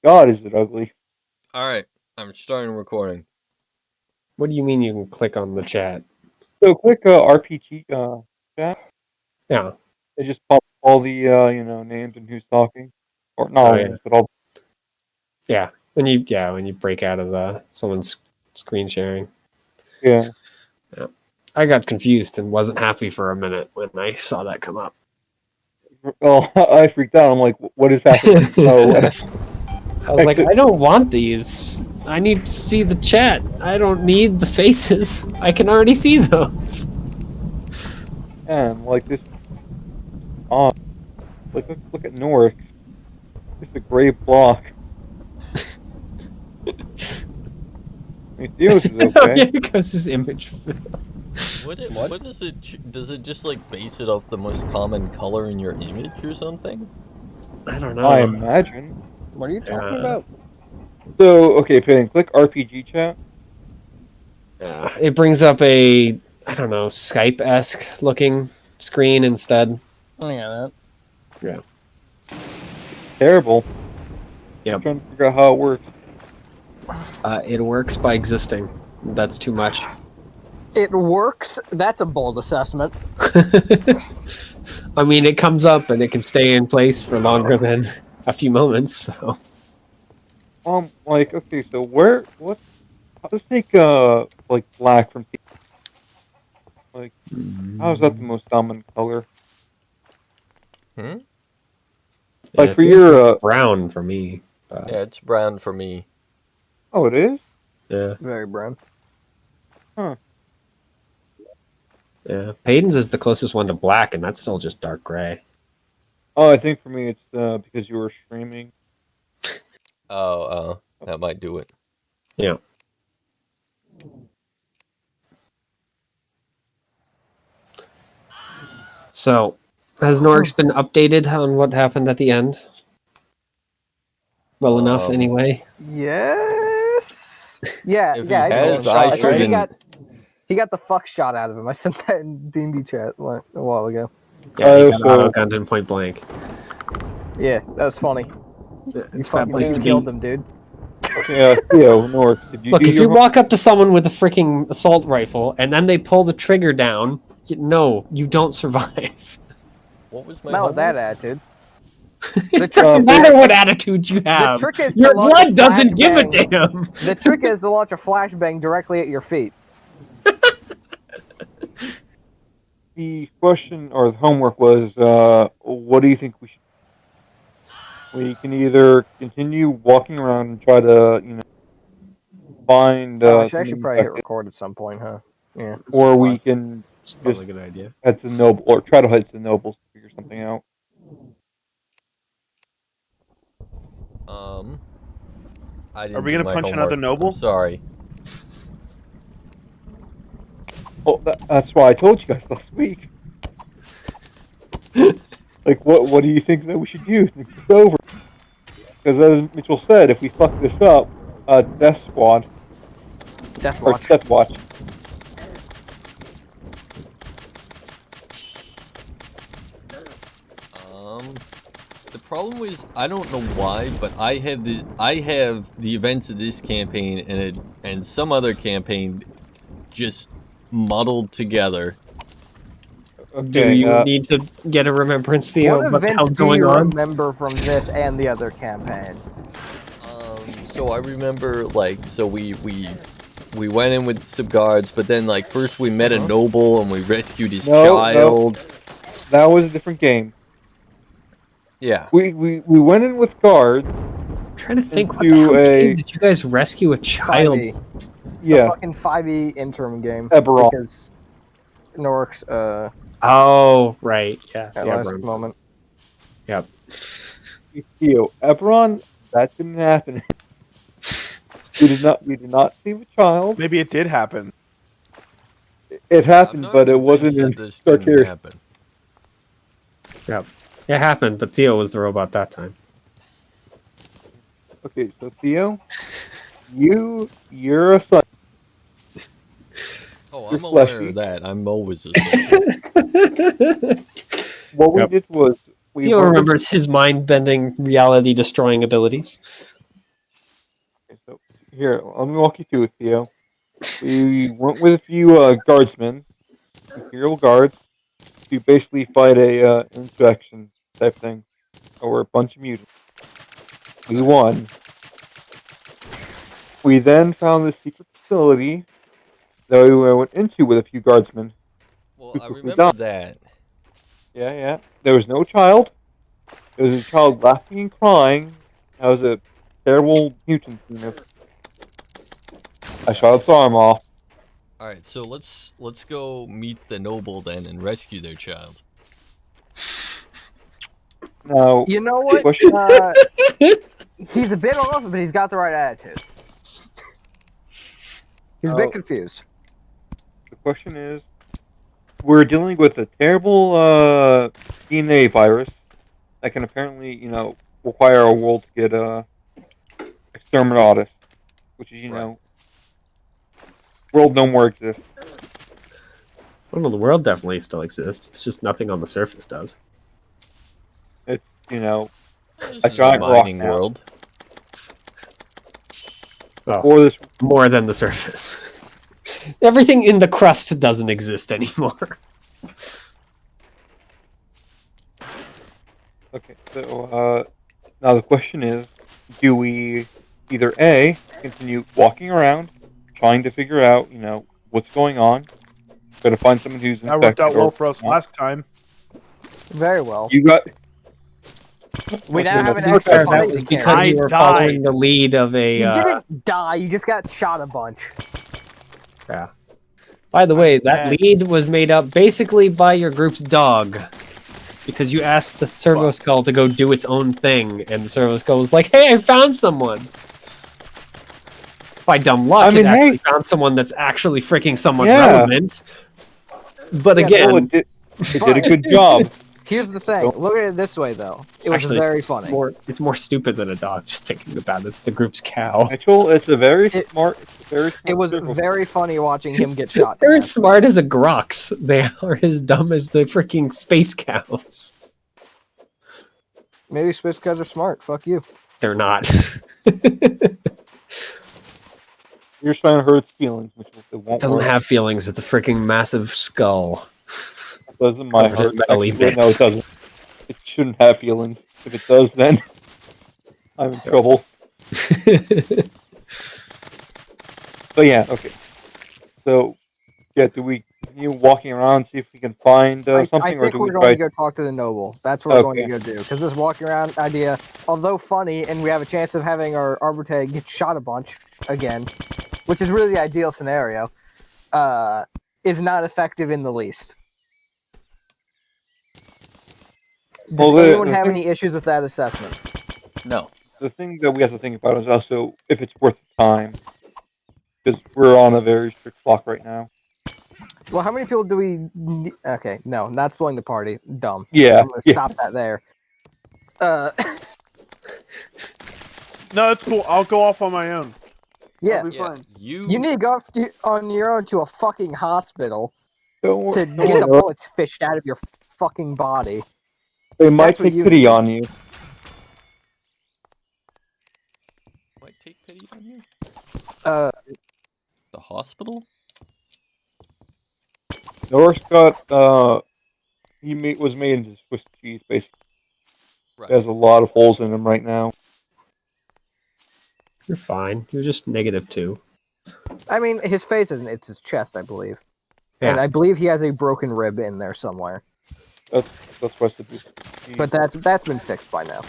God, is it ugly. Alright, I'm starting recording. What do you mean you can click on the chat? So click RPG chat. Yeah. It just pops all the names and who's talking, or not Oh all yeah. names, but all. Yeah. When you break out of someone's screen sharing. Yeah. Yeah. I got confused and wasn't happy for a minute when I saw that come up. Oh, I freaked out. I'm like, what is happening? Oh, I was like, Exit. I don't want these. I need to see the chat. I don't need the faces. I can already see those. And like this. Oh, like look at Norix. It's a gray block. I mean, Theos is Oh, okay. yeah, because his image. What does it does it just like base it off the most common color in your image or something? I don't know. I imagine. What are you talking about? So okay, Payne, click RPG chat. It brings up a, I don't know, Skype-esque looking screen instead. Oh yeah, that. Terrible. Yep. I'm trying to figure out how it works. It works by existing. That's too much. It works. That's a bold assessment. I mean, it comes up and it can stay in place for longer than a few moments. So Like, okay, so let's take like black from like, how is that the most common color? Hmm? Like Yeah, for this is your brown for me. Yeah, it's brown for me. oh, it is. Yeah, Very brown. Huh. yeah. Payton's is the closest one to black, and that's still just dark gray. Oh, I think for me it's because you were streaming. Oh, that might do it. Yeah. So, has Norix been updated on what happened at the end? Well enough, anyway. Yes. Yeah. If he yeah. has, I I sure didn't. He got the fuck shot out of him. I sent that in D&D chat a while ago. Yeah, he got so- auto-gunned in point blank. Yeah, that was funny. It's a bad place to killed be. him, dude. Yeah, Theo, North. Did you Look, do if your you walk up to someone with a freaking assault rifle and then they pull the trigger down, no, you don't survive. What was my Not with that homework? attitude. It doesn't matter what attitude you have. trick is to Your launch a blood doesn't give a flashbang. damn. The trick is to launch a flashbang directly at your feet. The question or the homework was, what do you think we should? We can either continue walking around and try to, find. I should probably hit infected, record at some point, huh? Yeah. or we can It's probably just a good idea. head to Noble, or try to head to Nobles to figure something out. I didn't Are we do gonna my punch homework. another noble? I'm sorry. Oh, that's why I told you guys last week. Like, what do you think that we should do? Think this over. Because as Mitchell said, if we fuck this up, Death Squad Death or Watch. Death Watch. The problem is I don't know why, but I have the events of this campaign and some other campaign just muddled together. Okay, Do you need to get a remembrance, Theo, What of what the events hell's do going you on? remember from this and the other campaign? So I remember we went in with some guards, but then first we met a noble and we rescued his child. That was a different game. Yeah. We went in with guards. I'm trying to think, what the into hell game a- did you guys rescue a child? 5e. Yeah, The fucking 5e interim game. Eberron. Because Norix, Oh, right. Yeah. at yeah, last Ron. moment. Yep. Theo, Eberron, that didn't happen. We did not save a child. Maybe it did happen. It happened, I'm not but it convinced wasn't that in this Dark didn't Heresy. happen. Yep. It happened, but Theo was the robot that time. Okay, so Theo, you're a son. Oh, You're I'm aware fleshy. of that. I'm always a What Yep. we did was we Theo went with- remembers his mind-bending, reality-destroying abilities. Here, let me walk you through it, Theo. We went with a few guardsmen, Imperial guards, to basically fight a insurrection type thing, or a bunch of mutants. We won. We then found this secret facility that we went into with a few guardsmen. Well, who I quickly remember died. that. Yeah, yeah. There was no child. There was a child laughing and crying. That was a terrible mutant thing. I shot its arm off. All right, so let's go meet the noble then and rescue their child. Now, You know what? question, He's a bit off, but he's got the right attitude. He's a Oh. bit confused. the question is, we're dealing with a terrible DNA virus that can apparently, require our world to get exterminatus, which is, Right. world no more exists. Well, no, the world definitely still exists. It's just nothing on the surface does. It's, This a is a giant rock mining now. world. Oh, Or this, more than the surface. Everything in the crust doesn't exist anymore. okay, so now the question is, do we either A, continue walking around, trying to figure out, what's going on, try to find someone who's That infected, worked out well or for us not. last time. Very well. You got. We Okay, now have an no, extra That fighting was character. because you were I following died. the lead of a. You didn't die. You just got shot a bunch. Yeah. By the way, that dead. lead was made up basically by your group's dog. Because you asked the servo skull to go do its own thing, and the servo skull was like, "Hey, I found someone." By dumb luck, I mean, it actually hey. found someone that's actually freaking somewhat Yeah. relevant. But Yeah, again, Well, it did a good job. Here's the thing. Look at it this way, though. It was actually, very it's funny. It's more stupid than a dog. Just thinking about it, it's the group's cow. Actually, it's a very It- smart. It's a very smart It was circle. very funny watching him get shot. to They're death. as smart as a Grox. They are as dumb as the freaking space cows. Maybe space guys are smart. Fuck you. They're not. You're trying to hurt its feelings, which it won't It doesn't work. have feelings. It's a freaking massive skull. It doesn't my covered in heart. metal Actually, no, bits. it doesn't. It shouldn't have feelings. If it does, then I'm in trouble. But yeah, okay. So, yeah, do we continue walking around, see if we can find I something, or think do we're we going try? to go talk to the noble. That's what we're going to Okay. go do. Because this walking around idea, although funny, and we have a chance of having our arbiter get shot a bunch again, which is really the ideal scenario, is not effective in the least. Does Well, anyone the have thing- any issues with that assessment? No. The thing that we have to think about is also if it's worth the time, because we're on a very strict clock right now. Well, how many people do we? Okay, no, not spoiling the party. Dumb. Yeah, I'm gonna yeah. stop that there. No, it's cool. I'll go off on my own. Yeah, I'll be Yeah, fine. you need to go on your own to a fucking hospital Don't wor- to don't get the worry, bullets fished out of your fucking body. they might that's what take you pity need. on you. Might take pity on you. Uh, The hospital? Norris got was made into Swiss cheese basically. Right. There's a lot of holes in him right now. You're fine. You're just -2. I mean, his face isn't. It's his chest, I believe. Yeah. And I believe he has a broken rib in there somewhere. That's what's the do. But that's been fixed by now.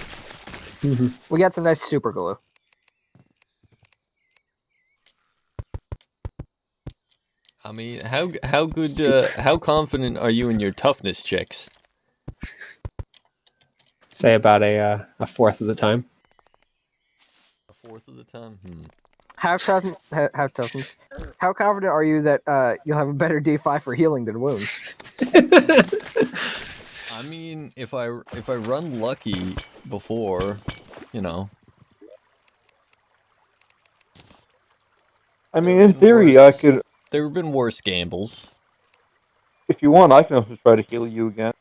Mhm. We got some nice super glue. I mean, how good how confident are you in your toughness checks? Say about a fourth of the time. A fourth of the time? How confident are you that you'll have a better D5 for healing than wounds? I mean, if I run lucky before, you know. I mean, in theory, I could, There have been worse gambles. if you want, I can also try to heal you again.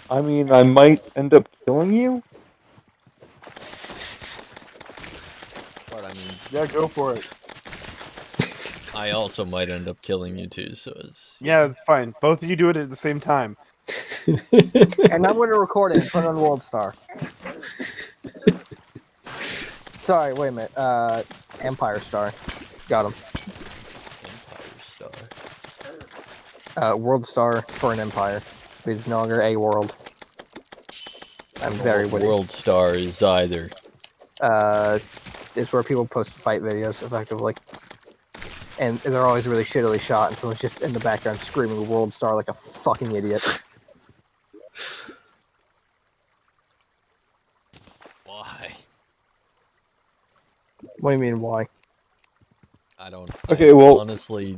I mean, I might end up killing you. start, I mean, Yeah, go for it. I also might end up killing you too, so it's... Yeah, it's fine. Both of you do it at the same time. And I'm going to record it and put it on World Star. Sorry, wait a minute. Empire Star. Got him. Empire Star. World Star for an Empire. It's no longer a world. I'm very witty. World Star is either. It's where people post fight videos, effectively. And they're always really shittily shot, and someone's just in the background screaming World Star like a fucking idiot. Why? What do you mean, why? I don't... Okay, well- Honestly,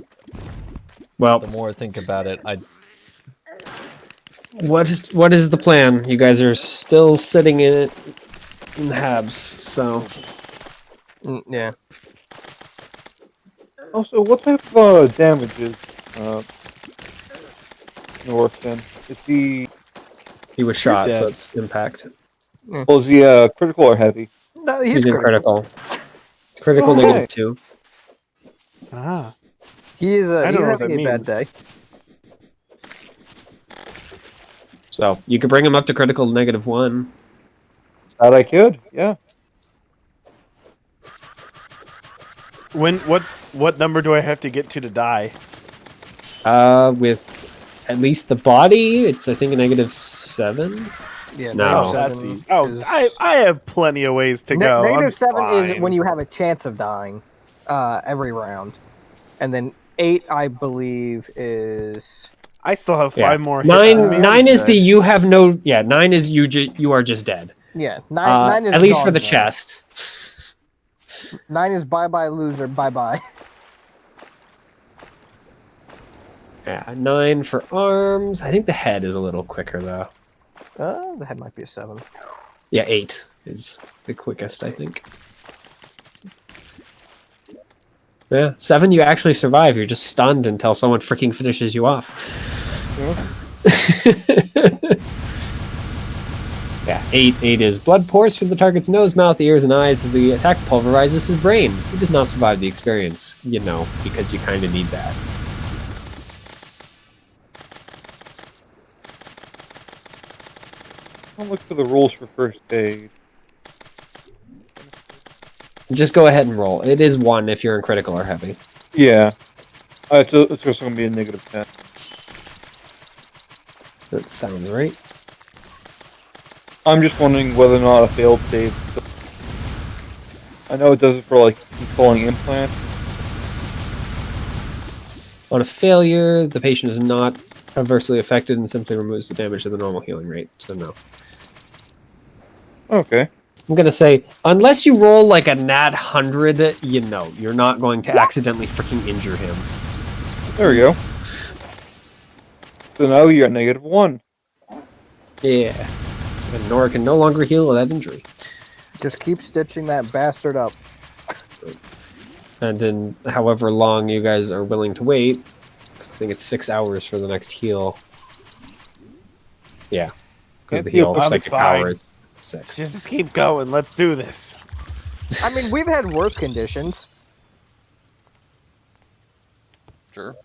Well, the more I think about it, what is the plan? You guys are still sitting in it in the Habs, so Yeah. Also, what type of damage is North then? Is he he was shot, so dead. it's impact. was he critical or heavy? No, He's he's in critical. Critical Oh, hey. -2. Ah. He's I don't know what having that a bad means. day. So you could bring him up to critical -1. That I could, yeah. What number do I have to get to die? With at least the body, it's I think a -7. Yeah, No. Oh, that's -7 easy. Oh, is- I have plenty of ways to go. I'm -7 is fine. when you have a chance of dying every round. And then 8, I believe, is... I still have Yeah. 5 more. hits than me. Nine is I'm the good. you have no. Yeah, 9 is you are just dead. Yeah, 9 is At least for gone the zone. chest. 9 is bye-bye loser, bye-bye. Yeah, 9 for arms. I think the head is a little quicker though. The head might be a 7. Yeah, 8 is the quickest, I think. Yeah, 7 you actually survive. You're just stunned until someone freaking finishes you off. Yeah, 8 is blood pours from the target's nose, mouth, ears, and eyes as the attack pulverizes his brain. He does not survive the experience, you know, because you kind of need that. I'll look for the rules for first aid. Just go ahead and roll. It is 1 if you're in critical or heavy. Yeah. It's also going to be a -10. That sounds right. I'm just wondering whether or not a failed save. I know it does it for like controlling implant. On a failure, the patient is not adversely affected and simply removes the damage to the normal healing rate, so no. Okay. I'm gonna say, unless you roll like a nat 100, you know, you're not going to accidentally freaking injure him. There we go. So now you're at -1. Yeah. And Nora can no longer heal that injury. Just keep stitching that bastard up. And in however long you guys are willing to wait, 'cause I think it's 6 hours for the next heal. Yeah. Because the heal looks I'm like a fine. hour is 6. Just keep going. Let's do this. I mean, we've had worse conditions. Sure.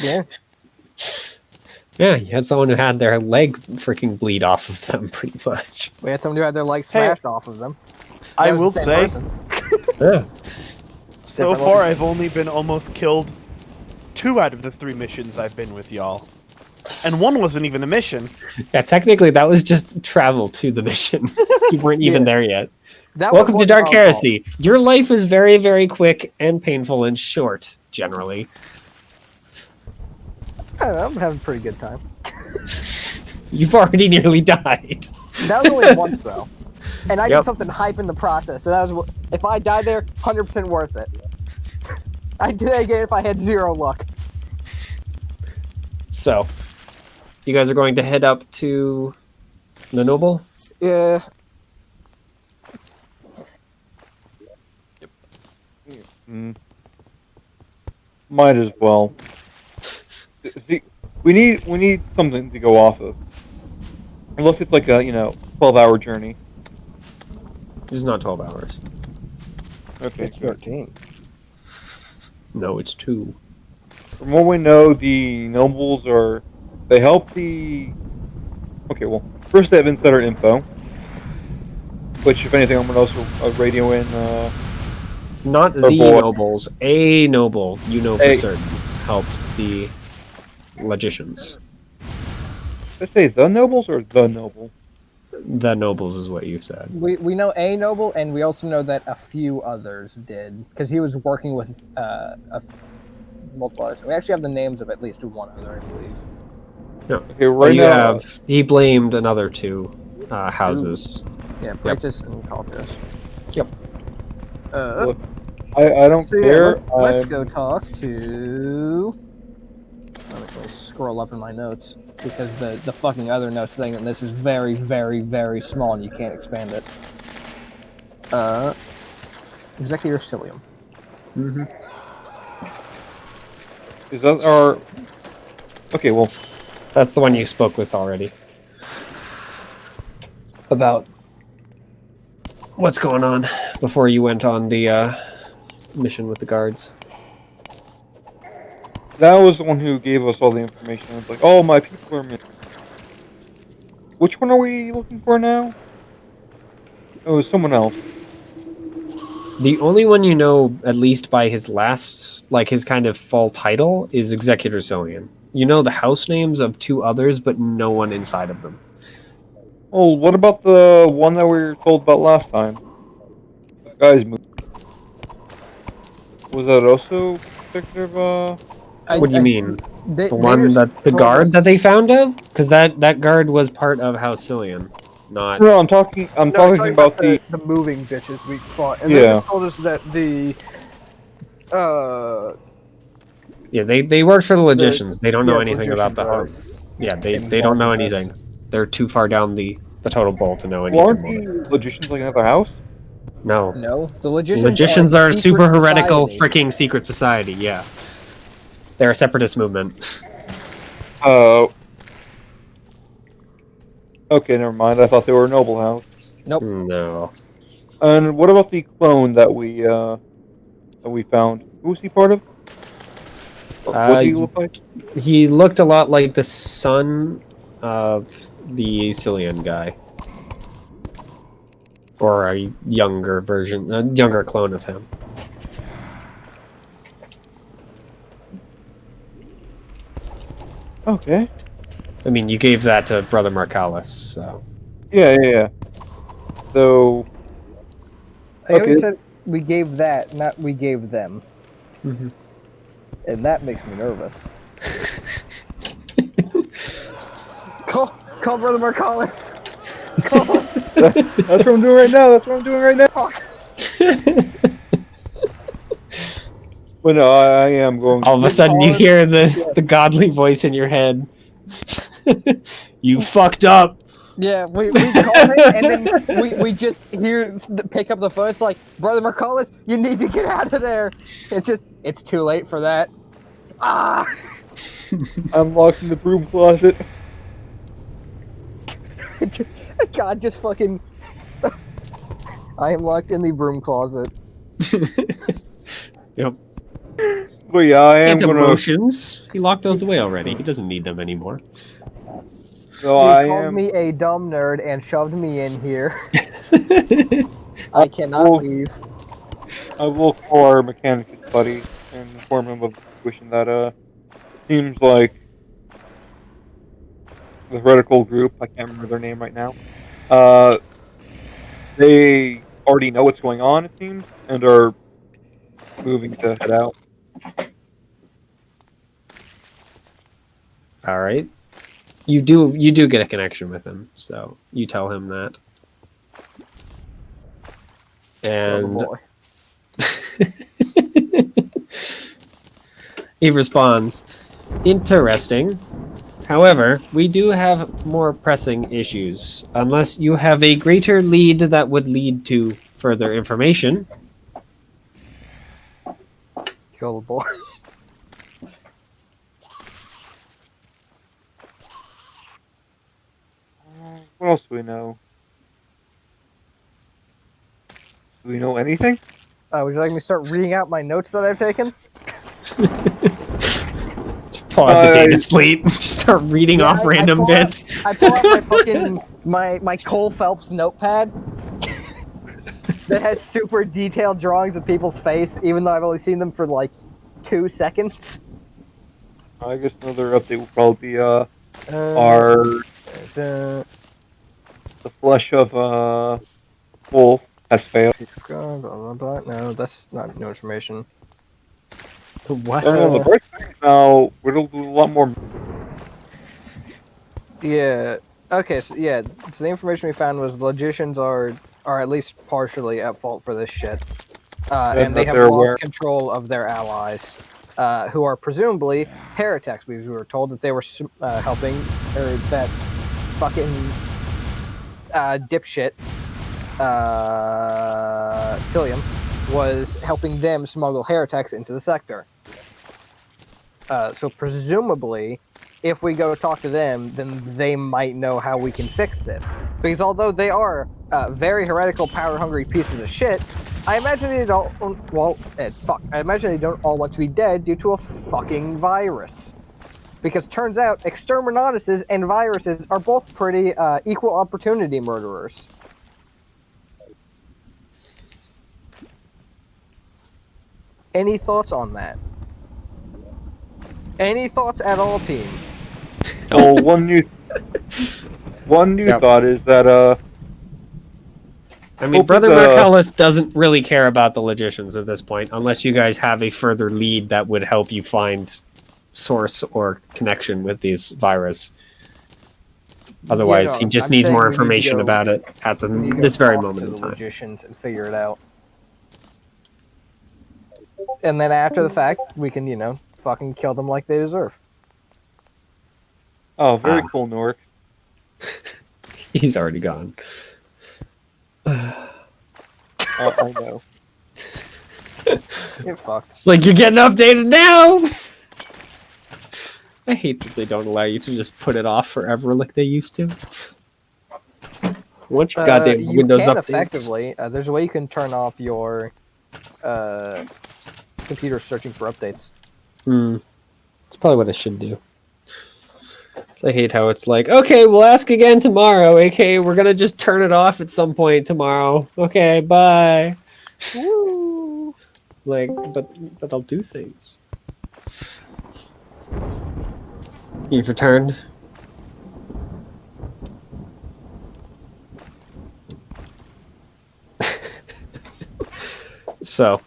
Yeah. Yeah, you had someone who had their leg freaking bleed off of them, pretty much. We had someone who had their legs Hey. smashed off of them. I That was will the same say, person. Yeah. so Different far one. I've only been almost killed 2 out of the 3 missions I've been with y'all. And 1 wasn't even a mission. Yeah, technically that was just travel to the mission. You weren't even there yet. That Welcome was to Dark one- Heresy. Your life is very, very quick and painful and short, generally. I don't know, I'm having a pretty good time. You've already nearly died. That was only once though, and I Yep. did something hype in the process. So that was if I died there, 100% worth it. I'd do that again if I had 0 luck. So, you guys are going to head up to the Noble? Yeah. Might as well. See, we need something to go off of. Unless it's like a 12-hour journey. It's not 12 hours. Okay, It's good. 13. No, it's 2. From what we know, the nobles are they help the. Okay, well, first they have insider info, which, if anything, I'm gonna also radio in. Not Our the boy. nobles. A noble, you know for Hey. certain, helped the logicians. Did I say the nobles or the noble? The nobles is what you said. We know a noble, and we also know that a few others did because he was working with multiple others. We actually have the names of at least one other, I believe. No. Okay, Well, right you now. have. He blamed another 2 houses. Yeah, Praetus and Caltus. Yep. Look, I don't So yeah, care. let's I'm- go talk to. Let me scroll up in my notes because the fucking other notes thing, and this is very, very, very small, and you can't expand it. Executor Cilium. Mm-hmm. Is that our? Okay, well, That's the one you spoke with already. About what's going on before you went on the mission with the guards. that was the one who gave us all the information. It's like, oh, my people are missing. Which one are we looking for now? Oh, it was someone else. The only one you know, at least by his last, like his kind of full title, is Executor Cillian. You know the house names of 2 others, but no one inside of them. Oh, what about the one that we were told about last time? The guy's movie. Was that also executive? What do you mean? They, The they one just that the told guard us- that they found of? Because that guard was part of House Cillian, not. No, I'm talking. I'm No, talking talking about the. the moving bitches we fought, and they Yeah. just told us that the Yeah, they work for the logicians. They don't know yeah, anything about the logicians home. Yeah, they don't know involved in this. anything. They're too far down the total bowl to know Well, anything aren't more. the logicians like another house? No. No, the logicians, Logicians are a secret super heretical society. freaking secret society, yeah. They're a separatist movement. Oh. Okay, never mind. I thought they were a noble house. Nope. No. And what about the clone that we found? Who was he part of? Or what did he look like? He looked a lot like the son of the Cillian guy. Or a younger version, a younger clone of him. Okay. I mean, you gave that to Brother Marcalis, so. Yeah. So, I always Okay. said we gave that, not we gave them, Mhm. and that makes me nervous. Call Brother Marcalis. Call him. that's what I'm doing right now. That's what I'm doing right now. Fuck. But no, I am going. All of a Just sudden, you call it- hear the godly voice in your head. You fucked up. Yeah, we call him, and then we just pick up the phone. It's like, Brother Marcalis, you need to get out of there. It's too late for that. Ah! I'm locked in the broom closet. God, just fucking. I am locked in the broom closet. Yep. But yeah, I am And gonna. emotions. He locked those away already. He doesn't need them anymore. So He I called am. me a dumb nerd and shoved me in here. I cannot will- leave. I will call our mechanicus buddy and inform him of the situation that it seems like the heretical group. I can't remember their name right now. They already know what's going on. It seems, and are moving to head out. All right. You do get a connection with him, so you tell him that. Oh, And boy. he responds, "Interesting. However, we do have more pressing issues. Unless you have a greater lead that would lead to further information." Kill the boy. What else do we know? Do we know anything? Would you like me to start reading out my notes that I've taken? Pull out the data slate, just start reading Yeah, off I random pull out- bits. I pull out my fucking my Cole Phelps notepad that has super detailed drawings of people's face, even though I've only seen them for like 2 seconds. I guess another update will probably be our Uh, the flesh of wolf has failed. blah, blah, blah. No, that's not new information. The what? And on the bright side, now we'll do a lot more. Yeah. Okay. So yeah. So the information we found was logicians are at least partially at fault for this shit, and they that have they're lost aware. control of their allies, who are presumably heretics. Because we were told that they were helping, or that fucking dipshit Cilium was helping them smuggle heretics into the sector. So presumably, if we go talk to them, then they might know how we can fix this. Because although they are very heretical, power-hungry pieces of shit, I imagine they don't. Well, I imagine they don't all want to be dead due to a fucking virus. Because turns out exterminatuses and viruses are both pretty equal opportunity murderers. Any thoughts on that? Any thoughts at all, team? So one new Yep. thought is that I mean, Hope Brother the- Marcellus doesn't really care about the logicians at this point, unless you guys have a further lead that would help you find source or connection with these virus. Otherwise, Yeah, no, he just I'm needs saying more we need to information go- about it at We need to this go very talk moment to in the time. Logicians and figure it out. And then after the fact, we can, fucking kill them like they deserve. oh, very Ah. cool, Nork. He's already gone. I know. Get fucked. It's like you're getting updated now. I hate that they don't allow you to just put it off forever like they used to. Once your goddamn You Windows can updates. effectively. There's a way you can turn off your computer searching for updates. That's probably what I should do. 'Cause I hate how it's like, okay, we'll ask again tomorrow. Okay, we're gonna just turn it off at some point tomorrow. Okay, bye. Woo! Like, but I'll do things. You've returned. So,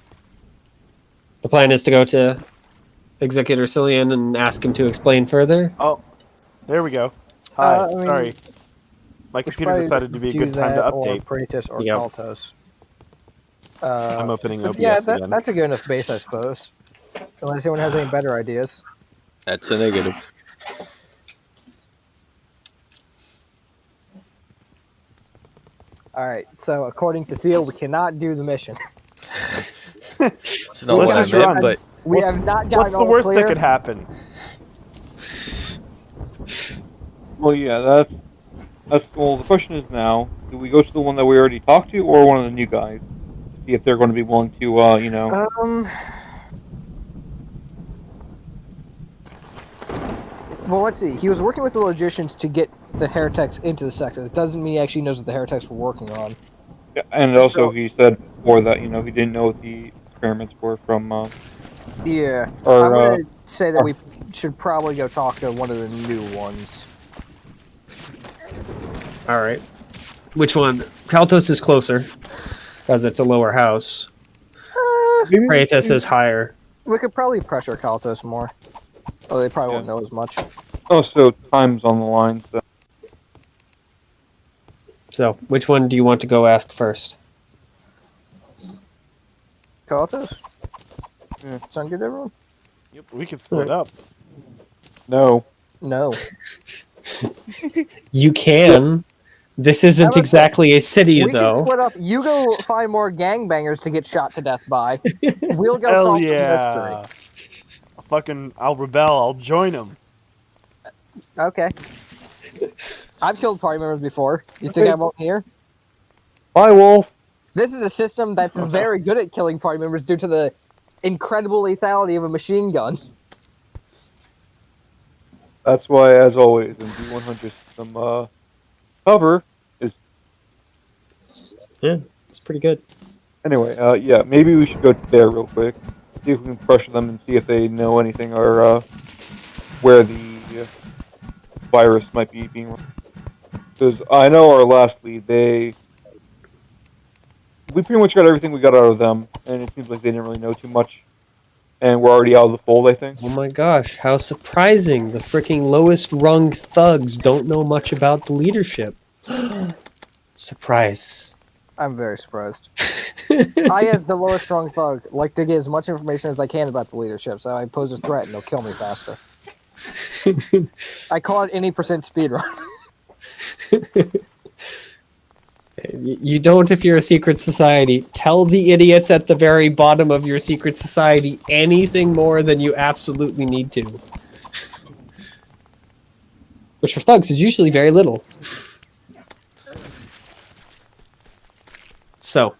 the plan is to go to Executor Cillian and ask him to explain further. Oh, there we go. Hi, I mean, sorry. My We should computer probably decided to be a do good time to that, or update. Praetus or Yep. Kaltos. I'm opening But OBS yeah, again. that's a good enough base, I suppose. Unless anyone has any better ideas. That's a negative. Alright, so according to Theo, we cannot do the mission. It's not Let's what I just meant, run. but We What's- have not gotten What's the all worst clear. that could happen? Well, yeah, that's well. The question is now: do we go to the one that we already talked to, or one of the new guys? See if they're going to be willing to, Well, let's see. He was working with the logicians to get the heretics into the sector. That doesn't mean he actually knows what the heretics were working on. Yeah, and also So- he said before that he didn't know what the experiments were from. Yeah. Or, I'm gonna say that we should probably go talk to one of the new ones. All right. Which one? Kaltos is closer because it's a lower house. Maybe Praetus is higher. We could probably pressure Kaltos more. Oh, they probably won't Yeah. know as much. Also, time's on the line. So. So, which one do you want to go ask first? Kaltos? Yeah. Sound good, everyone? Yep, we can split up. No. No. You can. This How isn't about exactly a city, We can though. split up. You go find more gangbangers to get shot to death by. We'll go Hell solve yeah! I'll rebel. I'll join them. the mystery. Okay. I've killed party members before. You think I won't hear? Bye, Wolf. This is a system that's very good at killing party members due to the incredible lethality of a machine gun. That's why, as always, in D100 system, cover is Yeah, it's pretty good. anyway. Yeah, maybe we should go there real quick, see if we can pressure them and see if they know anything or where the virus might be being run. Because I know our last lead, we pretty much got everything we got out of them, and it seems like they didn't really know too much, and we're already out of the fold, I think. Oh my gosh, how surprising. The freaking lowest rung thugs don't know much about the leadership. Surprise. I'm very surprised. I, as the lowest strong thug, like to get as much information as I can about the leadership, so I pose a threat and they'll kill me faster. I call it any percent speedrun. You don't if you're a secret society. Tell the idiots at the very bottom of your secret society anything more than you absolutely need to. Which for thugs is usually very little. So,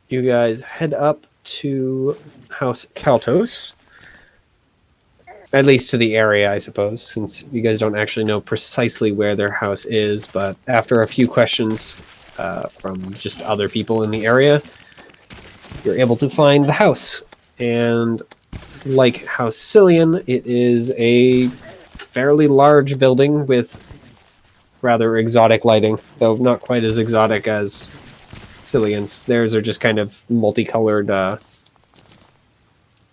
you guys head up to House Kaltos. At least to the area, I suppose, since you guys don't actually know precisely where their house is. But after a few questions from just other people in the area, you're able to find the house. And like House Cillian, it is a fairly large building with rather exotic lighting, though not quite as exotic as Cillian's. Theirs are just kind of multicolored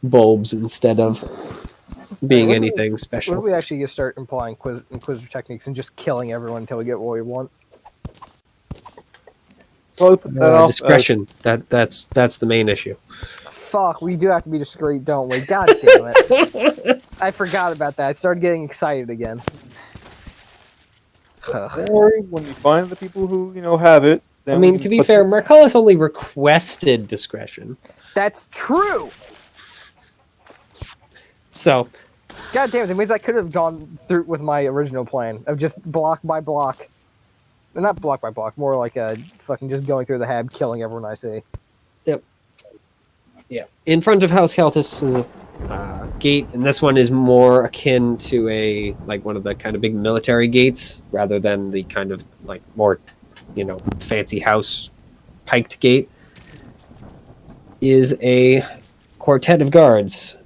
bulbs instead of being anything What special. if we actually start employing Inquisitor techniques and just killing everyone until we get what we want? Probably put that off. Discretion. That's the main issue. Fuck, we do have to be discreet, don't we? God damn it. I forgot about that. I started getting excited again. Don't worry, when you find the people who have it. Then I we mean, can to be put fair, Marcellus only requested discretion. That's true! So, God damn it, it means I could have gone through with my original plan of just block by block. Not block by block, more like fucking just going through the hab, killing everyone I see. yeah. In front of House Kaltus is a gate, and this one is more akin to one of the kind of big military gates, rather than the kind of more, fancy house piked gate. Is a quartet of guards.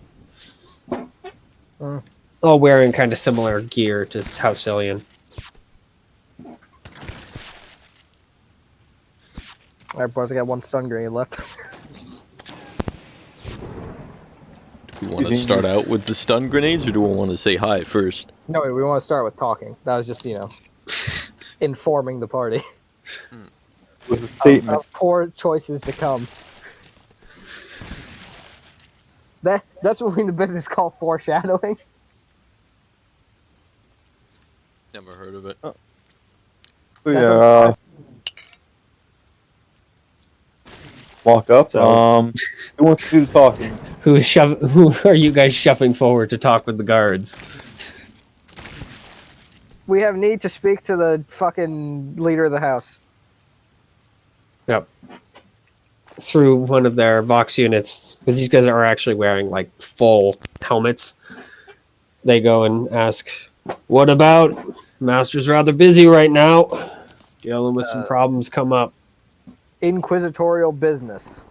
All wearing kind of similar gear to House Cillian. Alright, boys, I got one stun grenade left. Do we want to start out with the stun grenades, or do we want to say hi first? No, we want to start with talking. That was just, informing the party with a statement. of poor choices to come. That's what we in the business call foreshadowing. Never heard of it. So yeah, walk up. So- Who wants to do the talking? Who are you guys shoving forward to talk with the guards? We have need to speak to the fucking leader of the house. Yep. Through one of their Vox units, because these guys are actually wearing full helmets. They go and ask, "What about? Master's rather busy right now, dealing with some problems come up." Inquisitorial business.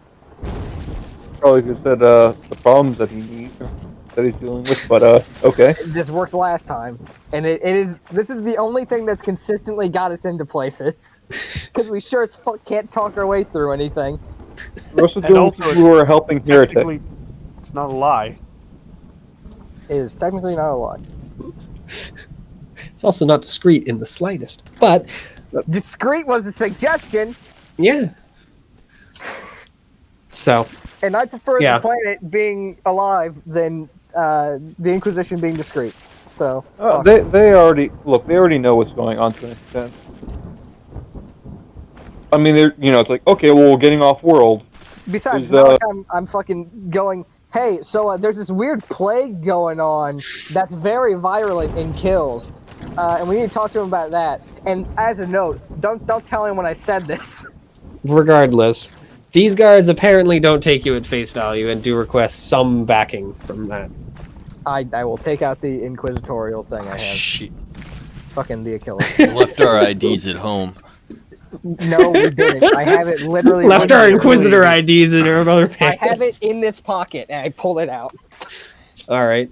Probably could have said the problems that he's dealing with, but okay. This worked last time, and this is the only thing that's consistently got us into places. Because we sure as fuck can't talk our way through anything. We're also And dealing also, with people who are helping Heretic. Technically, it's not a lie. It is technically not a lie. It's also not discreet in the slightest. But Discreet was a suggestion, yeah. So and I prefer Yeah. the planet being alive than the Inquisition being discreet. So fuck. They already know what's going on to an extent. I mean, they're it's like, okay, well, we're getting off world. Besides, is, it's not like I'm fucking going, hey, so there's this weird plague going on that's very virulent and kills, and we need to talk to him about that. And as a note, don't tell anyone I said this. regardless, these guards apparently don't take you at face value and do request some backing from that. I will take out the inquisitorial thing I have. Shit. Fucking the Achilles. Left our IDs at home. No, we didn't. I have it literally. Left our literally- Inquisitor IDs in our other I pants. have it in this pocket, and I pull it out. All right.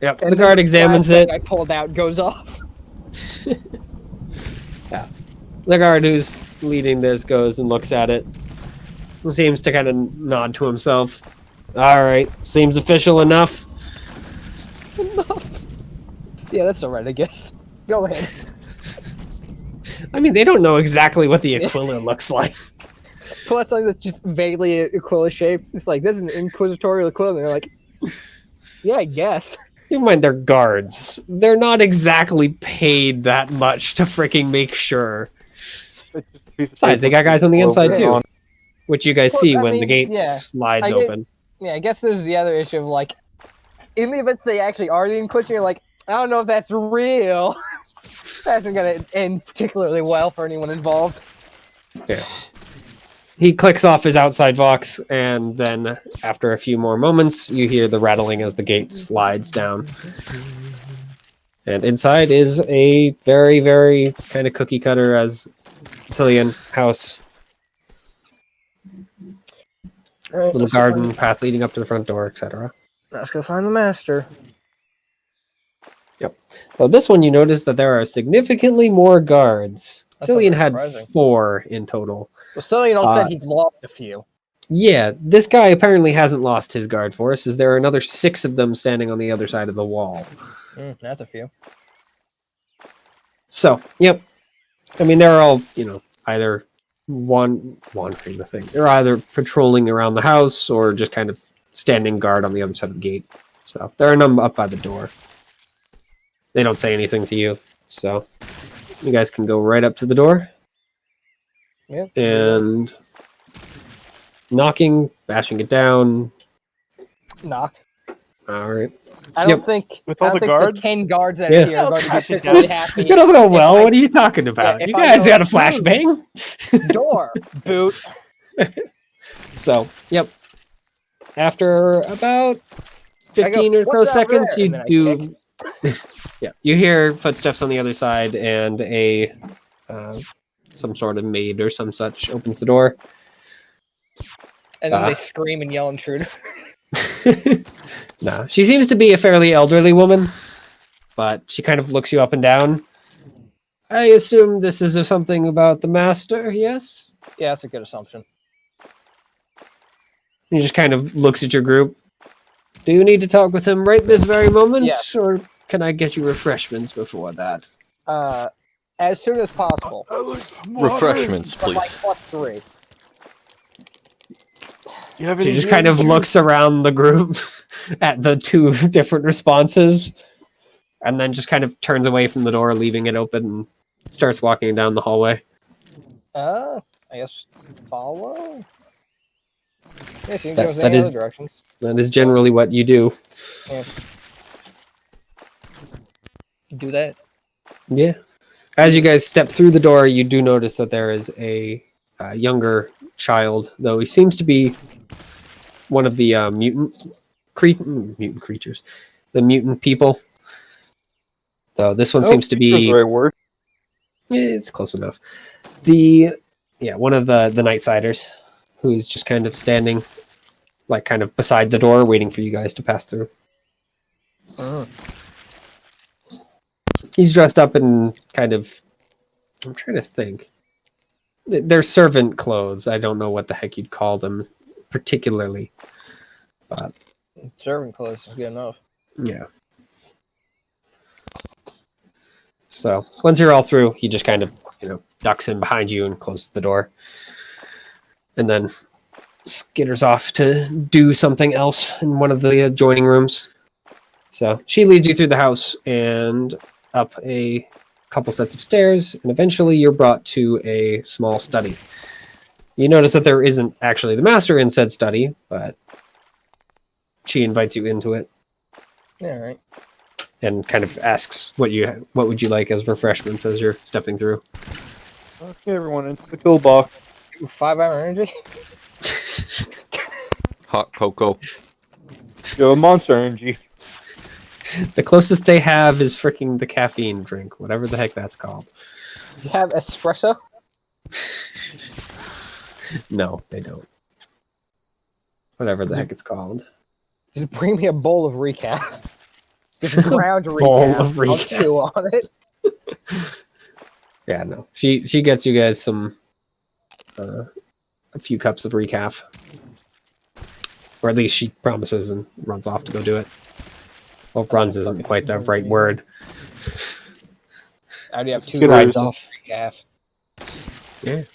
Yep. And The then guard examines last it. thing I pulled out goes off. The guard who's leading this goes and looks at it. Seems to kind of nod to himself. All right. Seems official enough. Yeah, that's alright, I guess. Go ahead. I mean, they don't know exactly what the Aquila looks like. Pull out something that's just vaguely Aquila shaped. It's like, this is an inquisitorial Aquila. And they're like, yeah, I guess. Keep in mind, they're guards. They're not exactly paid that much to freaking make sure. It's just a piece of Besides, they paper got guys on the with a inside logo too, on it. which you guys Well, see I when the mean, gate yeah. slides I get- open. Yeah, I guess there's the other issue of like, in the event they actually are the Inquisitor, you're like, I don't know if that's real. That isn't gonna end particularly well for anyone involved. He clicks off his outside vox, and then after a few more moments, you hear the rattling as the gate slides down. And inside is a very, very kind of cookie cutter as Cillian house. All right, Little garden, path leading up to the front door, etc. Let's go find the master. Well, this one you notice that there are significantly more guards. That's Cillian not had surprising. 4 in total. Well, Cillian said he'd lost a few. Yeah, this guy apparently hasn't lost his guard force, as there are another 6 of them standing on the other side of the wall. That's a few. So, yep. I mean, they're all, either wandering the thing. They're either patrolling around the house or just kind of standing guard on the other side of the gate. So, there are none up by the door. They don't say anything to you, so you guys can go right up to the door. Yep. And knocking, bashing it down. Knock. All right. I don't think With I all don't the think guards? 10 guards out Yeah. here are going to be Bash it particularly down. happy. It'll go well. I- What are you talking about? if You I guys go, got a flashbang? Door. Boot. So, yep. After about 15 or so "What's out seconds, there?" you And then I do. Yeah, you hear footsteps on the other side, and a some sort of maid or some such opens the door. And then Ah. they scream and yell intruder. No, she seems to be a fairly elderly woman, but she kind of looks you up and down. I assume this is something about the master, yes? Yeah, that's a good assumption. He just kind of looks at your group. Do you need to talk with him right this very moment? Yes. Or can I get you refreshments before that? As soon as possible. Refreshments, But like please. +3. You have She any just kind of juice? looks around the group at the 2 different responses, and then just kind of turns away from the door, leaving it open, and starts walking down the hallway. I guess follow? Yeah, she can That- go in that any is- other directions. That is generally what you do. Yeah. Do that. Yeah. As you guys step through the door, you do notice that there is a younger child, though he seems to be one of the mutant creatures, the mutant people. Though this one seems to That's be, the right word. yeah, it's close enough. One of the Nightsiders, who's just kind of standing, like kind of beside the door, waiting for you guys to pass through. He's dressed up in kind of, I'm trying to think. They're servant clothes. I don't know what the heck you'd call them particularly. But Servant clothes is good enough. yeah. So once you're all through, he just kind of, ducks in behind you and closes the door. And then skitters off to do something else in one of the adjoining rooms. So she leads you through the house and up a couple sets of stairs, and eventually you're brought to a small study. You notice that there isn't actually the master in said study, but she invites you into it Yeah, all right. and kind of asks what would you like as refreshments as you're stepping through. Okay, everyone, into the kill box. 5-hour energy. Hot cocoa. You have Monster Energy. The closest they have is freaking the caffeine drink, whatever the heck that's called. You have espresso. No, they don't. Whatever the heck it's called. Just bring me a bowl of recap. Just ground recap. Bowl of I'll recap. chew on it. Yeah, no. She gets you guys some a few cups of recaf. Or at least she promises and runs off to go do it. Well, runs isn't quite the right word. I already have 2 Good rides idea. off. recap. Yeah. I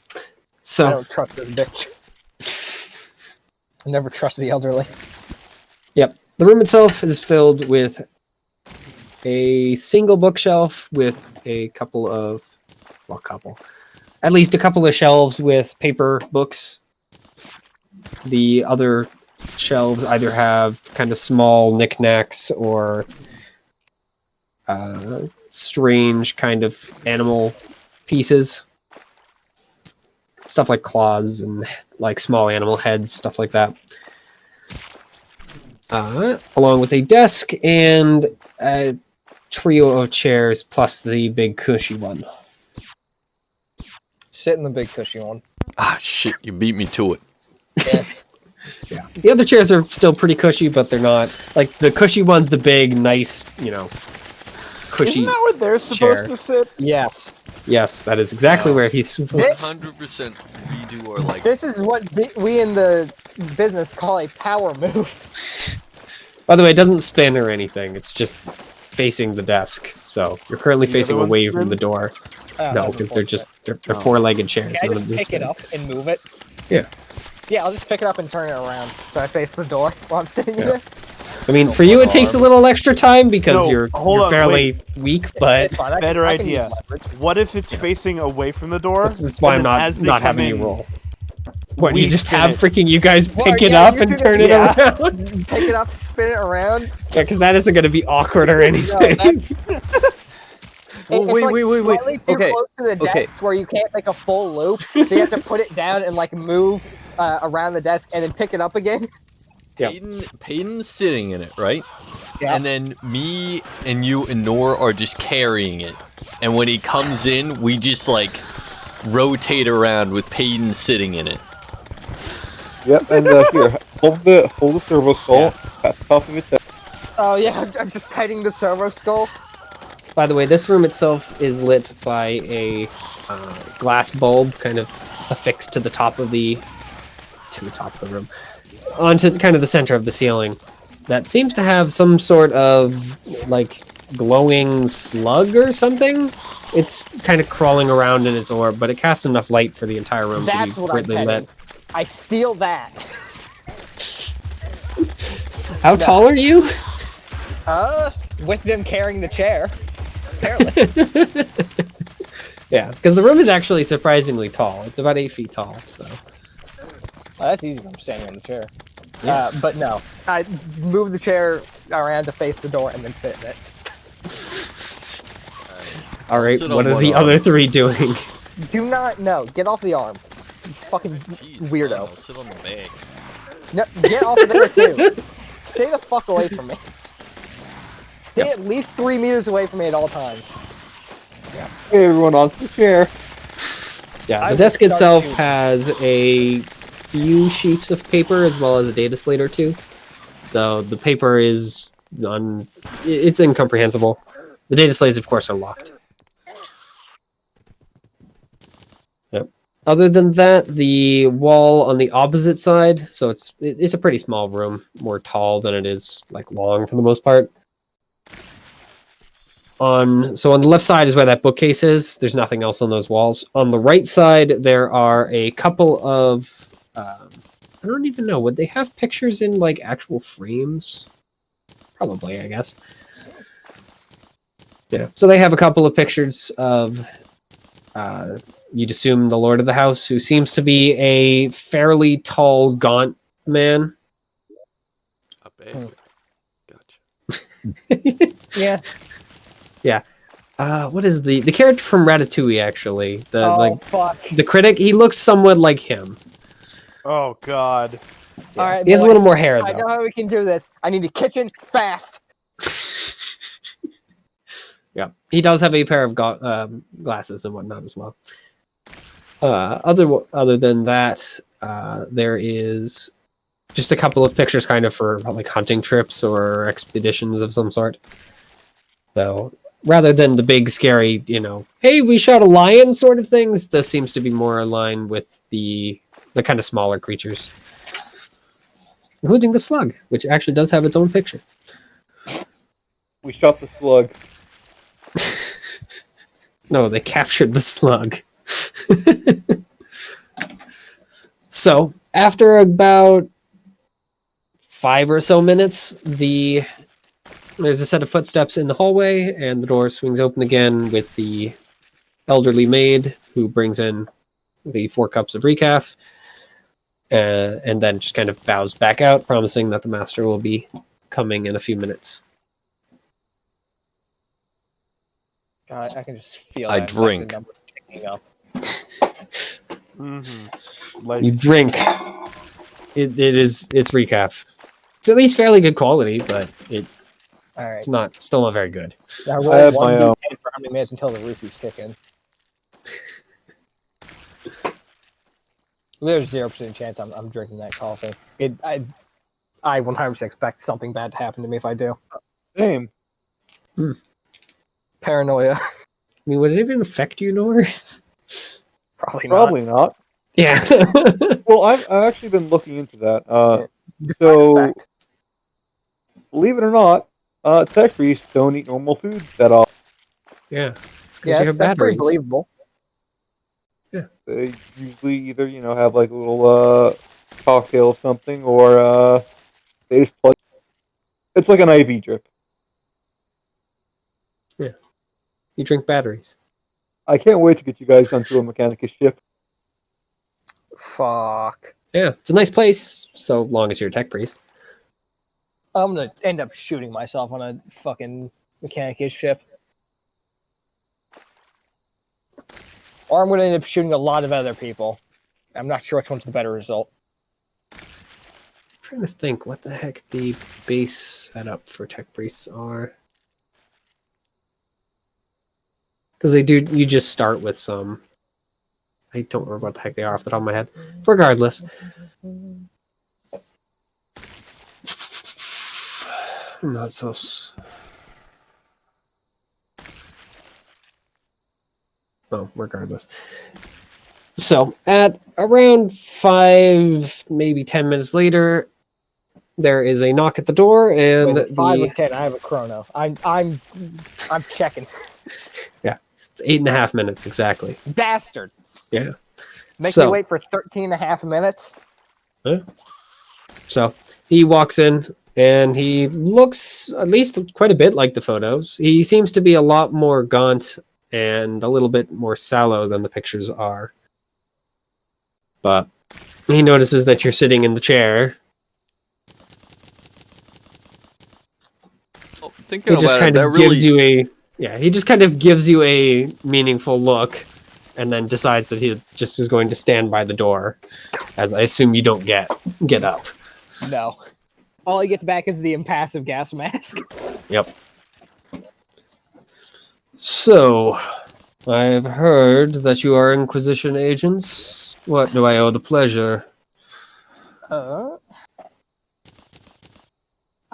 So don't trust this bitch. I never trust the elderly. yep. The room itself is filled with a single bookshelf with a couple of at least a couple of shelves with paper books. The other shelves either have kind of small knickknacks or strange kind of animal pieces. Stuff like claws and like small animal heads, stuff like that. Along with a desk and a trio of chairs plus the big cushy one. Sit in the big cushy one. Ah, shit, you beat me to it. Yeah. Yeah. The other chairs are still pretty cushy, but they're not like the cushy one's the big, nice, cushy. Isn't that where they're supposed chair. to sit? Yes. Yes, that is exactly No. where he's supposed to sit. 100% we do our like. This is what we in the business call a power move. By the way, it doesn't spin or anything. It's just facing the desk. So you're currently The facing other away one's from the spin? door. Oh, No, that's because they're unfortunate. they're four-legged chairs. Can I None of just this pick it spin. up and move it? Yeah. Yeah, I'll just pick it up and turn it around so I face the door while I'm sitting in Yeah. it. I mean, for you, it takes a little extra time because No, you're hold on, fairly weak, but It's fine. Better I can use idea. leverage. What if it's facing away from the door? that's why I'm and then not as they not come having you in, roll. What, we you just spin have it. freaking you guys Well, pick it yeah, up you and do turn it, it yeah. around? Pick it up, spin it around. Yeah, because that isn't going to be awkward or No, anything. that's Well, it's wait, like wait. slightly too Okay, close to the desk okay. where you can't make a full loop, so you have to put it down and like move around the desk and then pick it up again. Yeah. Peyton's sitting in it, right? Yeah. And then me and you and Nor are just carrying it. And when he comes in, we just like rotate around with Peyton sitting in it. Yep, and here, hold the servo skull at the top of its head. Oh yeah, I'm just petting the servo skull. By the way, this room itself is lit by a glass bulb, kind of affixed to the top of the room, onto kind of the center of the ceiling. That seems to have some sort of like glowing slug or something. It's kind of crawling around in its orb, but it casts enough light for the entire room That's to be what I'm brightly petting. lit. I steal that. How tall are you? With them carrying the chair. Fairly. Yeah, because the room is actually surprisingly tall. It's about 8 feet tall, so. Oh, that's easy when I'm standing on the chair. But no, I move the chair around to face the door and then sit in it. All right, sit what on are one the arm. other three doing? Do not, no, get off the arm. You fucking Jeez, weirdo. I'll sit on the bag. No, get off of there too. Stay the fuck away from me. Stay at least 3 meters away from me at all times. Hey, everyone, onto the chair. Yeah, I the will desk start itself shooting. has a few sheets of paper as well as a data slate or two. Though the paper is it's incomprehensible. The data slates, of course, are locked. Yep. Other than that, the wall on the opposite side, so it's a pretty small room, more tall than it is like long for the most part. On the left side is where that bookcase is. There's nothing else on those walls. On the right side, there are a couple of I don't even know. Would they have pictures in like actual frames? Probably, I guess. Yeah. So they have a couple of pictures of you'd assume the Lord of the House, who seems to be a fairly tall, gaunt man. A bag. Gotcha. Yeah. what is the character from Ratatouille? Actually, the Oh fuck! the critic. He looks somewhat like him. Oh God. All right, He has a boys, little more hair I though. know how we can do this. I need a kitchen fast. Yeah, he does have a pair of glasses and whatnot as well. Other than that, there is just a couple of pictures, kind of for like hunting trips or expeditions of some sort. So rather than the big scary, hey, we shot a lion sort of things, this seems to be more aligned with the kind of smaller creatures, including the slug, which actually does have its own picture. We shot the slug. No, they captured the slug. So, after about 5 or so minutes, there's a set of footsteps in the hallway, and the door swings open again with the elderly maid who brings in the 4 cups of recaf, and then just kind of bows back out, promising that the master will be coming in a few minutes. God, I can just feel. I that drink. number ticking up. Like, You drink. It's recaf. It's at least fairly good quality, but All right. it's still not very good. Now I roll have one my d10 own. for how many minutes until the roofies kick in. There's 0% chance I'm drinking that coffee. I 100% expect something bad to happen to me if I do. Same. Paranoia. I mean, would it even affect you, Nor? Probably not. Probably not. Yeah. Well, I've actually been looking into that. Define So, effect. believe it or not, tech priests don't eat normal foods that often. Yeah. It's because Yeah, you that's have pretty batteries. believable. They usually either, have like a little cocktail of something, or they just plug. It's like an IV drip. You drink batteries. I can't wait to get you guys onto a Mechanicus ship. Fuck. Yeah, it's a nice place, so long as you're a tech priest. I'm gonna end up shooting myself on a fucking Mechanicus ship. Or I'm gonna end up shooting a lot of other people. I'm not sure which one's the better result. I'm trying to think what the heck the base setup for tech priests are. Because you just start with some. I don't remember what the heck they are off the top of my head. Regardless. I'm not so. Oh, regardless. So, at around 5, maybe 10 minutes later, there is a knock at the door, and Wait, 5 or the, 10. I have a chrono. I'm checking. it's 8.5 minutes exactly. Bastard. Yeah. Make So- me wait for 13.5 minutes. So he walks in, and he looks at least quite a bit like the photos. He seems to be a lot more gaunt and a little bit more sallow than the pictures are. But he notices that you're sitting in the chair. Oh, thinking He just about it, kind that of really gives you he just kind of gives you a meaningful look, and then decides that he just is going to stand by the door, as I assume you don't get up. No. All he gets back is the impassive gas mask. Yep. So, I've heard that you are Inquisition agents. What do I owe the pleasure?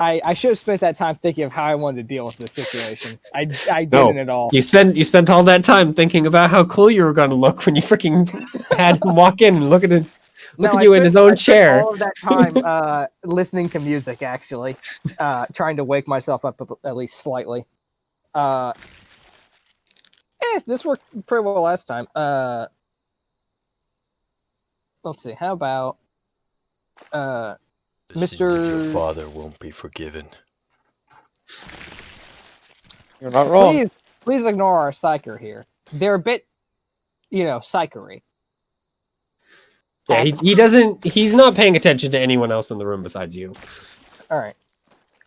I should have spent that time thinking of how I wanted to deal with this situation. I No. didn't at all. You spent all that time thinking about how cool you were going to look when you freaking had him walk in and look at I you in spent- his own I spent chair. all of that time listening to music, actually, trying to wake myself up at least slightly. This worked pretty well last time. Let's see. How about The sins of your Mr. father won't be forgiven. You're not wrong. Please ignore our psyker here. They're a bit, psychery. Yeah, he's not paying attention to anyone else in the room besides you. All right.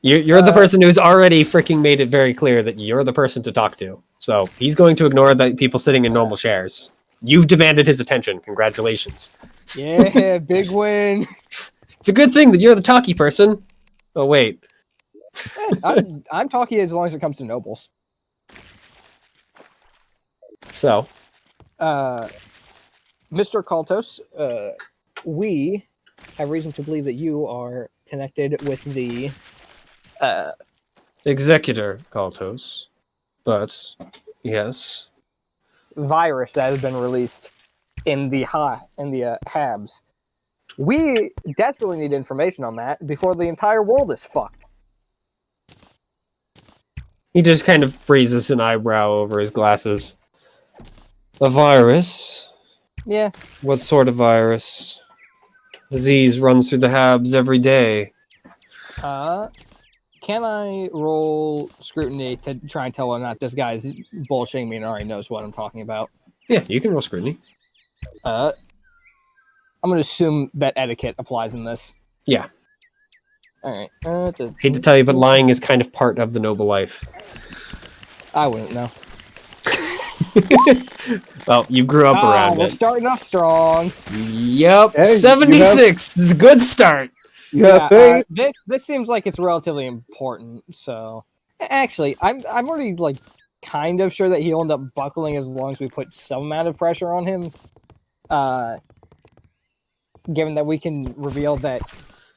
You're the person who's already freaking made it very clear that you're the person to talk to. So he's going to ignore the people sitting in normal chairs. You've demanded his attention. Congratulations. Yeah, big win. It's a good thing that you're the talky person. Oh, wait. I'm talking as long as it comes to nobles. So, Mr. Kaltos, we have reason to believe that you are connected with the Executor Kaltos. But, yes. virus that has been released in the Habs. We desperately need information on that before the entire world is fucked. He just kind of raises an eyebrow over his glasses. A virus? Yeah. What sort of virus? Disease runs through the Habs every day. Can I roll scrutiny to try and tell whether or not this guy's bullshitting me and already knows what I'm talking about? Yeah, you can roll scrutiny. I'm going to assume that etiquette applies in this. Yeah. All right. Hate to tell you, but lying is kind of part of the noble life. I wouldn't know. Well, you grew up around we're it. starting off strong. Yep, Hey, 76 is a good start. You have faith. This seems like it's relatively important. So, actually, I'm already like kind of sure that he'll end up buckling as long as we put some amount of pressure on him. Given that we can reveal that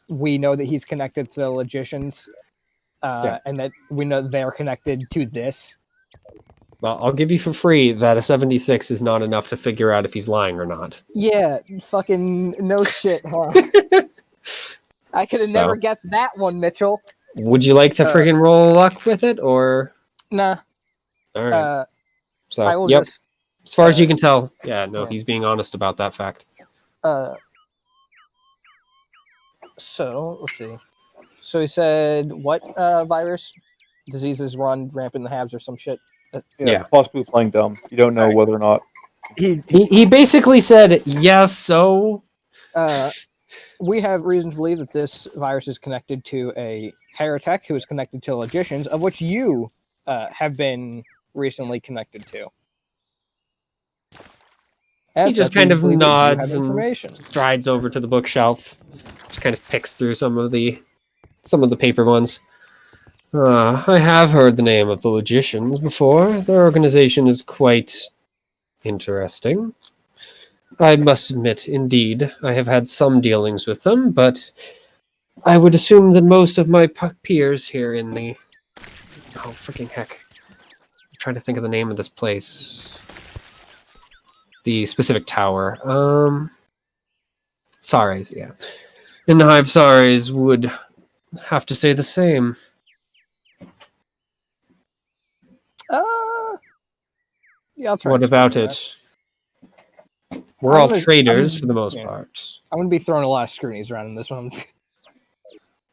we know that he's connected to the logicians, and that we know they're connected to this. Well, I'll give you for free that a 76 is not enough to figure out if he's lying or not. Yeah, fucking no shit, huh? I could have So. never guessed that one, Mitchell. Would you like to friggin' roll luck with it, or? Nah. All right. I So, will yep. just. As far as you can tell, yeah, no, yeah. he's being honest about that fact. So let's see. So he said what virus? Diseases run rampant in the Habs or some shit. Yeah. Possibly playing dumb. You don't know whether or not. He basically said, yes, so... We have reason to believe that this virus is connected to a heretic who is connected to logicians, of which you have been recently connected to. He just kind of nods and information. strides over to the bookshelf. Just kind of picks through some of the paper ones. I have heard the name of the Logicians before. Their organization is quite interesting. I must admit, indeed, I have had some dealings with them, but I would assume that most of my peers here in the... Oh, freaking heck. I'm trying to think of the name of this place. The specific tower. Sares, yeah. In the Hive Sares would have to say the same. Yeah, I'll try. What to about screen it? We're all gonna- traders I'm- for the most yeah. part. I'm gonna be throwing a lot of screenies around in this one.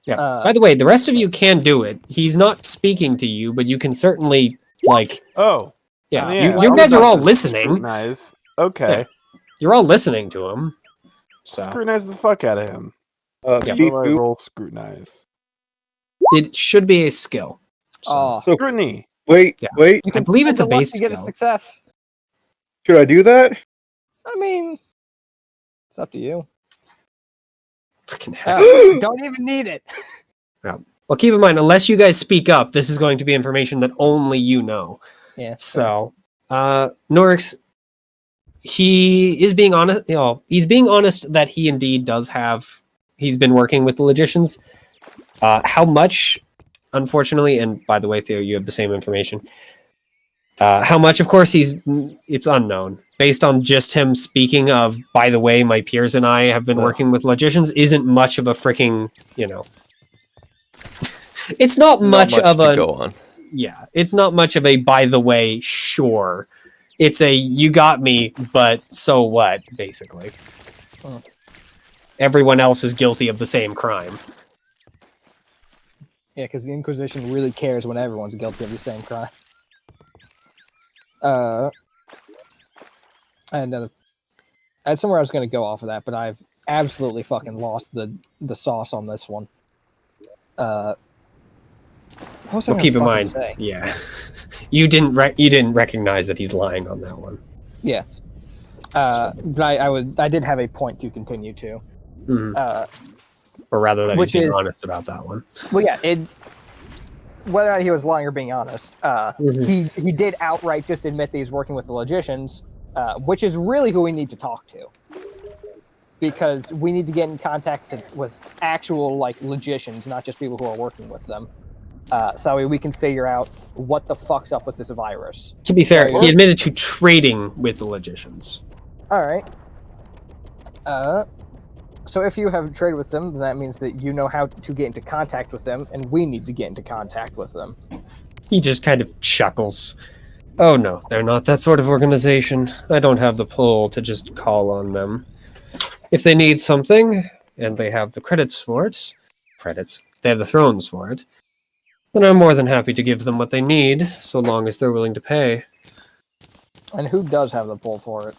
Yeah. By the way, the rest of you can do it. He's not speaking to you, but you can certainly, like, Oh, yeah. yeah. You guys are all Scrutinize. listening. Nice. Okay. You're all listening to him. So Scrutinize the fuck out of him. Yeah. How Chief, do I who- roll scrutinize? it should be a skill. So, Oh, So- Scrutiny. wait, Yeah. wait. you can believe it's spend a the luck base to get a skill. success. Should I do that? I mean, it's up to you. freaking heck. Don't even need it. Well, keep in mind, unless you guys speak up, this is going to be information that only you know. Yeah. So, Norix, he is being honest. You know, he's being honest that he indeed does have. He's been working with the Logicians. How much, unfortunately, and by the way, Theo, you have the same information. How much, of course, it's unknown. Based on just him speaking of, by the way, my peers and I have been working with Logicians, isn't much of a freaking, it's not much Not of to a go on. yeah, it's not much of a by the way, sure. It's a you got me, but so what, basically. Huh. Everyone else is guilty of the same crime. Yeah, because the Inquisition really cares when everyone's guilty of the same crime. I had somewhere I was going to go off of that, but I've absolutely fucking lost the sauce on this one. What was I Well, gonna keep in fucking mind, say? yeah, you didn't recognize that he's lying on that one. Yeah. But I did have a point to continue to. Mhm. Or rather, that he's Which being is- honest about that one. Well, yeah, whether or not he was lying or being honest, Mhm. he did outright just admit that he's working with the logicians, which is really who we need to talk to, because we need to get in contact with actual logicians, not just people who are working with them, so we can figure out what the fuck's up with this virus. To be fair, Yeah, he admitted to trading with the logicians. All right. So if you have traded with them, then that means that you know how to get into contact with them, and we need to get into contact with them. He just kind of chuckles. Oh no, they're not that sort of organization. I don't have the pull to just call on them. If they need something, and they have the credits for it, they have the thrones for it, then I'm more than happy to give them what they need, so long as they're willing to pay. And who does have the pull for it?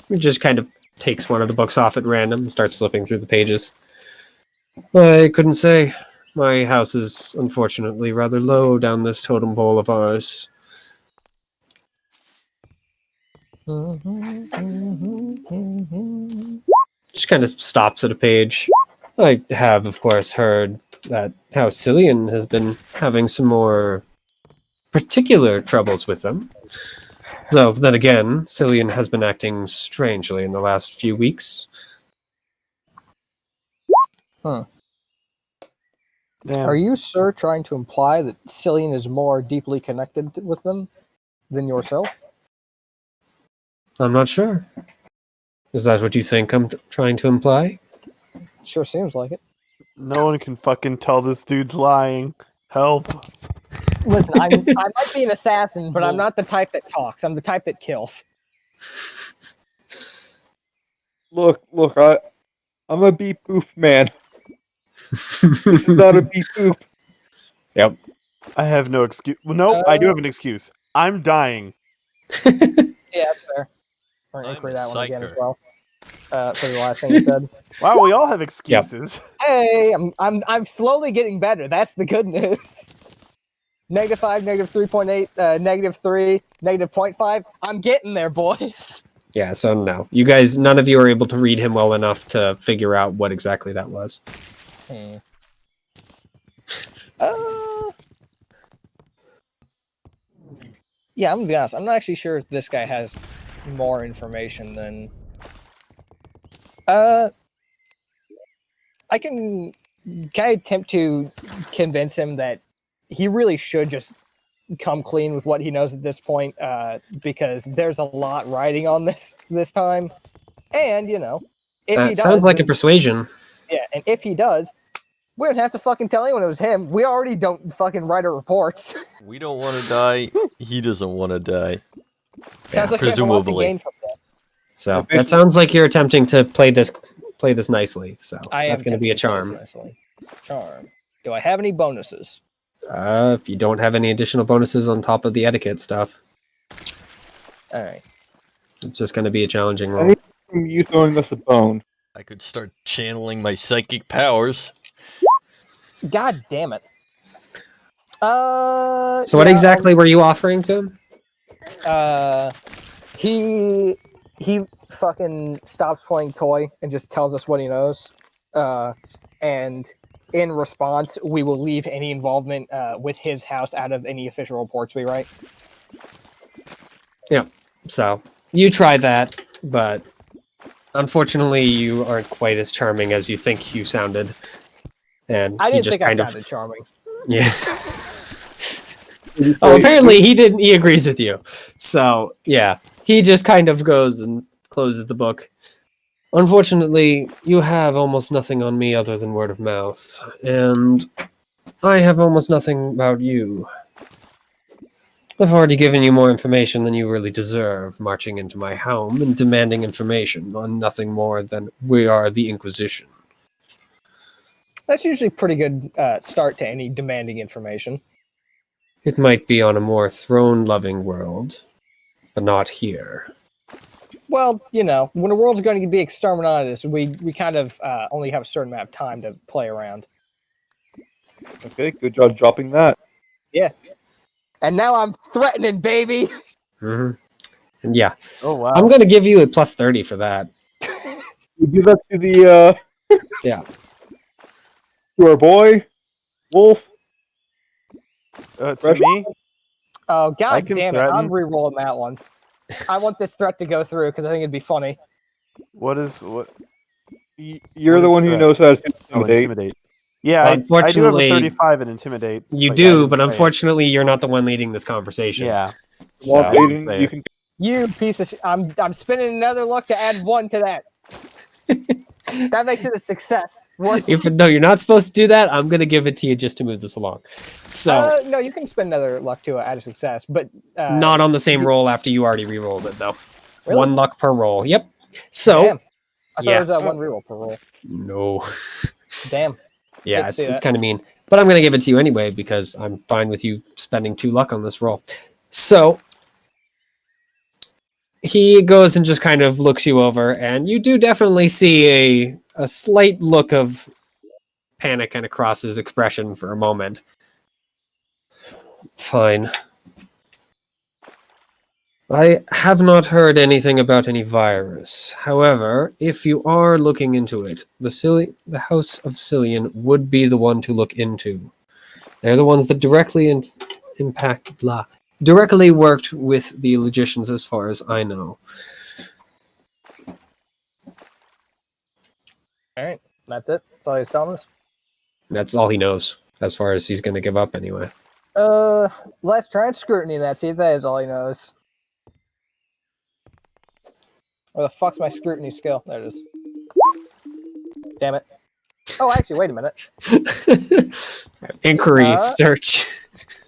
He just kind of takes one of the books off at random and starts flipping through the pages. I couldn't say. My house is unfortunately rather low down this totem pole of ours. Just kind of stops at a page. I have, of course, heard that House Cillian has been having some more particular troubles with them. Though, then again, Cillian has been acting strangely in the last few weeks. Damn. Are you, sir, trying to imply that Cillian is more deeply connected with them than yourself? I'm not sure. Is that what you think I'm trying to imply? Sure seems like it. No one can fucking tell this dude's lying. Help. Listen, I might be an assassin, but I'm not the type that talks. I'm the type that kills. Look, I'm a beep boop man. This is not a beep boop. Yep. I have no excuse. Well, no, I do have an excuse. I'm dying. Yeah, that's fair. We're gonna I'm inquiry a that one again as psyker. well. For the last thing you said. Wow, we all have excuses. Hey, I'm slowly getting better. That's the good news. -5, -3.8, -3, -0.5. I'm getting there, boys. Yeah, so no. You guys, none of you are able to read him well enough to figure out what exactly that was. Yeah, I'm gonna be honest. I'm not actually sure if this guy has more information than. Can I attempt to convince him that he really should just come clean with what he knows at this point, because there's a lot riding on this time, and if he That does, sounds like a then- persuasion. yeah, and if he does, we don't have to fucking tell anyone it was him. We already don't fucking write our reports. We don't want to die. He doesn't want to die. Sounds like we have a lot to presumably. gain from this. So that sounds like you're attempting to play this nicely. So I that's am going to be a tempted to play charm. this nicely. Charm. Do I have any bonuses? If you don't have any additional bonuses on top of the etiquette stuff, All right. it's just going to be a challenging I roll. need from you throwing us a bone. I could start channeling my psychic powers. God damn it. So what exactly were you offering to him? He fucking stops playing toy and just tells us what he knows. And in response, we will leave any involvement with his house out of any official reports we write. Yeah. So you try that, but unfortunately, you aren't quite as charming as you think you sounded. And I he didn't just think I kind sounded of charming. yeah. Oh, apparently he agrees with you. So yeah, he just kind of goes and closes the book. Unfortunately, you have almost nothing on me other than word of mouth, and I have almost nothing about you. I've already given you more information than you really deserve, marching into my home and demanding information on nothing more than we are the Inquisition. That's usually a pretty good start to any demanding information. It might be on a more throne-loving world, but not here. Well, when the world's going to be exterminated, we kind of only have a certain amount of time to play around. Okay, good job dropping that. Yeah. And now I'm threatening, baby. And yeah, Oh wow. I'm gonna give you a plus 30 for that. We give that to the Yeah. to our boy Wolf. To Fresh- me, Oh, I god can damn it. threaten. I'm re-rolling that one. I want this threat to go through because I think it'd be funny. what? You're What the is one who threat? knows how to Oh, intimidate. intimidate. Yeah, Well, I do have a unfortunately, 35 in intimidate. You but yeah, I do, didn't but say it. unfortunately, you're not the one leading this conversation. Yeah. Well, So, didn't Aiden, say you it. can. You piece of I'm spinning another luck to add 1 to that. That makes it a success. Worth if no, you're not supposed to do that. I'm gonna give it to you just to move this along. So, no, you can spend another luck to add a success, but not on the same roll after you already re-rolled it, though. Really? 1 luck per roll. Yep. So, Damn. I thought yeah. it was 1 reroll per roll. No. Damn. Yeah, Let's see it's that. kind of mean. But I'm going to give it to you anyway because I'm fine with you spending 2 luck on this roll. So he goes and just kind of looks you over, and you do definitely see a slight look of panic kind of cross his expression for a moment. Fine. I have not heard anything about any virus. However, if you are looking into it, the House of Cillian would be the one to look into. They're the ones that directly directly worked with the logicians, as far as I know. All right, that's it. That's all he's telling us. That's all he knows, as far as he's going to give up anyway. Let's try and scrutiny that. See if that is all he knows. Where the fuck's my scrutiny skill? There it is. Damn it. Oh, actually, wait a minute. Inquiry, search.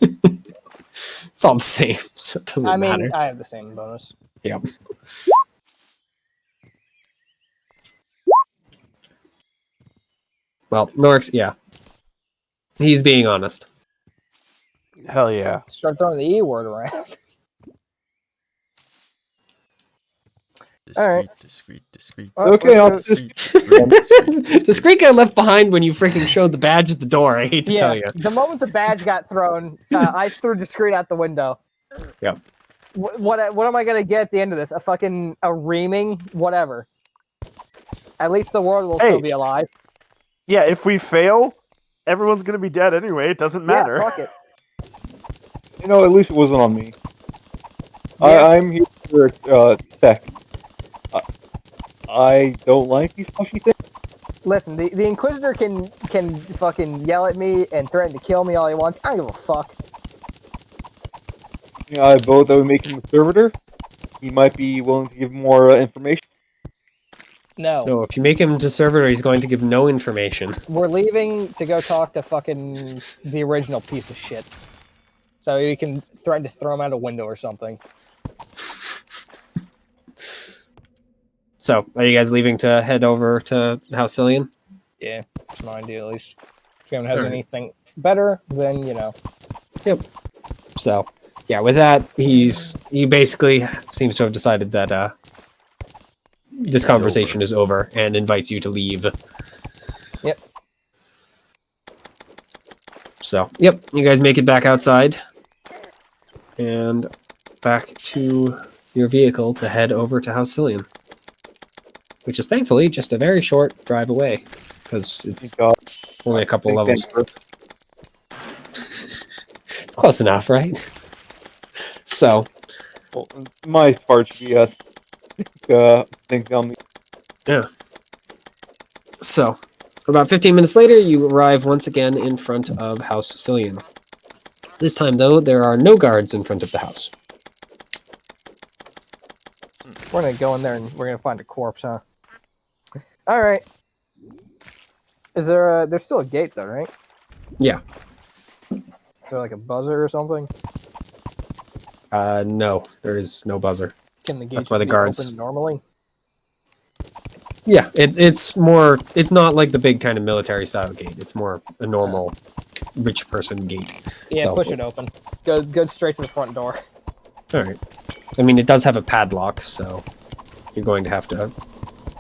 It's all the same, so it doesn't I mean, matter. I have the same bonus. Yep. Well, Norix, yeah. He's being honest. Hell yeah. Start throwing the E word around. All right. Discreet. Well, Okay, I'll let's just. Discreet got left behind when you freaking showed the badge at the door. I hate to tell you. The moment the badge got thrown, I threw Discreet out the window. Yep. What am I gonna get at the end of this? A reaming? Whatever. At least the world will still be alive. Yeah, if we fail, everyone's gonna be dead anyway. It doesn't matter. Yeah, fuck it. You know, at least it wasn't on me. Yeah. I'm here for tech. I don't like these mushy things. Listen, the Inquisitor can fucking yell at me and threaten to kill me all he wants. I don't give a fuck. I vote that we make him a servitor. He might be willing to give more information. No. No, if you make him to servitor, he's going to give no information. We're leaving to go talk to fucking the original piece of shit. So you can threaten to throw him out a window or something. So, are you guys leaving to head over to House Cillian? Yeah, it's my idea at least. If anyone has Alright. anything better, then Yep. So, yeah, with that, he basically seems to have decided that this conversation is over and invites you to leave. Yep. So, yep, you guys make it back outside and back to your vehicle to head over to House Cillian, which is thankfully just a very short drive away because it's Thank God. only a couple Thank levels. God. It's close enough, right? So, Well, my part should be think on me. So, about 15 minutes later, you arrive once again in front of House Cillian. This time, though, there are no guards in front of the house. we're gonna go in there and we're gonna find a corpse, huh? All right. Is there there's still a gate though, right? Yeah. Is there like a buzzer or something? No, there is no buzzer. Can the gate That's why just the be guards- open normally? Yeah, it's more. It's not like the big kind of military style gate. It's more a normal rich person gate. Yeah, So- push it open. Go straight to the front door. All right. I mean, it does have a padlock, so you're going to have to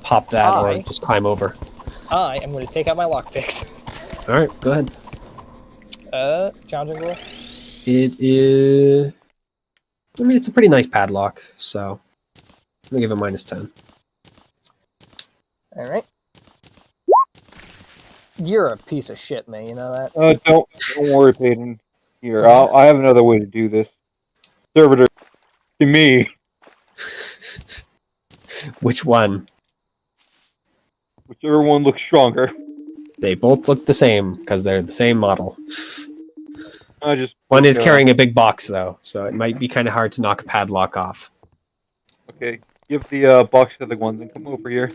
pop that or Aye. just climb over. I am going to take out my lockpicks. All right, go ahead. Challenging roll. It is. I mean, it's a pretty nice padlock, so I'm gonna give it -10. All right. You're a piece of shit, man. You know that. Don't worry, Peyton. Here, I have another way to do this. Servitor to me. Which one? Whichever one looks stronger. They both look the same because they're the same model. I just One is carrying a big box though, so it might be kind of hard to knock a padlock off. Okay, give the box to the one, then come over here.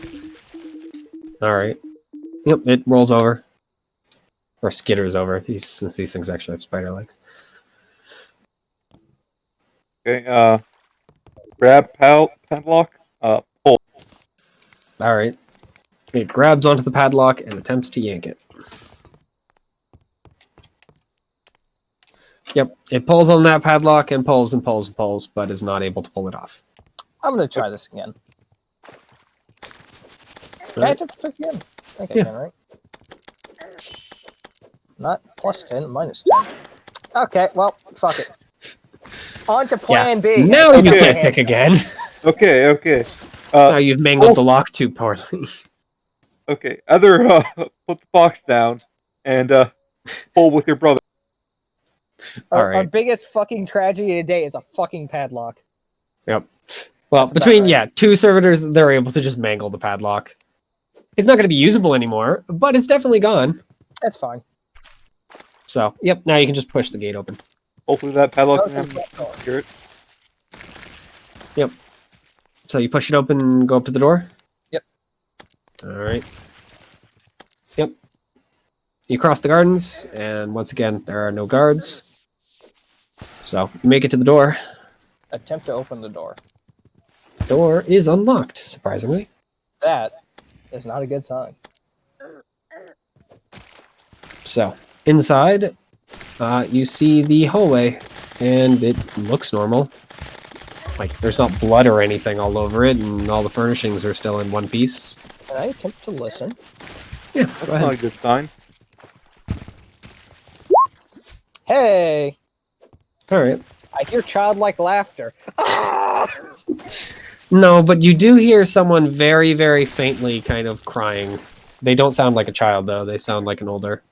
All right. Yep, it rolls over. Or skitters over, since these things actually have spider legs. Okay, grab padlock, pull. All right. It grabs onto the padlock and attempts to yank it. Yep, it pulls on that padlock and pulls and pulls and pulls, but is not able to pull it off. I'm gonna try this again. Can I attempt to pick again? I think I can, right? Not +10, -10. Okay, well, fuck it. On to plan B. Now you Okay. can't pick again. Okay. Now you've mangled the lock too poorly. Okay, either put the box down and pull with your brother. Our Alright. biggest fucking tragedy today is a fucking padlock. Yep. Well, That's about between, right. two servitors, they're able to just mangle the padlock. It's not going to be usable anymore, but it's definitely gone. That's fine. So, yep, now you can just push the gate open. Hopefully that padlock Go can to the door. hear it. So you push it open and go up to the door? Yep. Alright. Yep. You cross the gardens, and once again, there are no guards. So, you make it to the door. Attempt to open the door. Door is unlocked, surprisingly. That is not a good sign. So, inside, you see the hallway, and it looks normal. Like, there's not blood or anything all over it, and all the furnishings are still in one piece. Can I attempt to listen? Yeah, That's go not a ahead. good sign. Hey! Alright. I hear childlike laughter. No, but you do hear someone very, very faintly kind of crying. They don't sound like a child, though. They sound like an older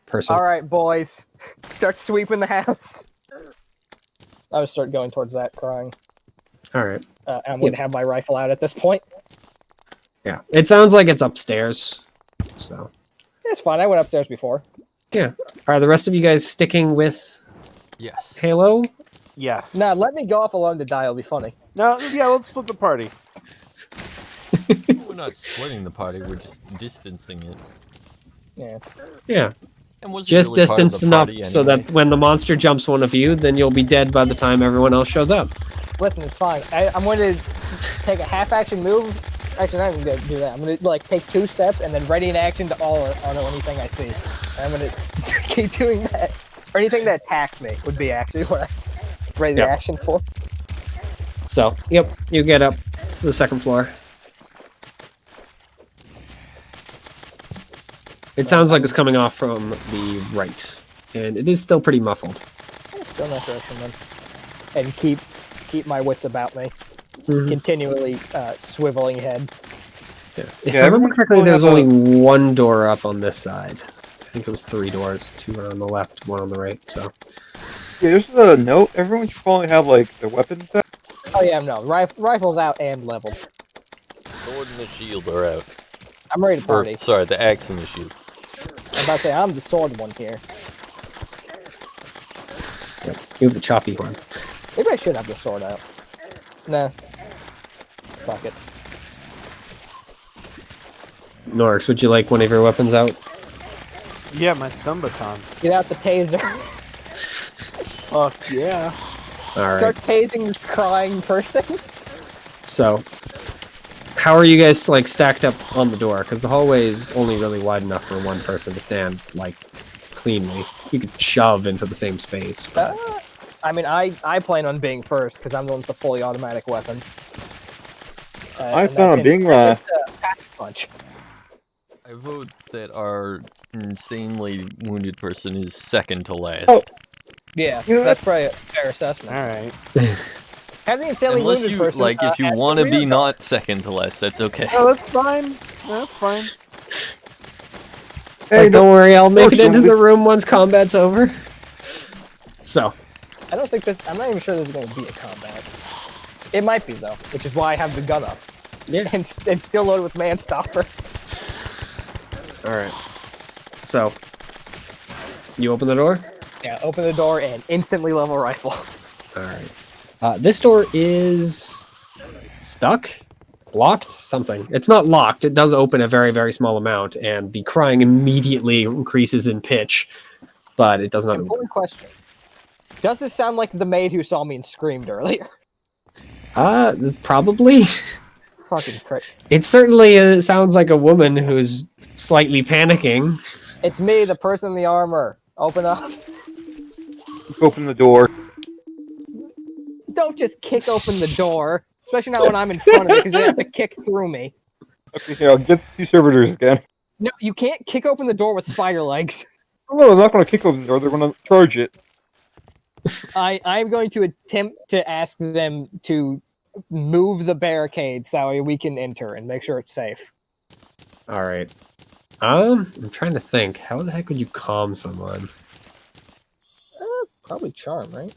person. Alright, boys. Start sweeping the house. I would start going towards that, crying. Alright. I'm going to have my rifle out at this point. Yeah. It sounds like it's upstairs. So, It's fine. I went upstairs before. yeah. Are the rest of you guys sticking with Yes. Halo? Yes. Nah, let me go off alone to die. It'll be funny. No, yeah, let's split the party. We're not splitting the party, we're just distancing it. Yeah. Yeah. And was it Just really part of the distance enough party so anyway? that when the monster jumps one of you, then you'll be dead by the time everyone else shows up. Listen, it's fine. I'm going to take a half-action move. Actually, not even going to do that. I'm going to take 2 steps and then ready in action to all on anything I see. And I'm going to keep doing that. Or anything that attacks me would be actually what I'm ready to Yep. action for. So, yep, you get up to the second floor. It sounds like it's coming off from the right, and it is still pretty muffled. Go in that direction then. And keep my wits about me. Mhm. Continually swiveling head. Yeah. If Yeah, I remember everyone correctly, will there's have only one door up on this side. I think it was 3 doors. 2 are on the left, 1 on the right. So, Yeah, just a note. Everyone should probably have like their weapons set. Oh yeah, no. Rifle's out and leveled. Sword and the shield are out. I'm ready to Or, party. sorry, the axe and the shield. I'm about to say, I'm the sword one here. yep, you have the choppy one. Maybe I should have the sword out. Nah. Fuck it. Norix, would you like one of your weapons out? Yeah, my stun baton. Get out the taser. Fuck yeah. All right. Start tasing this crying person. So, how are you guys like stacked up on the door? Because the hallway is only really wide enough for one person to stand like cleanly. You could shove into the same space. But... I mean, I plan on being first because I'm the one with the fully automatic weapon. I and plan on can- being pack a punch. I I vote that our insanely wounded person is second to last. Oh. Yeah, You know, that's probably a fair assessment. All right. Have the insanely Unless wounded you person. like, if you at the want to rear be guard. not second to last, that's okay. No, that's fine. That's fine. It's Hey, like, don't worry, I'll make it into unfortunately- the room once combat's over. So, I don't think that. I'm not even sure there's going to be a combat. It might be though, which is why I have the gun up yeah. and still loaded with Manstopper. All right. So, you open the door? Yeah, open the door and instantly level rifle. All right. This door is stuck, blocked, something. It's not locked. It does open a very, very small amount, and the crying immediately increases in pitch, but it does not open. Important question. Does this sound like the maid who saw me and screamed earlier? This probably. Fucking crazy. It certainly sounds like a woman who's slightly panicking. It's me, the person in the armor. Open up. Open the door. Don't just kick open the door, especially not when I'm in front of it, because they have to kick through me. Okay, here, I'll get the two servitors again. No, you can't kick open the door with spider legs. Oh, no, they're not going to kick open the door. They're going to charge it. I'm going to attempt to ask them to move the barricades that way we can enter and make sure it's safe. All right. I'm trying to think. How the heck would you calm someone? Probably charm, right?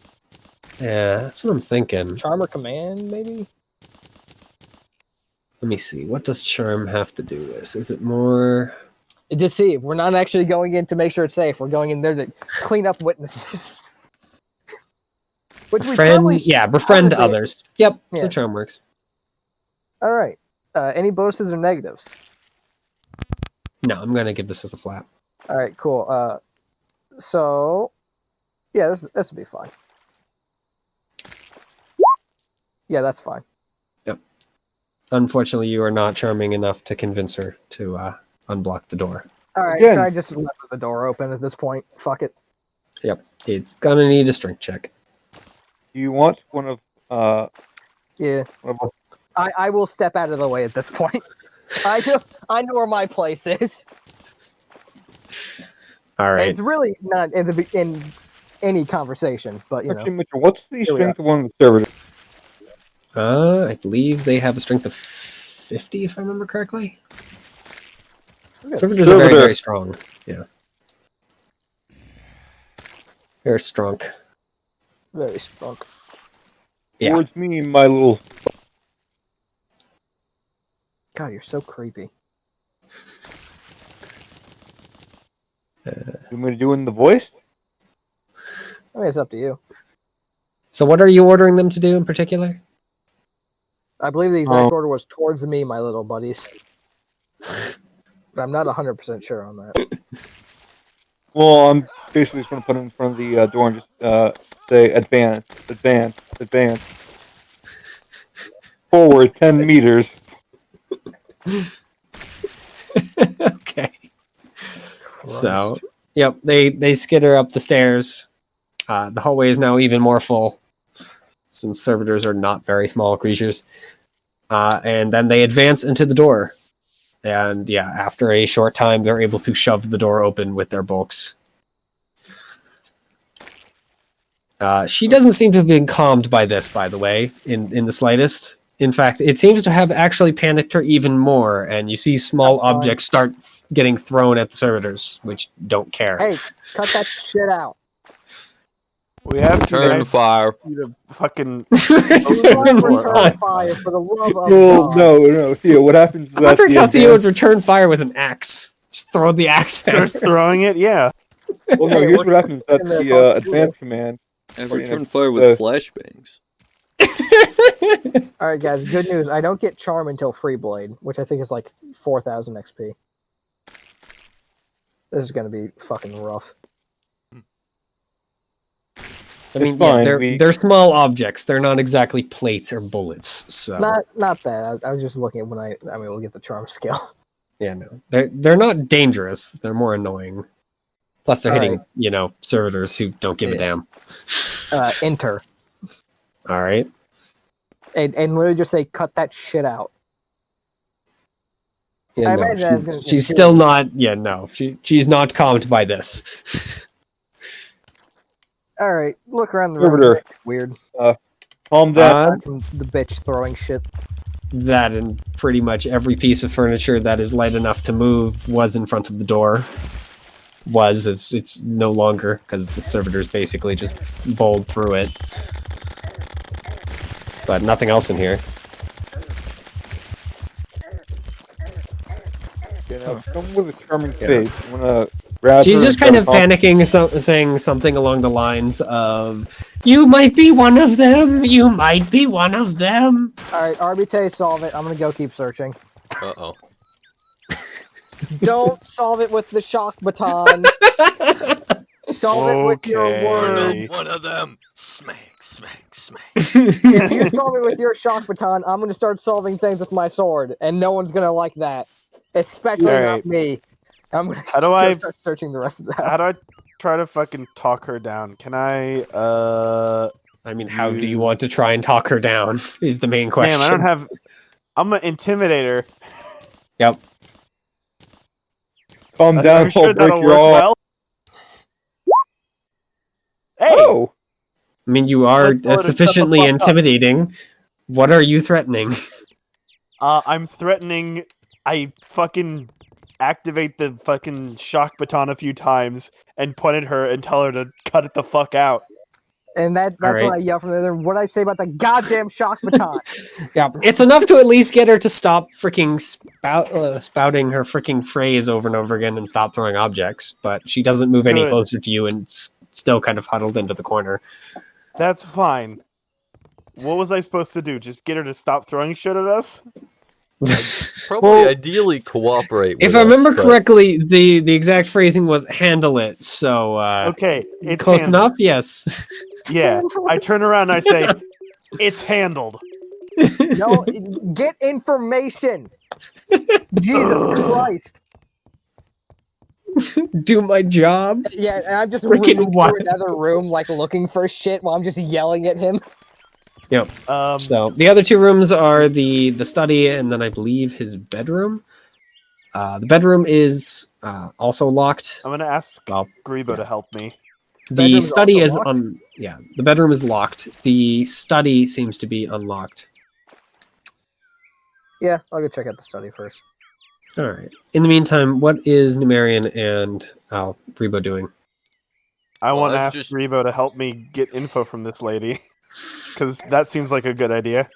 Yeah, that's what I'm thinking. Charm or command, maybe? Let me see. What does charm have to do with? Is it more? Just see, we're not actually going in to make sure it's safe. We're going in there to clean up witnesses. Which we probably Befriend? should Yeah, befriend probably- others. Yep, so Yeah. charm works. All right. Any bonuses or negatives? No, I'm gonna give this as a flat. All right, cool. So, yeah, this will be fine. Yeah, that's fine. Unfortunately, you are not charming enough to convince her to unblock the door. All right, Again. try just let the door open at this point. Fuck it. Yep, it's gonna need a strength check. Do you want one of Yeah, one of I will step out of the way at this point. I know where my place is. All And right. it's really not in any conversation, but you know. Actually, Mitchell, what's the we strength of one of the servitors? I believe they have a strength of 50, if I remember correctly. Servitors are very, Servitor. very strong. Yeah. They're strong. Very strong. Yeah. Towards me, my little. God, you're so creepy. You want me to do in the voice? I mean, it's up to you. So what are you ordering them to do in particular? I believe the exact order was towards me, my little buddies. But I'm not 100% sure on that. Well, I'm basically just going to put it in front of the door and just say advance, advance, advance. Forward 10 meters. Okay. So, yep, they skitter up the stairs. The hallway is now even more full, since servitors are not very small creatures. And then they advance into the door. And yeah, after a short time, they're able to shove the door open with their bulks. She doesn't seem to have been calmed by this, by the way, in the slightest. In fact, it seems to have actually panicked her even more, and you see small That's fine. objects start getting thrown at the servitors, which don't care. Hey, cut that shit out. We have to Turn fire. to fucking. Return fire for the love of No, God. no, Theo, what happens is I'm that wondering the how Theo would advance... return fire with an axe. Just throw the axe at Just her. throwing it, yeah. Well, no, Hey, here's we're what happens. That's in the the boat, advance command. And Or, you return know, fire with flashbangs. All right, guys. Good news. I don't get charm until free blade, which I think is like 4,000 XP. This is gonna be fucking rough. I mean, It's fine, they're small objects. They're not exactly plates or bullets. So Not that. I was just looking at when I mean, we'll get the charm skill. yeah, no, they're not dangerous. They're more annoying. Plus, they're All hitting servitors who don't give a damn. Enter All right. and literally just say cut that shit out. Yeah, I no, imagine that's gonna she's kill still you. not. Yeah, no, she's not calmed by this. All right, look around the room. Servitor, Weird. calm down. Uh, Aside from the bitch throwing shit. that and pretty much every piece of furniture that is light enough to move was in front of the door. Was as it's no longer because the servitors basically just bowled through it. But nothing else in here. You know, come with a charming face. I'm gonna grab She's her just and kind of start talking. panicking, saying something along the lines of, "You might be one of them. You might be one of them." All right, Arbite, solve it. I'm gonna go keep searching. Uh-oh. Don't solve it with the shock baton. Solve it with your Okay. words. One of them. Smack, smack, smack. If you solve it with your shock baton, I'm gonna start solving things with my sword, and no one's gonna like that, especially All not right. me. I'm gonna How do I- start searching the rest of the How house. do I try to fucking talk her down? Can I? I mean, how do you want to try and talk her down? Is the main question. Damn, I don't have. I'm an intimidator. Yep. Calm down. I'm sure I'll break that'll your work arm. well. Hey, Oh, I mean, you are Let's go to shut the sufficiently fuck up. intimidating. What are you threatening? I'm threatening. I fucking activate the fucking shock baton a few times and point at her and tell her to cut it the fuck out. And that's All right. when I yell from there. What did I say about the goddamn shock baton? Yeah, it's enough to at least get her to stop freaking spouting her freaking phrase over and over again and stop throwing objects. But she doesn't move any Good. closer to you and still kind of huddled into the corner. That's fine. What was I supposed to do? Just get her to stop throwing shit at us? Probably Well, ideally cooperate with If I us, remember but- correctly, the exact phrasing was "handle it." So Okay, it's close handled. enough. Yes. Yeah, I turn around and I say, "It's handled." No, get information. Jesus Christ. Do my job. Yeah, and I'm just Freaking running what? through another room, like looking for shit while I'm just yelling at him. So the other two rooms are the study and then I believe his bedroom. The bedroom is also locked. I'm gonna ask Well, Grebo yeah. to help me. The Bedroom is study also is locked? the bedroom is locked. The study seems to be unlocked. Yeah, I'll go check out the study first. All right. In the meantime, what is Numerian and Rebo doing? I Well, want to I've ask just- Grebo to help me get info from this lady. Because that seems like a good idea.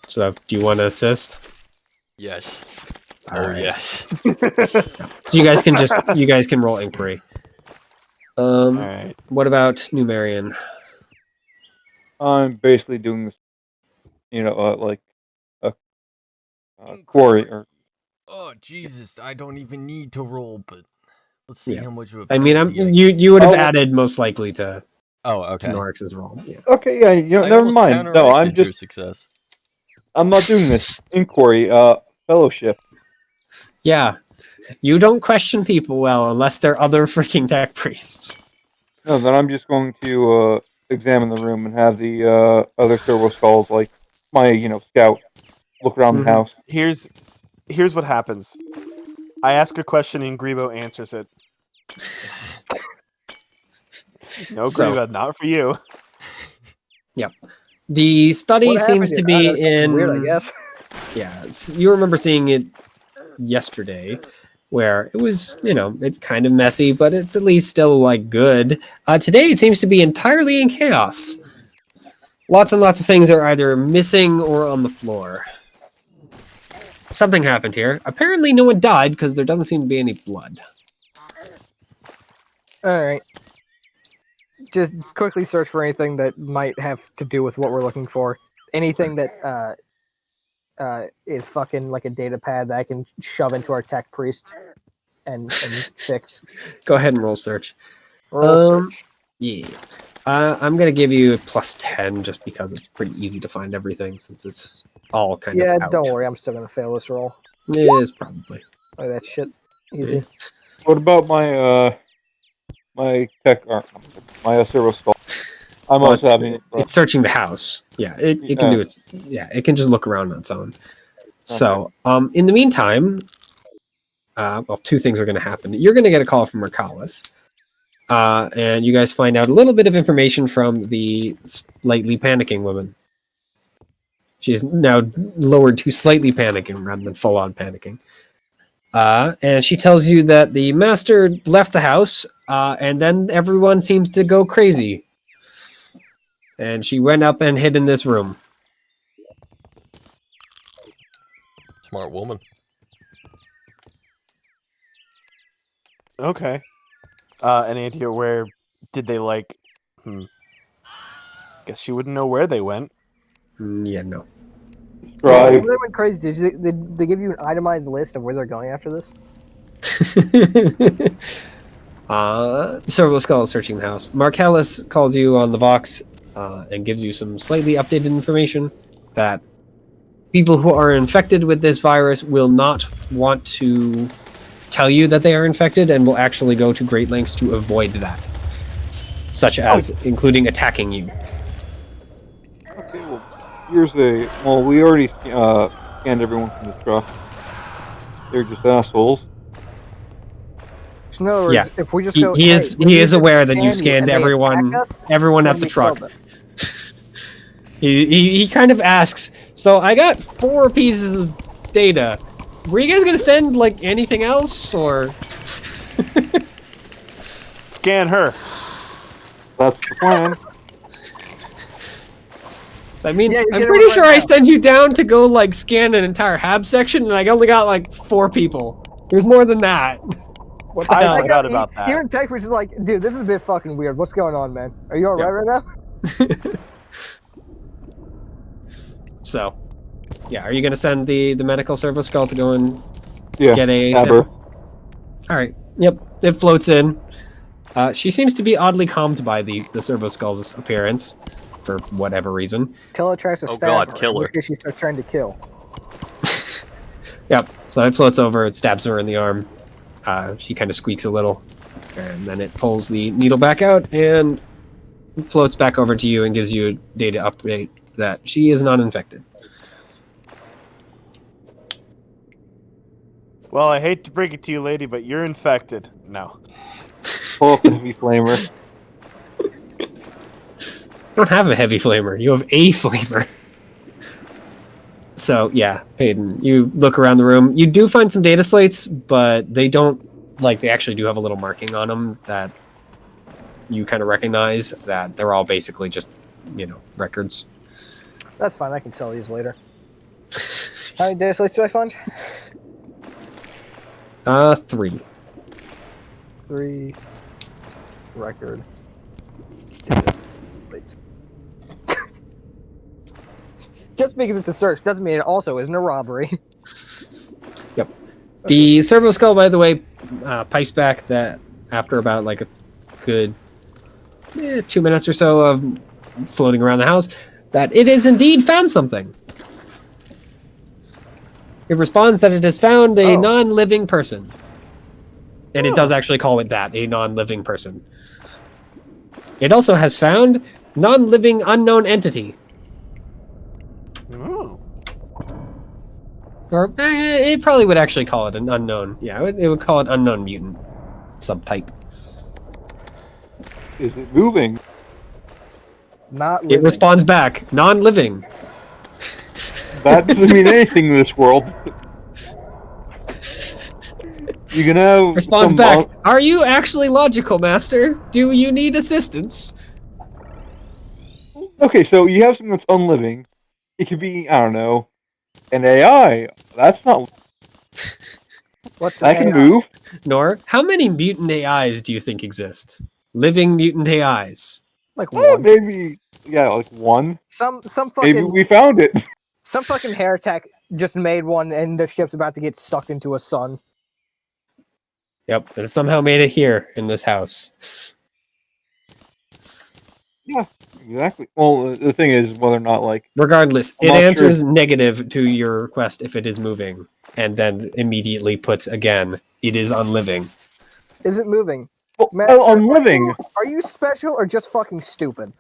So, do you want to assist? Yes. All Oh, right. yes. So you guys can roll inquiry. Alright. What about Numerian? I'm basically doing this. You know, like a quarry or Oh, Jesus. I don't even need to roll, but let's see Yeah. how much of a I mean, penalty I- you would have Oh. added most likely to Oh, okay. Norix's roll. Yeah. okay. Yeah, you know, I never almost mind. No, counteracted I'm your just. success. I'm not doing this inquiry. Fellowship. Yeah. You don't question people well unless they're other freaking tech priests. No, then I'm just going to examine the room and have the other servo skulls, like my scout, look around Mhm. the house. Here's what happens. I ask a question and Grebo answers it. No, So- Grebo, not for you. The study What seems happened to here? be I don't know, in weird, I guess. Yeah, you remember seeing it yesterday, where it was, it's kind of messy, but it's at least still like good. Today it seems to be entirely in chaos. Lots and lots of things are either missing or on the floor. Something happened here. Apparently, no one died because there doesn't seem to be any blood. All right. Just quickly search for anything that might have to do with what we're looking for. Anything that is fucking like a data pad that I can shove into our tech priest and fix. Go ahead and roll search. Roll search. Yeah. I'm going to give you a +10 just because it's pretty easy to find everything since it's all kind Yeah, of out. don't worry. I'm still gonna fail this roll. It is probably. Like that shit. Easy. What about my my tech my servo skull? I'm Well, also having it's searching the house. Yeah, it can do its. Yeah, it can just look around on its own. So, in the meantime, well, two things are going to happen. You're going to get a call from Mercalis, and you guys find out a little bit of information from the slightly panicking woman. She's now lowered to slightly panicking rather than full-on panicking. And she tells you that the master left the house, and then everyone seems to go crazy. And she went up and hid in this room. Smart woman. Okay. Any idea where did they like? Guess she wouldn't know where they went. Yeah, no. Right. They went crazy. Did they give you an itemized list of where they're going after this? Servo Skull is searching the house. Marcellus calls you on the Vox and gives you some slightly updated information that people who are infected with this virus will not want to tell you that they are infected and will actually go to great lengths to avoid that, such as including attacking you. Okay, well, here's a. Well, we already scanned everyone from the truck. They're just assholes. So in other words, Yeah. if we just He, go, he is "Hey, we he need is to aware that you scan scanned and they everyone attack us," everyone then at the we kill truck. them. He kind of asks, so I got 4 pieces of data. Were you guys gonna send like anything else or? Scan her. That's the plan. So, I mean, Yeah, you I'm get it pretty right sure I now. sent you down to go like scan an entire hab section, and I only got like 4 people. There's more than that. What the I hell? forgot about that. Even Tech was just like, dude, this is a bit fucking weird. What's going on, man? Are you alright right now? So, yeah, are you gonna send the medical service skull to go and Yeah. get a Stab her. sample? All right. Yep. It floats in. She seems to be oddly calmed by the Servo Skull's appearance, for whatever reason. Tell her tries to Oh stab God, her, kill her. because she starts trying to kill. Yep. So it floats over. It stabs her in the arm. She kind of squeaks a little, and then it pulls the needle back out and floats back over to you and gives you a data update that she is not infected. Well, I hate to break it to you, lady, but you're infected. No. Pull up the heavy flamer. You don't have a heavy flamer. You have a flamer. So, yeah, Peyton, you look around the room. You do find some data slates, but they don't, like, they actually do have a little marking on them that you kind of recognize that they're all basically just, records. That's fine. I can sell these later. How many data slates do I find? 3. 3 record. Slates. Just because it's a search doesn't mean it also isn't a robbery. Yep. The Servo Skull, by the way, pipes back that after about like a good 2 minutes or so of floating around the house, that it has indeed found something. It responds that it has found a non-living person. And it does actually call it that, a non-living person. It also has found non-living unknown entity. Oh. Or it probably would actually call it an unknown. Yeah, it would call it unknown mutant subtype. Is it moving? Not It living. responds back, non-living. That doesn't mean anything in this world. You can have Responds some back, are you actually logical, Master? Do you need assistance? Okay, so you have something that's unliving. It could be, I don't know, an AI. That's not. What's That can AI? move. Nor, how many mutant AIs do you think exist? Living mutant AIs. Like Eh, one. maybe, yeah, like one. Some Maybe fucking we found it. some fucking hair tech just made one, and the ship's about to get sucked into a sun. Yep, it somehow made it here in this house. Exactly. Well, the thing is whether or not, like, Regardless, I'm it not sure. answers negative to your request if it is moving, and then immediately puts again, it is unliving. Is it moving? Oh, Master, unliving. Are you special or just fucking stupid?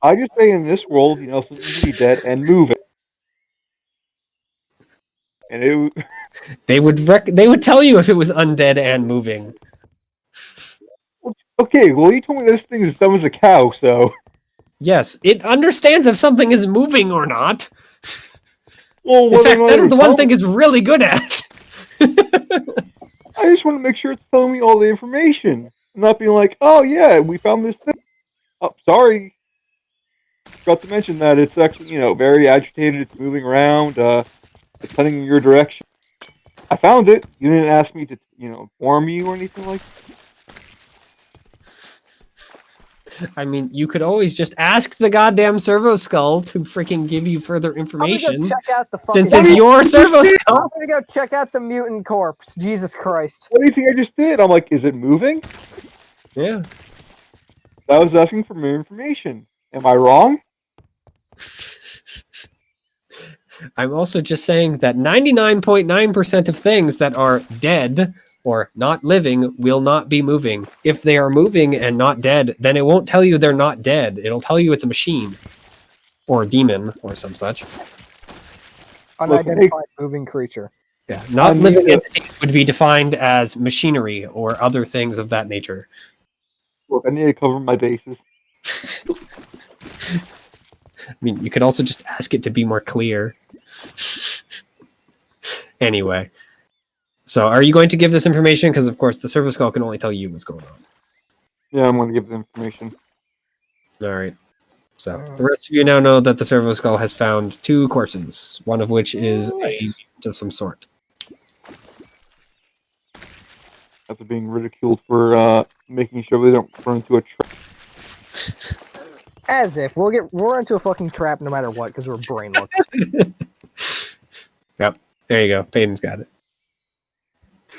I just say in this world, something can be dead and moving. And it, They would tell you if it was undead and moving. okay, well, you told me this thing is dumb as a cow, so. Yes, it understands if something is moving or not. Well, In whether or fact, not that it is would the one tell thing me- it's really good at. I just want to make sure it's telling me all the information. Not being like, oh yeah, we found this thing. Oh, sorry. Forgot to mention that it's actually, very agitated, it's moving around, it's heading in your direction. I found it. You didn't ask me to, inform you or anything like that. I mean, you could always just ask the goddamn servo skull to freaking give you further I'm information. gonna go check out the fucking. Since it's your servo I'm skull. gonna go check out the mutant corpse. Jesus Christ. What do you think I just did? I'm like, is it moving? Yeah. I was asking for more information. Am I wrong? I'm also just saying that 99.9% of things that are dead or not living will not be moving. If they are moving and not dead, then it won't tell you they're not dead. It'll tell you it's a machine or a demon or some such. Unidentified moving creature. Yeah, not I need living to- entities would be defined as machinery or other things of that nature. Look, I need to cover my bases. I mean, you could also just ask it to be more clear. Anyway, so are you going to give this information? Because of course, the servo skull can only tell you what's going on. Yeah, I'm going to give the information. All right. So the rest of you now know that the servo skull has found 2 corpses, one of which is a mutant of some sort. After being ridiculed for making sure we don't run into a trap. As if we're into a fucking trap no matter what because we're brainless. Yep. There you go. Payton's got it.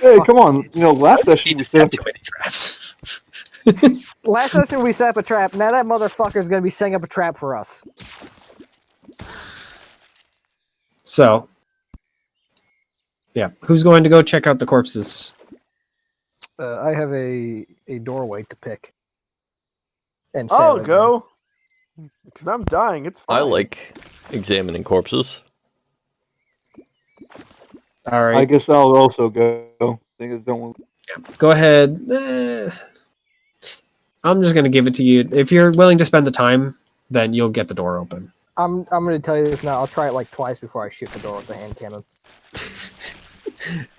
Hey, Fuck. come on. Last session Need we to set set up too many traps. Last session we set up a trap. Now that motherfucker's gonna be setting up a trap for us. So, yeah, who's going to go check out the corpses? I have a doorway to pick. And I'll fail it. go. Because I'm dying. It's fine. I like examining corpses. All I right, guess I'll also go. Thing is, don't. go ahead. I'm just going to give it to you. If you're willing to spend the time, then you'll get the door open. I'm gonna tell you this now. I'll try it like twice before I shoot the door with the hand cannon.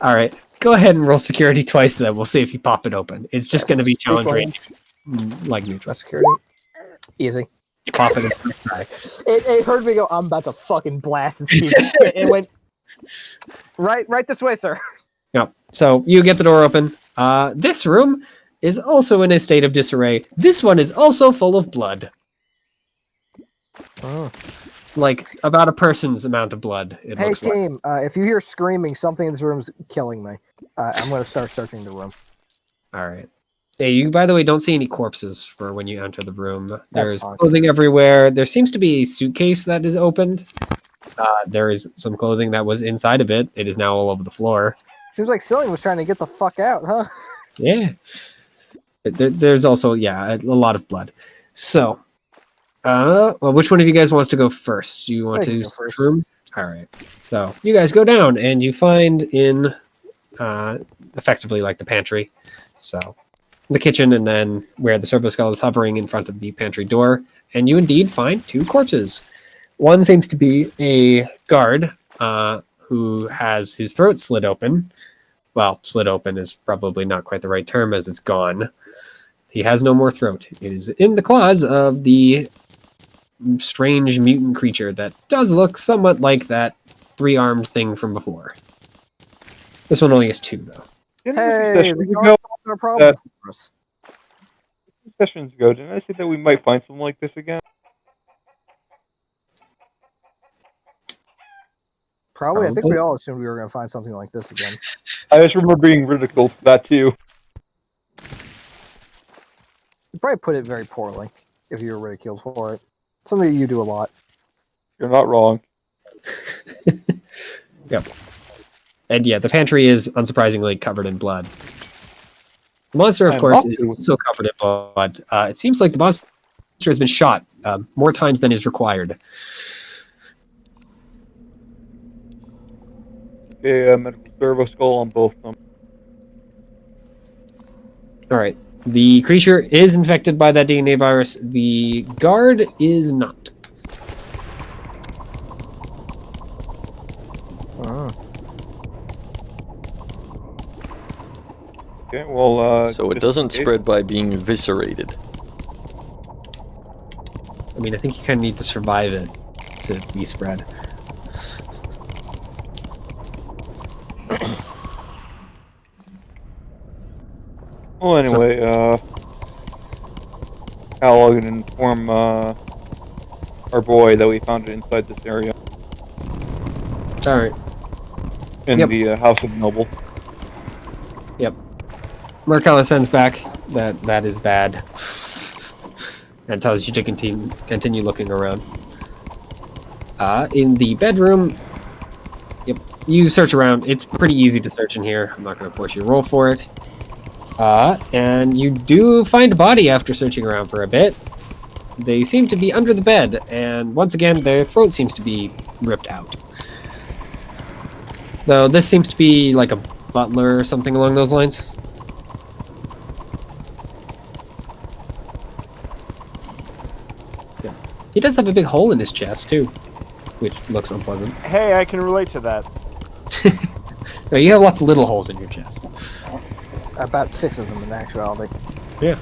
All right, go ahead and roll security twice. Then we'll see if you pop it open. It's just going to be challenge range, like neutral. That's security. Easy. You pop it in first try. It heard me go. I'm about to fucking blast this piece of shit. It went right this way, sir. Yep. So you get the door open. This room is also in a state of disarray. This one is also full of blood. Oh. Like about a person's amount of blood. It Hey looks like. team, if you hear screaming, something in this room's killing me. I'm gonna start searching the room. All right. Hey, you by the way don't see any corpses for when you enter the room. There's fine. clothing everywhere. There seems to be a suitcase that is opened. There is some clothing that was inside of it. It is now all over the floor. Seems like Cillian was trying to get the fuck out, huh? Yeah. There's also a lot of blood. So, well, which one of you guys wants to go first? Do you want I can to go search first. room? All right. So you guys go down and you find in effectively like the pantry. So the kitchen and then where the servo skull is hovering in front of the pantry door, and you indeed find 2 corpses. One seems to be a guard who has his throat slit open. Well, slit open is probably not quite the right term as it's gone. He has no more throat. It is in the claws of the strange mutant creature that does look somewhat like that 3-armed thing from before. This one only has 2, though. Didn't Hey, sessions the ago, guard solved our problem for us. sessions ago, didn't I say that we might find something like this again? Probably. I think Probably. we all assumed we were gonna find something like this again. I just remember being ridiculed for that too. You probably put it very poorly if you were ridiculed for it. Something you do a lot. You're not wrong. And yeah, the pantry is unsurprisingly covered in blood. The monster, of I'm course, off is to- also covered in blood. It seems like the monster has been shot more times than is required. Okay, medical servo skull on both of them. All right. The creature is infected by that DNA virus. The guard is not. Okay, well, So it just doesn't in case- spread by being eviscerated. I mean, I think you kind of need to survive it to be spread. Well, anyway, I'll inform our boy that we found it inside this area All right. in Yep. the House of Noble. Yep. Mercella sends back that is bad, and tells you to continue looking around. In the bedroom, yep, you search around. It's pretty easy to search in here. I'm not going to force you to roll for it. And you do find a body after searching around for a bit. They seem to be under the bed, and once again, their throat seems to be ripped out. Though this seems to be like a butler or something along those lines. Yeah. He does have a big hole in his chest, too, which looks unpleasant. Hey, I can relate to that. No, you have lots of little holes in your chest. About 6 of them in actuality. Yeah.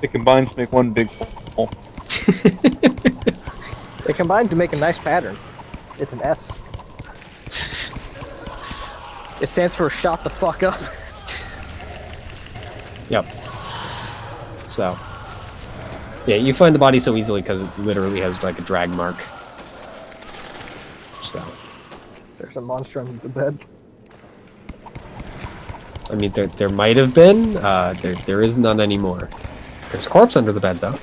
They combine to make one big hole. They combine to make a nice pattern. It's an S. It stands for shut the fuck up. Yep. So. Yeah, you find the body so easily because it literally has like a drag mark. So. There's a monster under the bed. I mean, there might have been. There is none anymore. There's a corpse under the bed, though.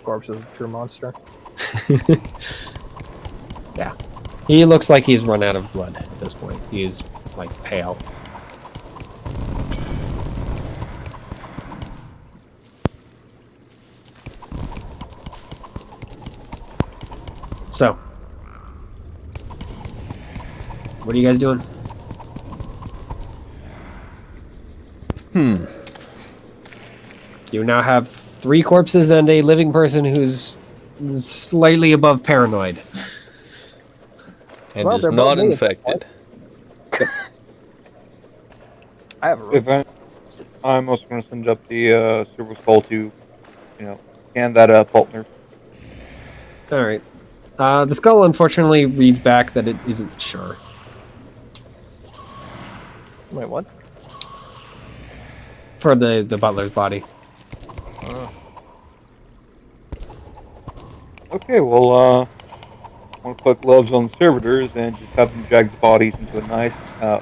Corpse is a true monster. Yeah. He looks like he's run out of blood at this point. He is, like, pale. So. What are you guys doing? You now have 3 corpses and a living person who's slightly above paranoid. And Well, is they're not both me. infected. I have a room. If I'm also going to send up the servo skull to, scan that Faulkner. Alright. The skull unfortunately reads back that it isn't sure. Wait, what? For the butler's body. Okay, well, I'm going to put gloves on the servitors and just have them drag the bodies into a nice Gonna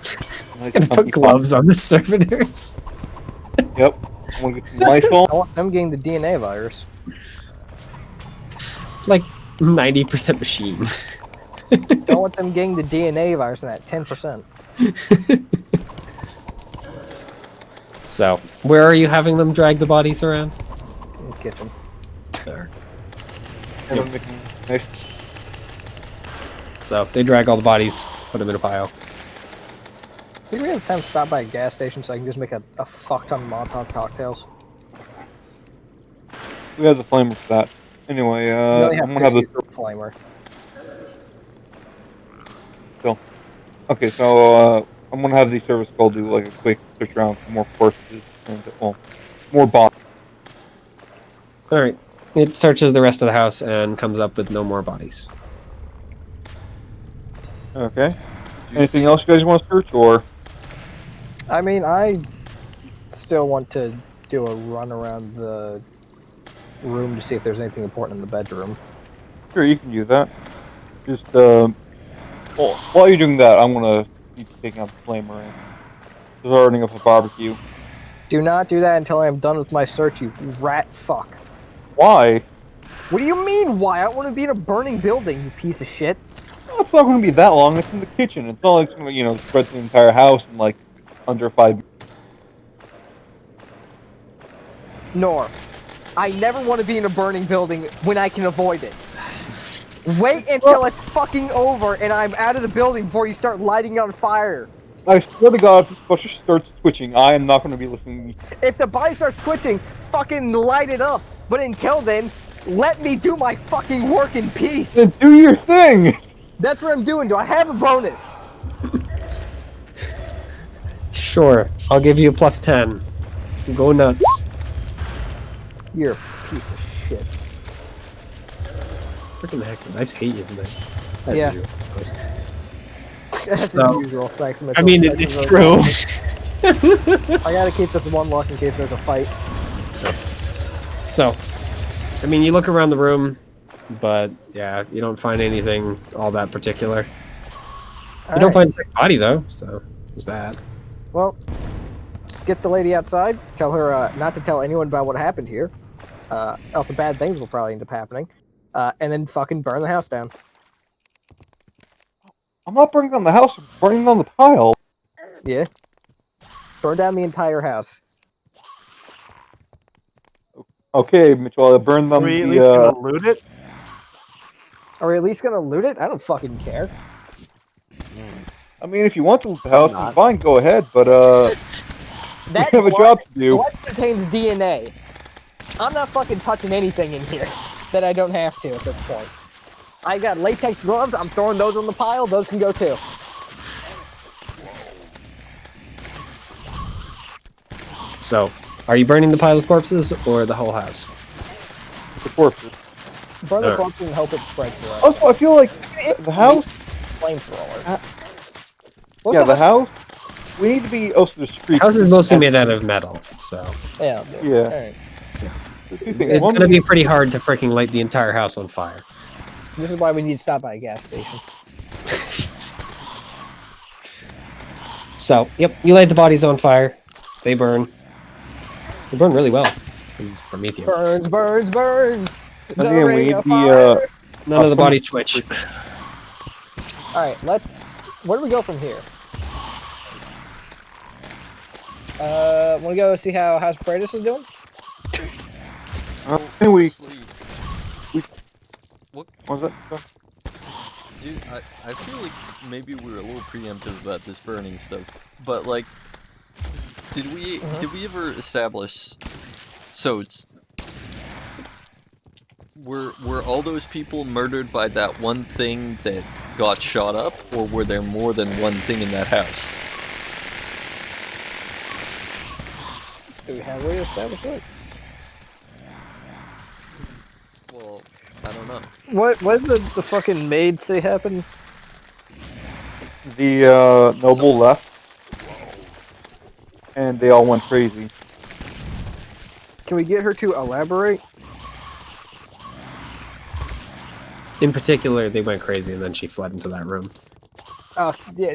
comfy put gloves on the servitors. pot. Yep. I'm going to get some Lysol. I want them getting the DNA virus. Like 90% machine. Don't want them getting the DNA virus in that 10%. So, where are you having them drag the bodies around? In the kitchen. There. And I'm making nice. So, they drag all the bodies, put them in a pile. Think we have time to stop by a gas station so I can just make a fuck ton of Molotov cocktails? We have the flamer for that. Anyway, We only I'm going to have the... 50 flamer. Okay, so I'm going to have the service skull do like a quick search around for more corpses and, more bodies. Alright. It searches the rest of the house and comes up with no more bodies. Okay. Anything else you guys want to search, or? I mean, I still want to do a run around the room to see if there's anything important in the bedroom. Sure, you can do that. Just, well, while you're doing that, I'm going to keep taking out the flamer and starting up a barbecue. Do not do that until I am done with my search, you rat fuck. Why? What do you mean, why? I don't want to be in a burning building, you piece of shit. Well, it's not going to be that long. It's in the kitchen. It's not like it's going to, spread the entire house in, like, under 5 minutes. Nor. I never want to be in a burning building when I can avoid it. Wait until it's fucking over and I'm out of the building before you start lighting it on fire. I swear to God, if this butcher starts twitching, I am not going to be listening. If the body starts twitching, fucking light it up. But until then, let me do my fucking work in peace. Then do your thing! That's what I'm doing. Do I have a bonus? Sure, I'll give you a +10. Go nuts. You're a piece of shit. Freaking heck, I just hate you tonight. As Yeah. usual, I suppose. As So- usual. Thanks, Mitchell. I mean, Thanks it's for true. I gotta keep this one luck in case there's a fight. So, I mean, you look around the room, but yeah, you don't find anything all that particular. You don't find a sick body though, so there's that. Well, just get the lady outside. Tell her not to tell anyone about what happened here. Else bad things will probably end up happening. And then fucking burn the house down. I'm not burning down the house, I'm burning down the pile. Yeah. Burn down the entire house. Okay, Mitchell, I burned Are down we at the, least gonna loot it? Are we at least gonna loot it? I don't fucking care. I mean, if you want to loot the house, then not. fine, go ahead, but, That we have a job to do. Blood contains DNA. I'm not fucking touching anything in here that I don't have to at this point. I got latex gloves. I'm throwing those on the pile. Those can go too. So, are you burning the pile of corpses or the whole house? The corpses. Burn the Alright. corpse and hope it spreads around. Also, I feel like the house, Flamethrower. Oh, yeah, the house, we need to be also discreet. House is mostly made out of metal, so Yeah. Yeah. Alright. There's two things. it's One, gonna be pretty hard to freaking light the entire house on fire. This is why we need to stop by a gas station. So, yep, you light the bodies on fire. They burn. They burn really well. This is Prometheus. Burns, burns, burns. And again, we ring need of the, fire. None of the some- bodies twitch. Alright, where do we go from here? Wanna go see how House Bradis is doing? can we, Honestly, what was that? dude, I feel like maybe we were a little preemptive about this burning stuff, but like, did we ever establish? So it's were all those people murdered by that one thing that got shot up, or were there more than one thing in that house? Do we have a way to establish it? Well, I don't know. What did the fucking maid say happened? The, noble left. And they all went crazy. Can we get her to elaborate? In particular, they went crazy and then she fled into that room. Oh, yeah.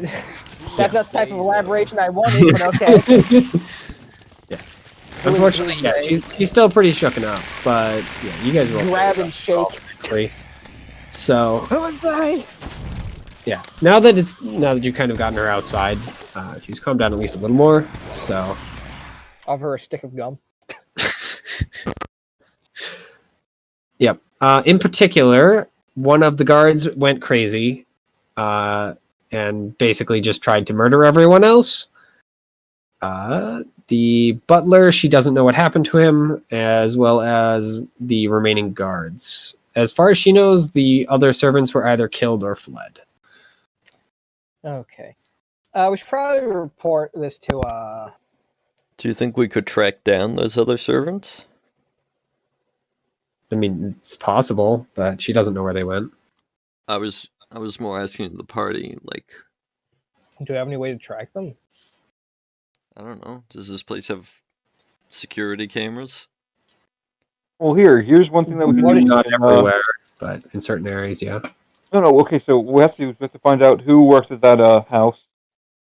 That's not the type of elaboration I wanted, but okay. Unfortunately, yeah, she's still pretty shooken up, but yeah, you guys will Grab and shake. So Who was that? yeah, now that you've kind of gotten her outside, she's calmed down at least a little more. So Offer her a stick of gum. yep. In particular, one of the guards went crazy, and basically just tried to murder everyone else. The butler, she doesn't know what happened to him, as well as the remaining guards. As far as she knows, the other servants were either killed or fled. Okay. We should probably report this to, Do you think we could track down those other servants? I mean, it's possible, but she doesn't know where they went. I was more asking the party, like, do we have any way to track them? I don't know, does this place have security cameras? Well, here's one thing that we can do. Not and, everywhere, but in certain areas, yeah. No, okay, so we have to find out who works at that, house,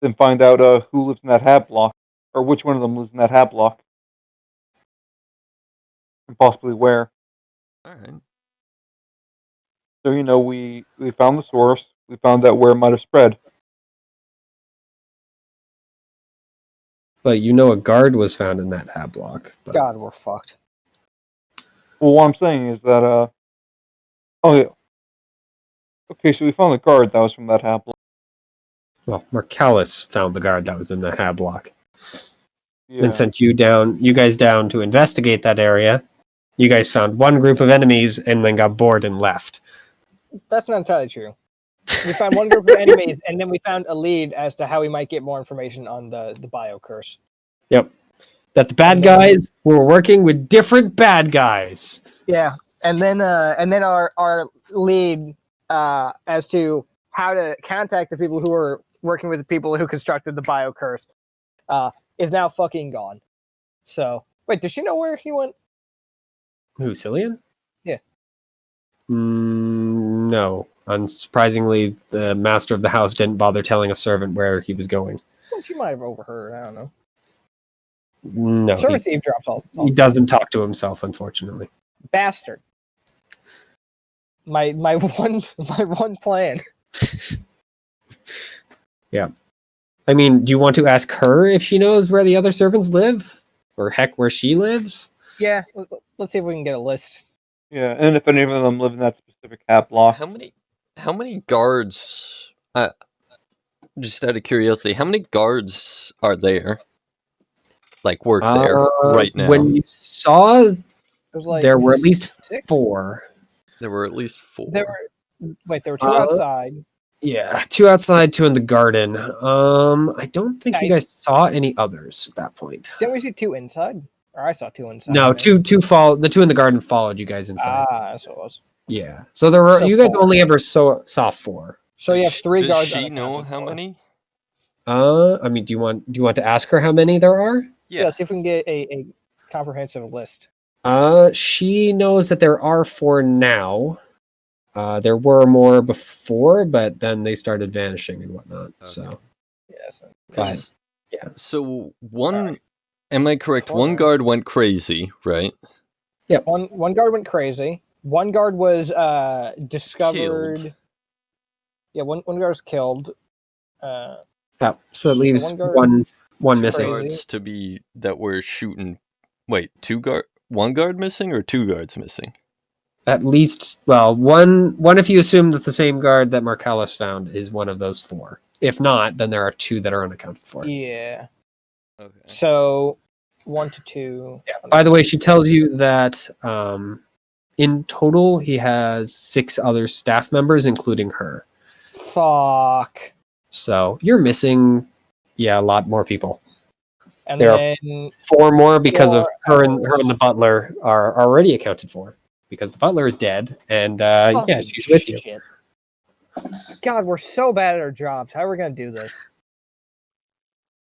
then find out, who lives in that hat block, or which one of them lives in that hat block. And possibly where. Alright. So, we found the source, we found out where it might have spread. But a guard was found in that hat block. But God, we're fucked. Well, what I'm saying is that oh yeah. Okay, so we found the guard that was from that hap block. Well, Marcellus found the guard that was in the hab block Yeah. and sent you guys down to investigate that area. You guys found one group of enemies and then got bored and left. That's not entirely true. We found one group of enemies, and then we found a lead as to how we might get more information on the bio curse. Yep. That the bad guys were working with different bad guys. Yeah, and then our lead as to how to contact the people who were working with the people who constructed the bio curse is now fucking gone. So wait, does she know where he went? Who, Cillian? Yeah. No. Unsurprisingly, the master of the house didn't bother telling a servant where he was going. Well, she might have overheard. I don't know. No. Servants eavesdrops all. He doesn't talk to himself, unfortunately. Bastard. My one plan. Yeah. I mean, do you want to ask her if she knows where the other servants live? Or heck, where she lives? Yeah, let's see if we can get a list. Yeah, and if any of them live in that specific hap block. How many guards? Just out of curiosity, how many guards are there? Like work there right now? When you saw, It was like there were at least 6? 4. There were at least 4. There were 2 outside. Yeah, 2 outside, 2 in the garden. I don't think Yeah, you guys saw any others at that point. Didn't we see 2 inside? Or I saw 2 inside. No, right? the 2 in the garden followed you guys inside. That's what it was. Yeah. So there were So you guys 4. only ever saw 4. So you have 3 Does guards. she know unaccounted how for. many? I mean, do you want to ask her how many there are? Yeah, let's see if we can get a comprehensive list. She knows that there are 4 now. There were more before, but then they started vanishing and whatnot. So Yes. but, yeah. So one, am I correct? 4. One guard went crazy, right? One guard went crazy. One guard was discovered. Killed. Yeah, one guard was killed. Yeah, so it leaves one guard one missing. crazy. Guards to be that were shooting. Wait, 2 guard, 1 guard missing or 2 guards missing? At least, well, one if you assume that the same guard that Marcellus found is one of those 4. If not, then there are 2 that are unaccounted for. Yeah. Okay. So 1 to 2. Yeah. By the way, she tells you that in total he has 6 other staff members, including her. Fuck. So you're missing, a lot more people. And There are then 4 more because of 4 her and the butler are already accounted for because the butler is dead and fucking she's with you. shit. God, we're so bad at our jobs. How are we gonna do this?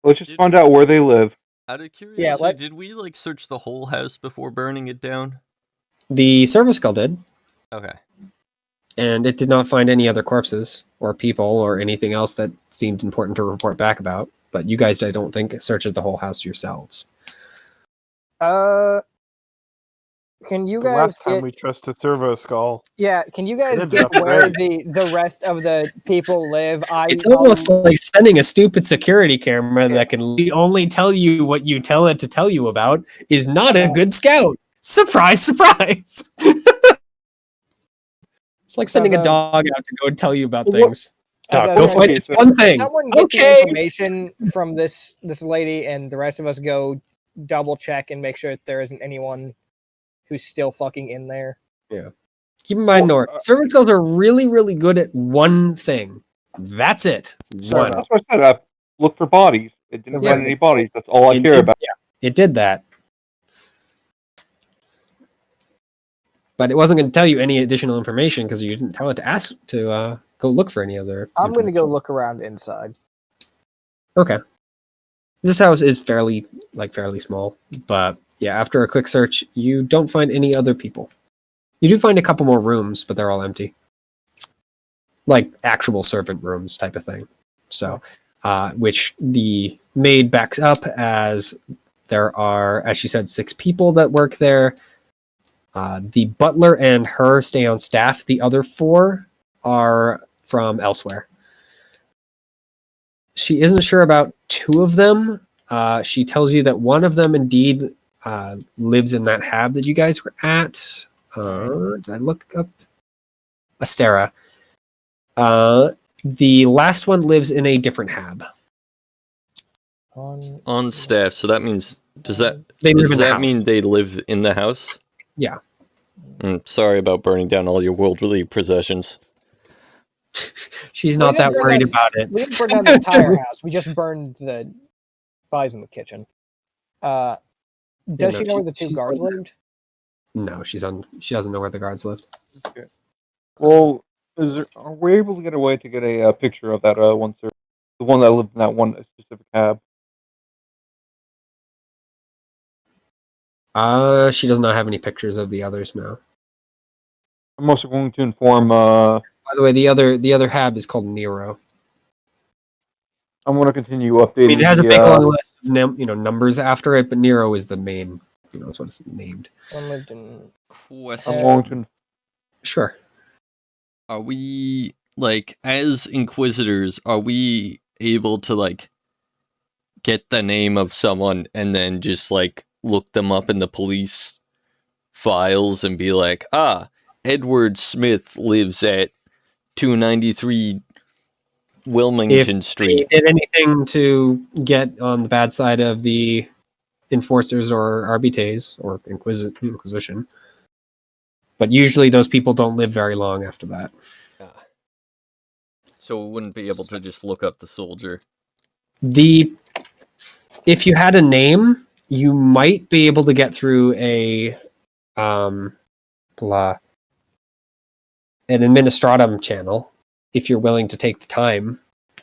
Let's just find out where they live. Out of curiosity, let- did we like search the whole house before burning it down? The service call did, Okay. and it did not find any other corpses or people or anything else that seemed important to report back about. But you guys, I don't think, searches the whole house yourselves. Can you The guys last time get, we trust a servo skull. can you guys Could've get been where great. the rest of the people live? It's almost like sending a stupid security camera that can only tell you what you tell it to tell you about is not a good scout. Surprise, surprise. It's like sending a dog out to go tell you about What- things. Dog, As go a- find this one thing. Someone get Okay. the information from this lady, and the rest of us go double check and make sure that there isn't anyone who's still fucking in there. Keep in mind, Well, Nor, servant skulls are really, really good at one thing. That's it. One. That's what I said. I look for bodies. It didn't Yeah. find any bodies. That's all I It care did- about. Yeah, it did that. But it wasn't going to tell you any additional information because you didn't tell it to ask to go look for any other. I'm gonna go information. look around inside. Okay. This house is fairly small, but yeah, after a quick search, you don't find any other people. You do find a couple more rooms, but they're all empty. Like actual servant rooms type of thing. So, which the maid backs up as there are, as she said, 6 people that work there. The butler and her stay on staff. The other 4 are from elsewhere. She isn't sure about 2 of them. She tells you that one of them indeed lives in that hab that you guys were at. Did I look up Astera? The last one lives in a different hab. On staff, so that means does that They live in does the that house. mean they live in the house? Yeah. Sorry about burning down all your worldly possessions. She's We not that didn't burn worried down- about it. We didn't burn down the entire house. We just burned the pies in the kitchen. Does no, she know where the two she's guards on- lived? No, she doesn't know where the guards lived. Okay. Well, are we able to get a way to get a picture of that one, sir? The one that lived in that one specific cab. She does not have any pictures of the others now. I'm also going to inform. By the way, the other hab is called Nero. I'm going to continue updating. I mean, it has a the, big long list of numbers after it, but Nero is the main. That's what it's named. One lived in. I'm Question: going to. Sure. Are we like as Inquisitors? Are we able to like get the name of someone and then just like look them up in the police files and be like, Edward Smith lives at 293 Wilmington If Street. they did anything to get on the bad side of the enforcers or arbitres or Inquisition, but usually those people don't live very long after that. So we wouldn't be able to just look up the soldier. If you had a name, you might be able to get through an administratum channel if you're willing to take the time.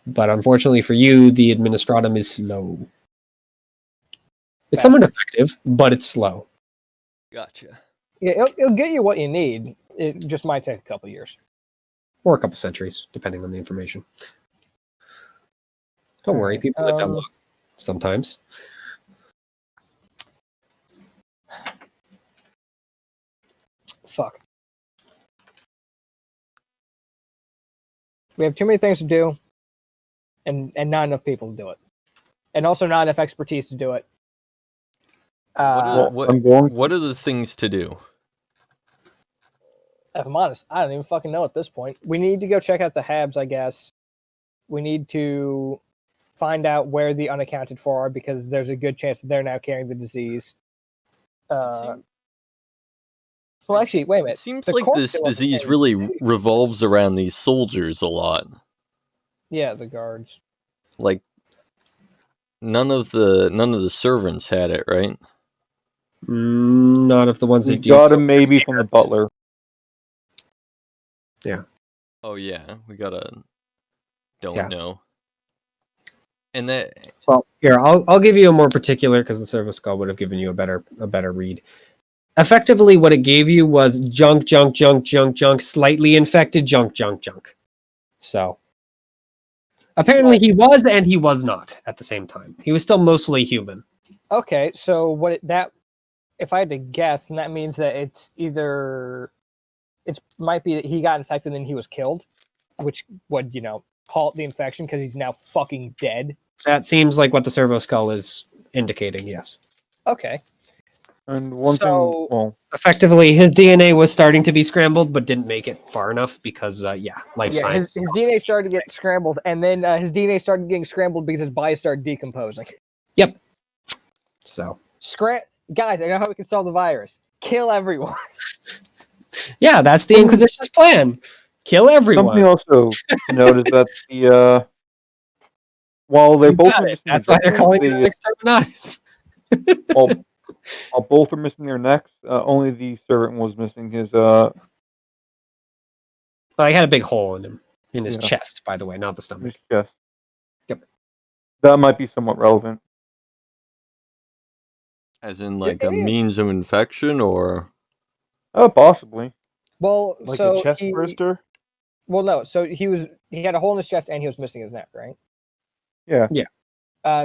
But unfortunately for you, the administratum is slow. It's somewhat effective, but it's slow. Gotcha. Yeah, it'll get you what you need. It just might take a couple years. Or a couple centuries, depending on the information. Don't worry, people live that long sometimes. Fuck. We have too many things to do, and not enough people to do it, and also not enough expertise to do it. What are the things to do? If I'm honest, I don't even fucking know at this point. We need to go check out the Habs, I guess. We need to find out where the unaccounted for are because there's a good chance that they're now carrying the disease. Well, actually, wait a minute. It seems The like corpse this still hasn't disease carried really the disease. revolves around these soldiers a lot. Yeah, the guards. Like none of the servants had it, right? None of the ones We that got him maybe from the butler. Oh yeah, we got a don't Yeah. know. And that Well, here I'll give you a more particular because the service call would have given you a better read. Effectively, what it gave you was junk, slightly infected junk. So apparently, he was and he was not at the same time. He was still mostly human. Okay, so if I had to guess, then that means that it's either might be that he got infected and then he was killed, which would halt the infection because he's now fucking dead. That seems like what the servo skull is indicating. Yes. Okay. And one So- thing, well, Effectively, his DNA was starting to be scrambled, but didn't make it far enough because, life Yeah, science. his DNA started to get scrambled, and then his DNA started getting scrambled because his body started decomposing. So, Guys, I know how we can solve the virus. Kill everyone. yeah, that's the Inquisition's plan. Kill everyone. something also to note is that the while they You both got are it. missing That's their why they're necks, calling it exterminatus. while both are missing their necks, only the servant was missing his Well, he had a big hole in him, in his Yeah. chest, by the way, not the stomach. his chest. Yep. That might be somewhat relevant. as in like Yeah, a yeah. means of infection or Possibly. Well, Like so a chest he, burster? Well, no. So he had a hole in his chest and he was missing his neck, right? Yeah.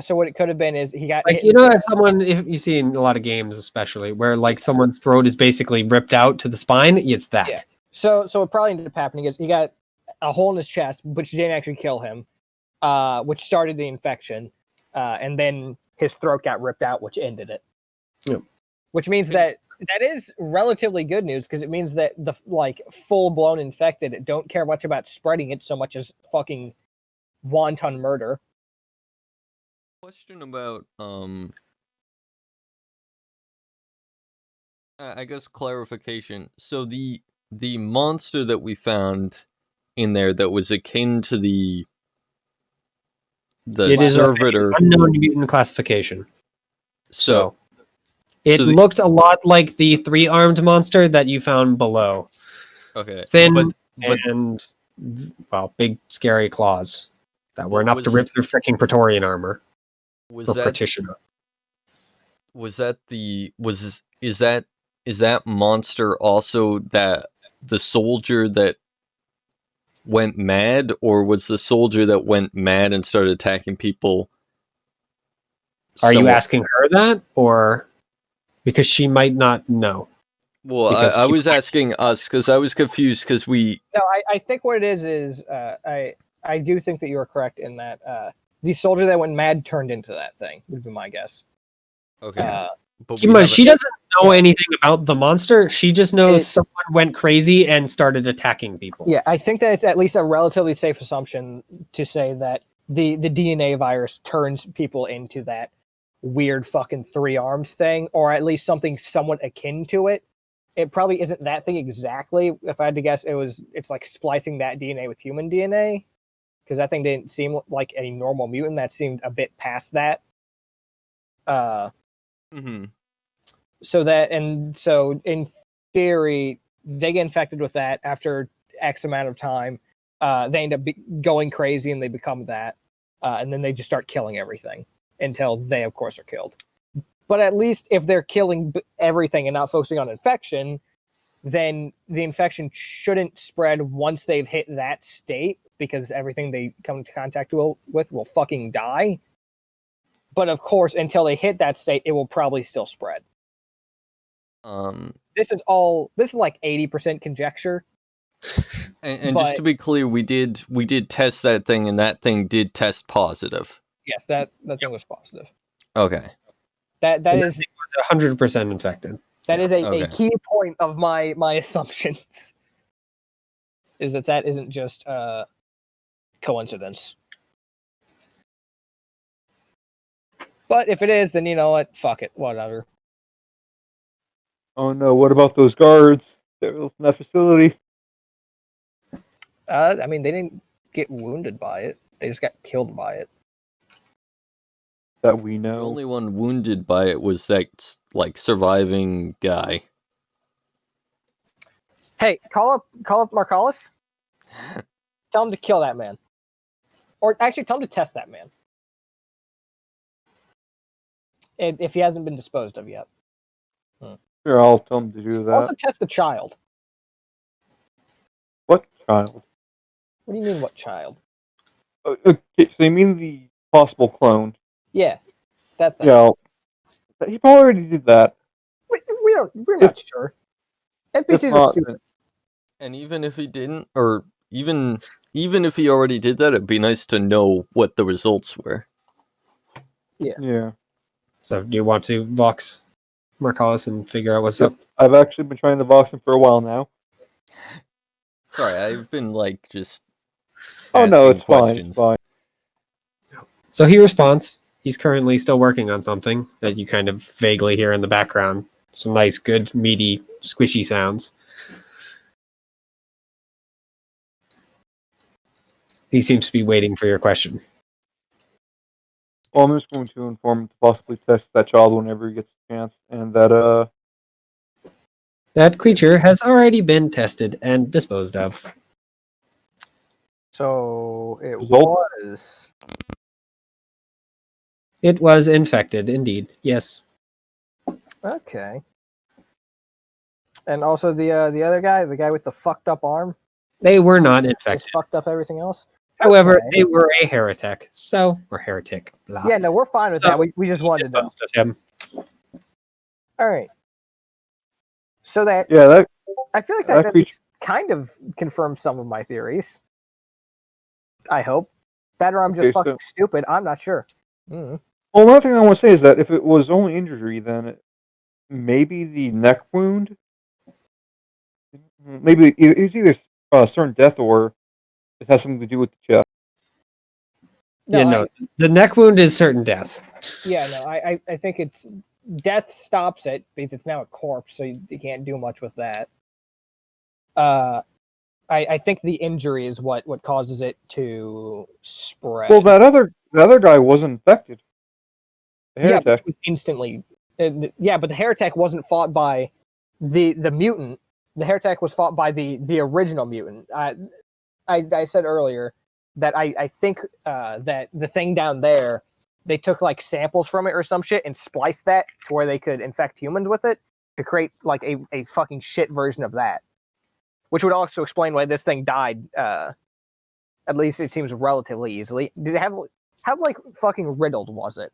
So what it could have been is he got Like, hit if you see in a lot of games, especially, where, like, someone's throat is basically ripped out to the spine, it's that. Yeah. So what probably ended up happening is he got a hole in his chest, which didn't actually kill him, which started the infection, and then his throat got ripped out, which ended it. Yep. which means that is relatively good news because it means that the like full blown infected don't care much about spreading it so much as fucking wanton murder. Question about I guess clarification. So the monster that we found in there that was akin to the It is of servitor. unknown mutant classification. So It so looked a lot like the 3-armed monster that you found below. okay, Thin but and, well, big scary claws that were enough to was- rip through freaking Praetorian armor. was Or that Practitioner. was that the was is that monster also that the soldier that went mad, or was the soldier that went mad and started attacking people? Are you somewhat- asking her that? Or because she might not know? Well, because I she- was asking us because I was confused because we No, I think what it is I do think that you are correct in that the soldier that went mad turned into that thing would be my guess. okay, but Keep in we mind, haven't- she doesn't know anything about the monster. She just knows It- someone went crazy and started attacking people. Yeah, I think that it's at least a relatively safe assumption to say that the DNA virus turns people into that weird fucking 3-armed thing, or at least something somewhat akin to it. It probably isn't that thing exactly. If I had to guess, it's like splicing that DNA with human DNA, because that thing didn't seem like a normal mutant. That seemed a bit past that. Mhm. So in theory, they get infected with that after X amount of time. They end up going crazy and they become that, and then they just start killing everything until they, of course, are killed. But at least if they're killing everything and not focusing on infection, then the infection shouldn't spread once they've hit that state, because everything they come into contact with will fucking die. But of course, until they hit that state, it will probably still spread. This is like 80% conjecture. And just to be clear, we did test that thing, and that thing did test positive. Yes, that thing was positive. Okay. That And is It was 100% infected. a Okay. key point of my assumptions. Is that isn't just coincidence. But if it is, then you know what? Fuck it. Whatever. Oh no, what about those guards that were from that facility? I mean, they didn't get wounded by it. They just got killed by it. That we The know. only one wounded by it was that like surviving guy. Hey, call up Marcalis. Tell him to kill that man. Or actually, tell him to test that man. If he hasn't been disposed of yet. Sure, I'll tell him to do that. Also, test the child. What child? What do you mean, what child? Okay, so you mean the possible clone? Yeah, that thing. Yeah, he probably already did that. We're not sure. NPCs If are not, stupid. And even if he didn't, or even if he already did that, it'd be nice to know what the results were. yeah. So do you want to Vox Marcalis and figure out what's up? I've actually been trying to box him for a while now. Sorry, I've been like just. Oh no, asking it's fine. questions. It's fine. So he responds. He's currently still working on something that you kind of vaguely hear in the background. Some nice, good, meaty, squishy sounds. He seems to be waiting for your question. Well, I'm just going to inform him to possibly test that child whenever he gets a chance, and that That creature has already been tested and disposed of. So it Result? was. It was infected, indeed. Yes. Okay. And also the other guy, the guy with the fucked up arm, They were not is infected. fucked up everything else. However, Okay. they were a heretic. Or heretic. Blah. Yeah, no, we're fine with So, that. We just wanted to know. Disposed of him. All right. So that yeah, that I feel like that that at creature- least kind of confirms some of my theories. I hope. That or I'm just Okay, so- fucking stupid. I'm not sure. Mm. Well, another thing I want to say is that if it was only injury, then maybe the neck wound. Maybe it was either certain death or it has something to do with the chest. Yeah, no, the neck wound is certain death. I think it's death stops it because it's now a corpse, so you can't do much with that. I think the injury is what causes it to spread. Well, the other guy wasn't infected. The yeah, but heretic. it was instantly. Yeah, but the heretic wasn't fought by the mutant. The heretic was fought by the original mutant. I said earlier that I think that the thing down there, they took like samples from it or some shit and spliced that to where they could infect humans with it to create like a fucking shit version of that. Which would also explain why this thing died. At least it seems relatively easily. Did it how like fucking riddled was it?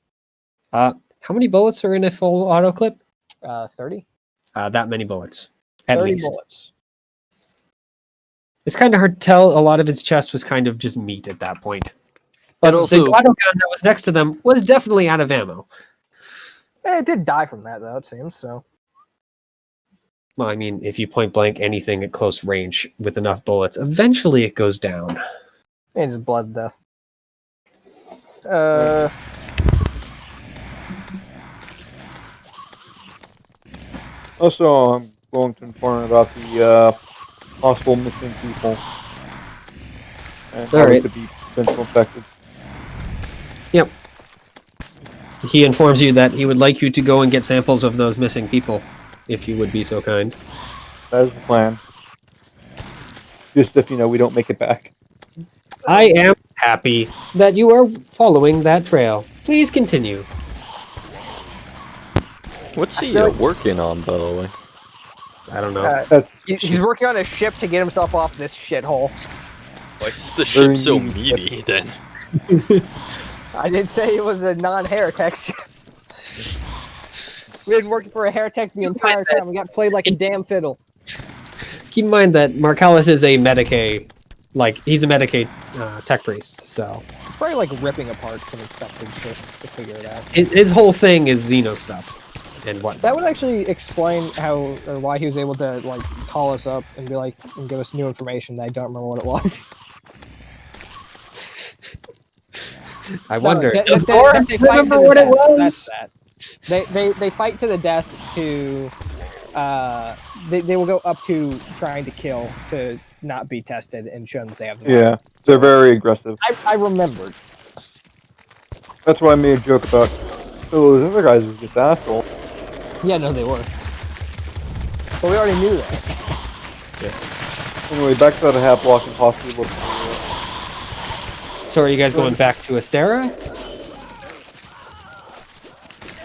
How many bullets are in a full auto clip? 30. That many bullets, at 30 least. bullets. It's kind of hard to tell. A lot of its chest was kind of just meat at that point. But And also- the auto gun that was next to them was definitely out of ammo. It did die from that though. It seems so. Well, I mean, if you point blank anything at close range with enough bullets, eventually it goes down. It's just blood death. Also, I'm going to inform about the possible missing people and how they Alright. could be potential infected. Yep. He informs you that he would like you to go and get samples of those missing people, if you would be so kind. That is the plan. Just if we don't make it back. I am happy that you are following that trail. Please continue. What's he feel like- working on, by the way? I don't know. That's He's working on a ship to get himself off this shithole. Why is the Very ship so meaty. meaty then? I didn't say it was a non-heretic ship. We had been working for a heretic the entire time. We got played like a damn fiddle. Keep in mind that Marcellus is a Medicaid, he's a Medicaid tech priest, so It's probably like ripping apart some infected shit to figure it out. his whole thing is Xeno stuff and what. That would actually explain how or why he was able to like call us up and be like and give us new information that I don't remember what it was. I wonder, that- does that- Laura that they fight remember to the what it death. was? That's that. They fight to the death to they will go up to trying to kill to not be tested and show that they have the yeah. They're very aggressive. I remembered. That's why I made a joke about. Oh, those other guys are just assholes. Yeah, no, they were. But we already knew that. Anyway, back to that half block and possibly look. So are you guys going back to Astera?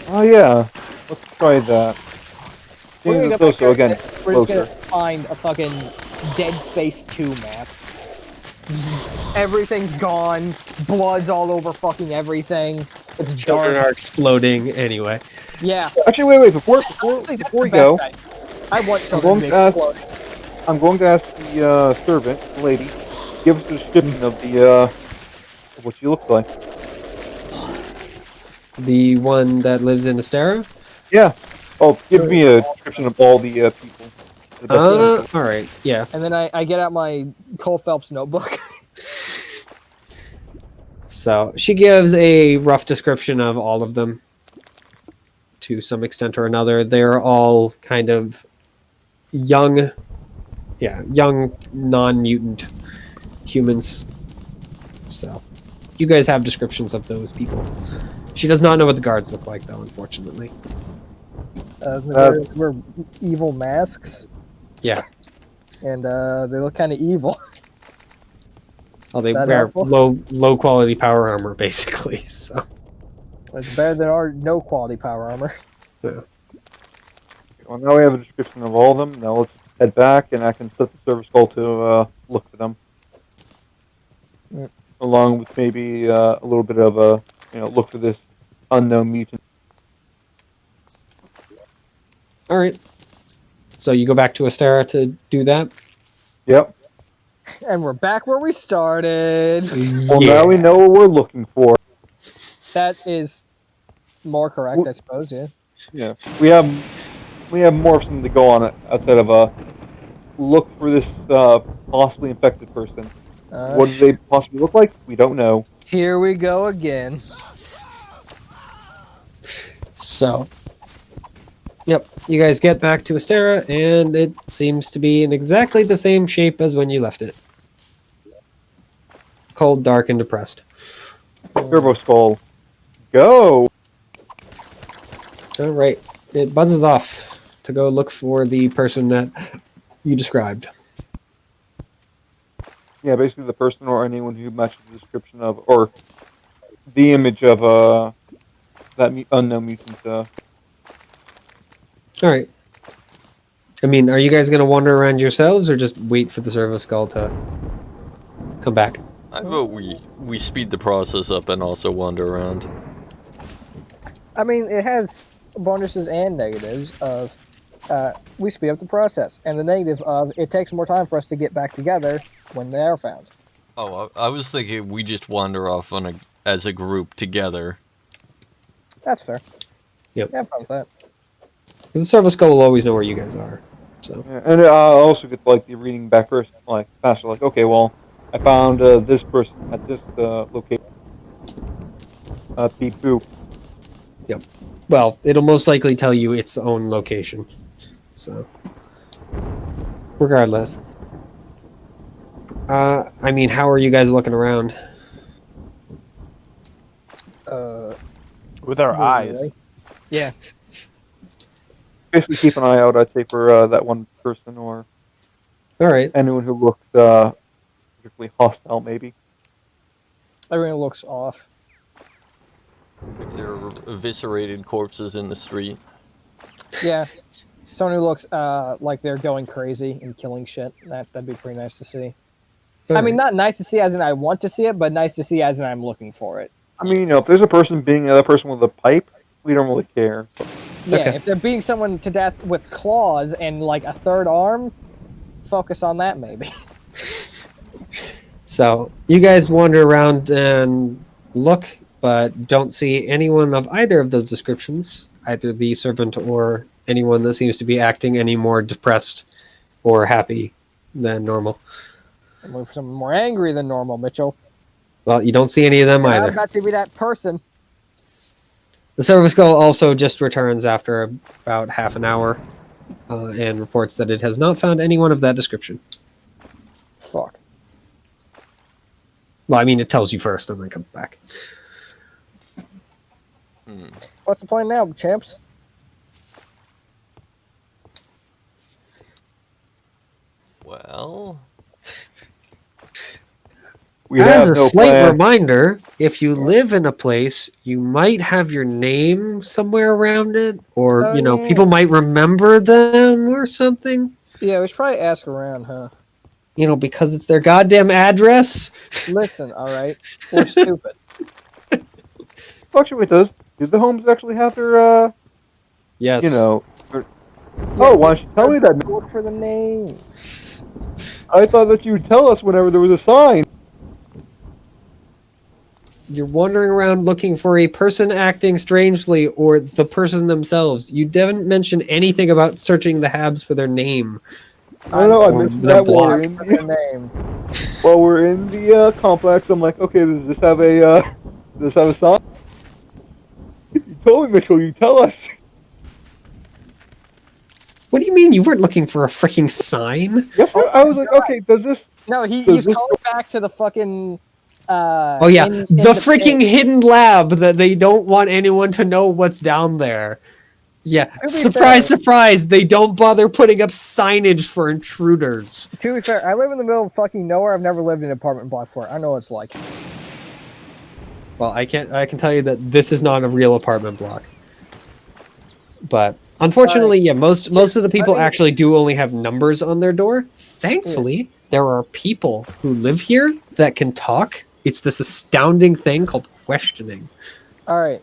Oh yeah, let's try that. We're gonna James go is back also there, again we're just closer. gonna find a fucking Dead Space 2 map. Everything's gone. Blood's all over fucking everything. It's Children dark. are exploding anyway. Yeah. Actually, wait. Before Honestly, that's before we the go, best I want I'm children to going to ask- explode. I'm going to ask the servant, the lady, give us a description of the of what she looks like. The one that lives in Astera? Yeah. Oh, give me a description of all the people. The best All right, yeah. And then I get out my Cole Phelps notebook. So she gives a rough description of all of them to some extent or another. They're all kind of young, non-mutant humans. So you guys have descriptions of those people. She does not know what the guards look like, though, unfortunately. We're evil masks. Yeah. And they look kind of evil. Oh, they That wear helpful? low quality power armor, basically. So It's better than our no quality power armor. Well, now we have a description of all of them. Now let's head back, and I can set the service call to look for them, Yeah. along with maybe a little bit of a look for this unknown mutant. all right. So you go back to Astera to do that. Yep. And we're back where we started. Well, now we know what we're looking for. That is more correct, I suppose, yeah. Yeah, we have we have more of something to go on it outside of look for this possibly infected person. What do they possibly look like? We don't know. Here we go again. So, yep, you guys get back to Astera, and it seems to be in exactly the same shape as when you left it. Cold, dark, and depressed. Turbo Skull, go! All right, it buzzes off to go look for the person that you described. Yeah, basically the person or anyone who matches the description of, or the image of that unknown mutant. All right. I mean, are you guys going to wander around yourselves, or just wait for the Servo Skull to come back? I vote we speed the process up and also wander around. I mean, it has bonuses and negatives of we speed up the process, and the negative of it takes more time for us to get back together when they are found. Oh, I was thinking we just wander off as a group together. That's fair. Yep. Yeah, I'm fine with that. Because the Servo Skull will always know where you guys are. So. Yeah, and I also get like the reading back first, like faster. Like, okay, well, I found this person at this location. Beep boop. Yep. Well, it'll most likely tell you its own location. So, regardless. I mean, how are you guys looking around? With our eyes. Yeah. Basically, keep an eye out. I'd say for that one person or All right. anyone who looked particularly hostile, maybe. Everyone looks off. If there are eviscerated corpses in the street. Yeah. Someone who looks like they're going crazy and killing shit. That'd be pretty nice to see. I mean, not nice to see as in I want to see it, but nice to see as in I'm looking for it. I mean, if there's a person beating another person with a pipe, we don't really care. Yeah, Okay. if they're beating someone to death with claws and like a third arm, focus on that maybe. So, you guys wander around and look, but don't see anyone of either of those descriptions, either the servant or anyone that seems to be acting any more depressed or happy than normal. I'm looking for someone more angry than normal, Mitchell. Well, you don't see any of them And either. I've got to be that person. The Servo Skull also just returns after about half an hour and reports that it has not found anyone of that description. Fuck. Well, I mean, it tells you first and then comes back. What's the plan now, champs? Well, We As have a no slight plan. reminder, if you live in a place, you might have your name somewhere around it, or, Oh, you know, yeah. people might remember them or something. Yeah, we should probably ask around, huh? You know, because it's their goddamn address. Listen, alright. We're stupid. Actually, it does. Do the homes actually have their, Yes. you know... Oh, why don't you tell me that? Look for the names. I thought that you would tell us whenever there was a sign. You're wandering around looking for a person acting strangely or the person themselves. You didn't mention anything about searching the Habs for their name. I don't know, I Or mentioned the that while block. we're in For the, the name. while we're in the complex. I'm like, okay, does this have a sign? You told me, Mitchell, you tell us. What do you mean you weren't looking for a freaking sign? Yes, I was like, okay, does this... No, Does he's this- calling back to the fucking Oh yeah, in the freaking pit. hidden lab that they don't want anyone to know what's down there. Yeah, be surprise, fair- surprise, they don't bother putting up signage for intruders. To be fair, I live in the middle of fucking nowhere. I've never lived in an apartment block before. I know what it's like. Well, I can tell you that this is not a real apartment block. But unfortunately, yeah, most of the people I mean- actually do only have numbers on their door. Thankfully, there are people who live here that can talk. It's this astounding thing called questioning. All right.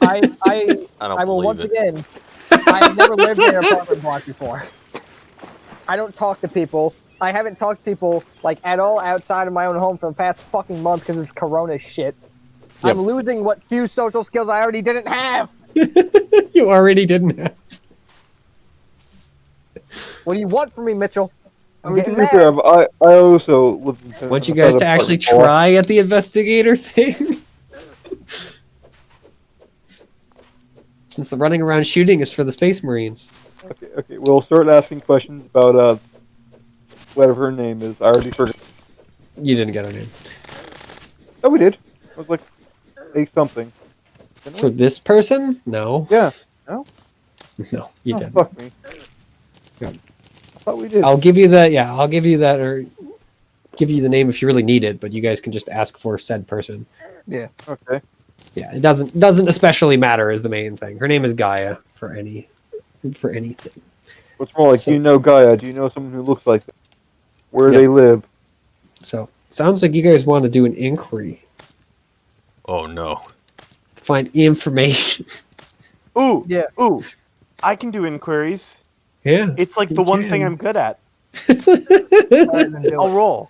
I I don't I will believe once it. again. I've never lived in an apartment block before. I don't talk to people. I haven't talked to people like at all outside of my own home for the past fucking month because it's Corona shit. Yep. I'm losing what few social skills I already didn't have. You already didn't have. What do you want from me, Mitchell? I I'm mean, to getting be fair, mad. I also lived in Tennessee. Want you guys to actually try at the investigator thing? Since the running around shooting is for the Space Marines. Okay, we'll start asking questions about whatever her name is. I already forgot. You didn't get her name. Oh, we did. It was like a something. Didn't For we? this person? No. Yeah. No. No, you Oh, didn't. fuck me. Yeah. I thought we did. I'll give you that. Yeah, I'll give you that, or give you the name if you really need it. But you guys can just ask for said person. Yeah. Okay. Yeah, it doesn't especially matter is the main thing. Her name is Gaia for anything. What's more like? So- Do you know Gaia? Do you know someone who looks like that? Where Yep. they live? So sounds like you guys want to do an inquiry, Oh no. find information. Ooh, Yeah. ooh. I can do inquiries. Yeah. It's like You the one thing can. I'm good at. Go ahead and do I'll it. roll.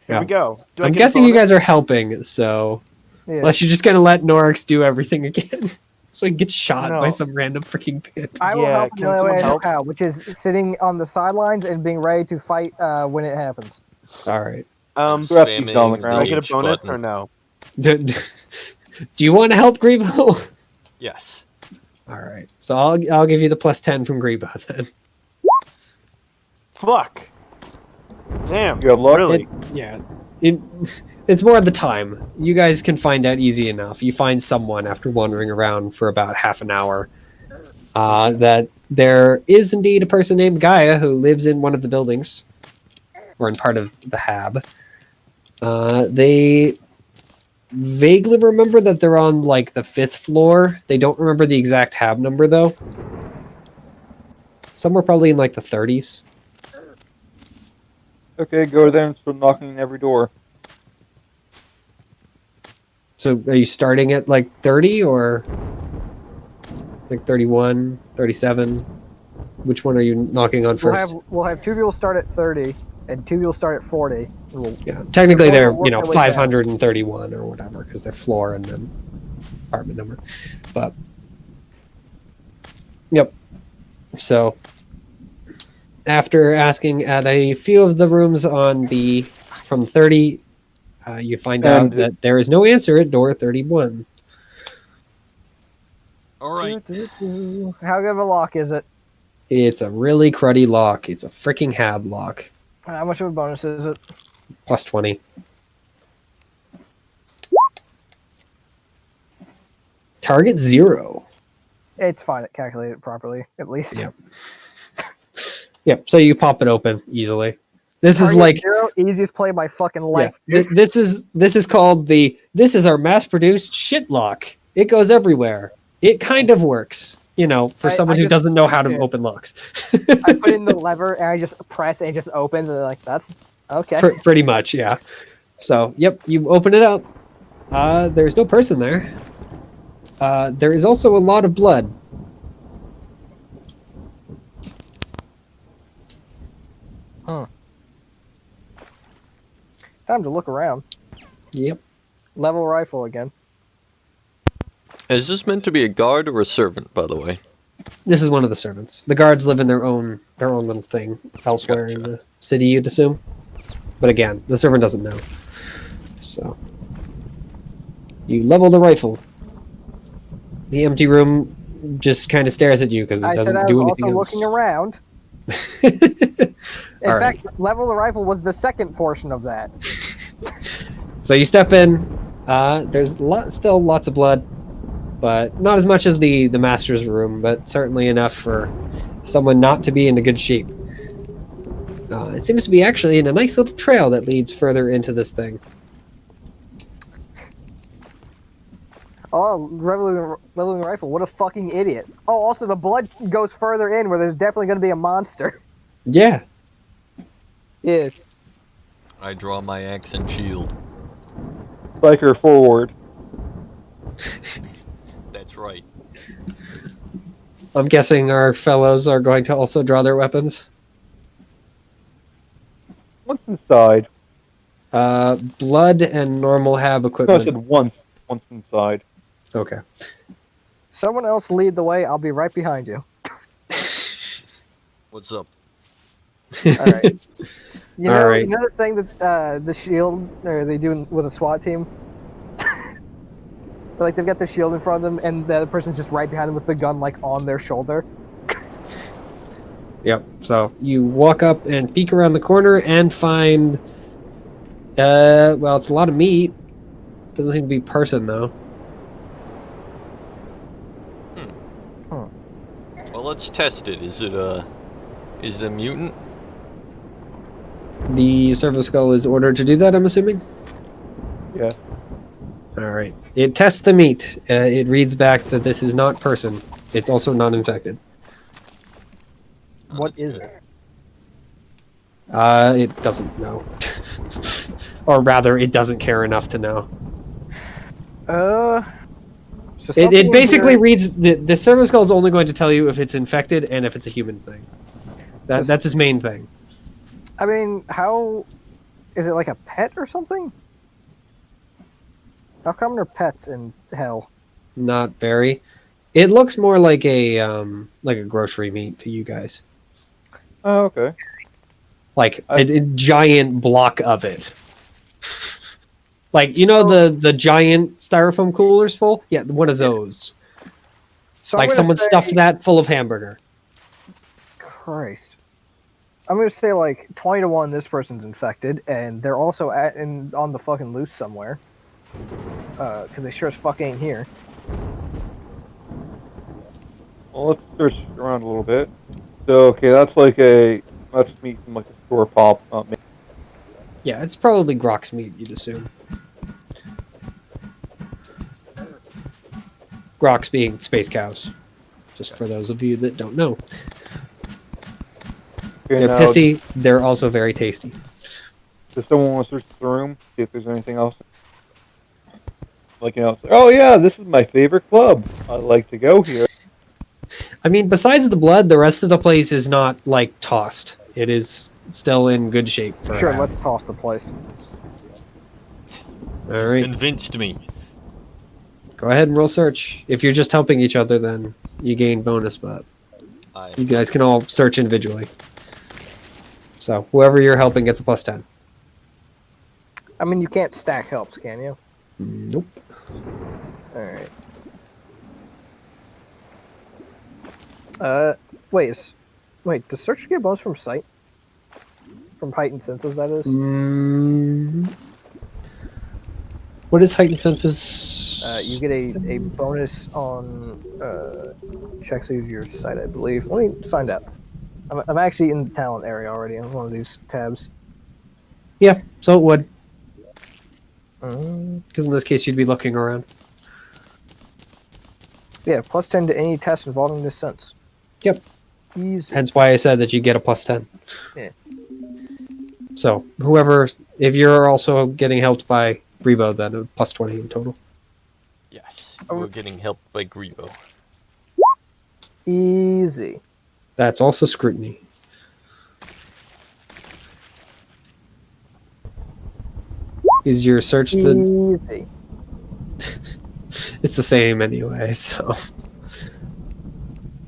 Here Yeah. we go. Do I I'm get a guessing you bonus? guys are helping, so Yeah. unless you're just gonna let Norix do everything again, so he gets shot by No. some random freaking pit. I will Yeah, help in can the only someone way I know help? how, which is sitting on the sidelines and being ready to fight when it happens. All right. Scrap these Spamming on the the Do I ground. get a H bonus button. or no? Do you want to help Grebo? Yes. All right. So I'll give you the +10 from Grebo then. Fuck. Damn. You have luck? Really? It's more of the time. You guys can find out easy enough. You find someone after wandering around for about half an hour that there is indeed a person named Gaia who lives in one of the buildings or in part of the hab. They vaguely remember that they're on like the 5th floor. They don't remember the exact hab number though. Somewhere probably in like the 30s. Okay, go there and start knocking on every door. So are you starting at like 30 or like 31, 37? Which one are you knocking on first? We'll have two people start at 30 and two people start at 40. We'll- Yeah, technically Before they're, we work our way down. 531 or whatever because they're floor and then apartment number. But yep. So after asking at a few of the rooms on the from 30, you find out And- that there is no answer at door 31. All right. How good of a lock is it? It's a really cruddy lock. It's a freaking hab lock. How much of a bonus is it? Plus 20. Target 0. It's fine. It calculated it properly, at least. Yep. Yep. So you pop it open easily. This is Target like 0, easiest play of my fucking life. yeah, this is called this is our mass-produced shit lock. It goes everywhere. It kind of works, for I someone who just- doesn't know how to yeah. open locks. I put in the lever and I just press and it just opens and they're like, that's okay. Pretty much, yeah. So, yep, you open it up. There's no person there. There is also a lot of blood. Time to look around. Yep. Level rifle again. Is this meant to be a guard or a servant, by the way? This is one of the servants. The guards live in their own little thing elsewhere in Gotcha. the city, you'd assume. But again, the servant doesn't know. So you level the rifle. The empty room just kind of stares at you because it I said doesn't I do was anything also else. looking around. In All fact, level the rifle was the second portion of that. So you step in. There's still lots of blood, but not as much as the master's room, but certainly enough for someone not to be in a good shape. It seems to be actually in a nice little trail that leads further into this thing. Oh, leveling the rifle. What a fucking idiot. Oh, also the blood goes further in where there's definitely going to be a monster. Yeah. Yeah. I draw my axe and shield. Striker forward. That's right. I'm guessing our fellows are going to also draw their weapons. What's inside? Blood and normal hab No, I equipment. said once. Once inside. Okay. Someone else lead the way. I'll be right behind you. What's up? All right. You know, All right. you know the thing that the shield, or they do with a SWAT team. Like they've got their shield in front of them, and the other person's just right behind them with the gun, like on their shoulder. Yep. So you walk up and peek around the corner and find. Well, it's a lot of meat. Doesn't seem to be person though. Well, let's test it. Is it a mutant? The Servo Skull is ordered to do that, I'm assuming? Yeah. Alright. It tests the meat. It reads back that this is not person. It's also not infected. What that's is good. it? It doesn't know. Or rather, it doesn't care enough to know. So It something basically here- reads... The Servo Skull is only going to tell you if it's infected and if it's a human thing. That's his main thing. I mean, how is it like a pet or something? How common are pets in hell? Not very. It looks more like a grocery meat to you guys. Oh, okay. Like a giant block of it. Like, you know the giant styrofoam coolers full? Yeah, one of those. So I'm Like gonna someone say- stuffed that full of hamburger. Christ. I'm gonna say like 20 to 1 this person's infected, and they're also on the fucking loose somewhere. Because they sure as fuck ain't here. Well, let's search around a little bit. So, okay, that's meat from like a store pop. Yeah, it's probably Grok's meat, you'd assume. Grok's being space cows. Just for those of you that don't know. Okay, They're now, pissy, they're also very tasty. does someone want to search the room, see if there's anything else? Like, it's like, oh yeah, this is my favorite club. I like to go here. I mean, besides the blood, the rest of the place is not, like, tossed. It is still in good shape for Sure, now. let's toss the place. Alright, Convinced me. go ahead and roll search. If you're just helping each other, then you gain bonus, but you guys can all search individually. So, whoever you're helping gets a plus 10. I mean, you can't stack helps, can you? Nope. Alright. Wait, does search get bonus from sight? From heightened senses, that is? What is heightened senses? You get a bonus on checks of your sight, I believe. Let me find out. I'm actually in the talent area already on one of these tabs. Yeah, so it would. Mm, Because in this case, you'd be looking around. yeah, plus 10 to any test involving this sense. Yep. Easy. Hence why I said that you get a plus 10. Yeah. So, whoever, if you're also getting helped by Rebo, then a plus 20 in total. Yes, we're getting helped by Grebo. Easy. That's also scrutiny. Is your search the... Easy. It's the same anyway, so...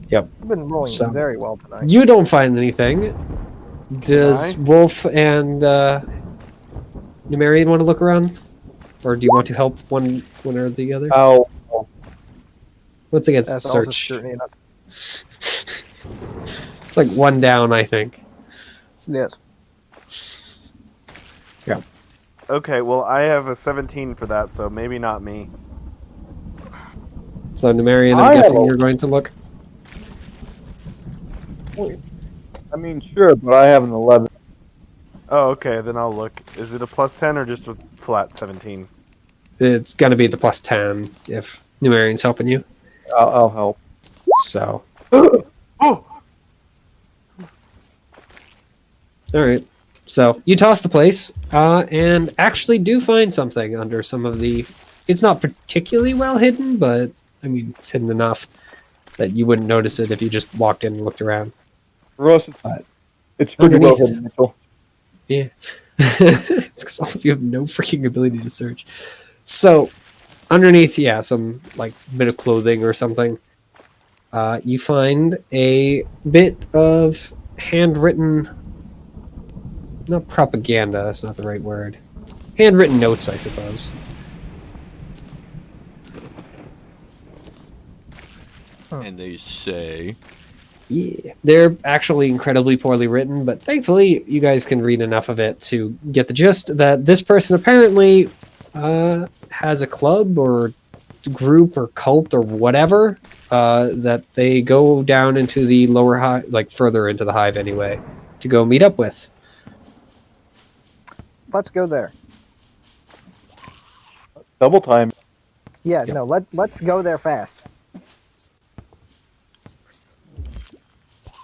Yep. I've been rolling So- very well tonight. You don't find anything. Does I? Wolf and Numerian want to look around? Or do you want to help one or the other? Ow. What's against That's also search? scrutiny. Not... It's like one down, I think. Yes. Okay, well, I have a 17 for that, so maybe not me. So Numerian, I I'm have guessing a- you're going to look. I mean, sure, but I have an 11. Oh, okay, then I'll look. Is it a plus 10 or just a flat 17? It's going to be the plus 10 if Numerian's helping you. I'll help. So, Oh! all right. So you toss the place and actually do find something under some of the. It's not particularly well hidden, but I mean it's hidden enough that you wouldn't notice it if you just walked in and looked around. For us, But it's pretty well underneath- hidden, Mitchell. Yeah, it's because all of you have no freaking ability to search. So underneath, yeah, some like bit of clothing or something. You find a bit of handwritten not propaganda. That's not the right word. Handwritten notes, I suppose. And they say, Yeah, they're actually incredibly poorly written, but thankfully you guys can read enough of it to get the gist that this person apparently has a club or group or cult or whatever that they go down into the lower hive, like further into the hive anyway, to go meet up with. Let's go there. Double time. Yeah, no, let's go there fast.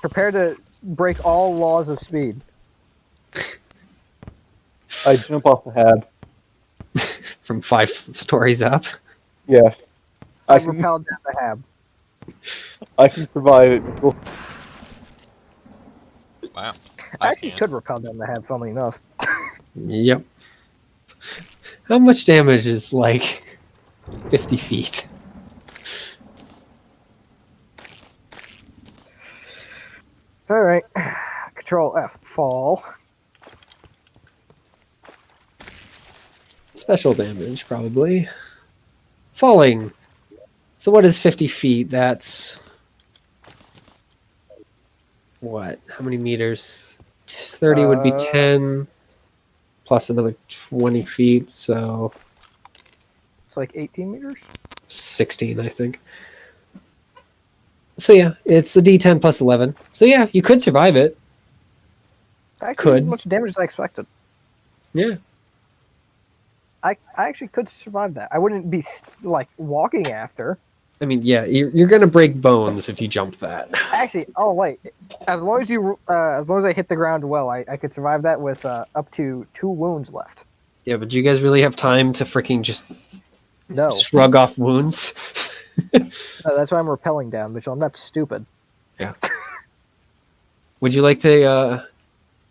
Prepare to break all laws of speed. I jump off the hab. From 5 stories up. Yes. I I can, repelled down the hab. I can provide it. wow. I actually can't. could repel down the hab, funnily enough. Yep. How much damage is like 50 feet? All right. Control F. Fall. Special damage, probably. Falling. So what is 50 feet? That's... what? How many meters? 30 would be 10. Plus another 20 feet, so... It's like 18 meters. 16, I think. So yeah, it's a D10 plus 11. So yeah, you could survive it. Actually, Could. as much damage as I expected. Yeah. I actually could survive that. I wouldn't be like walking after. I mean, yeah, you're gonna break bones if you jump that. Actually, oh wait, as long as I hit the ground well, I could survive that with up to 2 wounds left. Yeah, but do you guys really have time to freaking just No, shrug off wounds? that's why I'm repelling down, Mitchell. I'm not stupid. Would you like to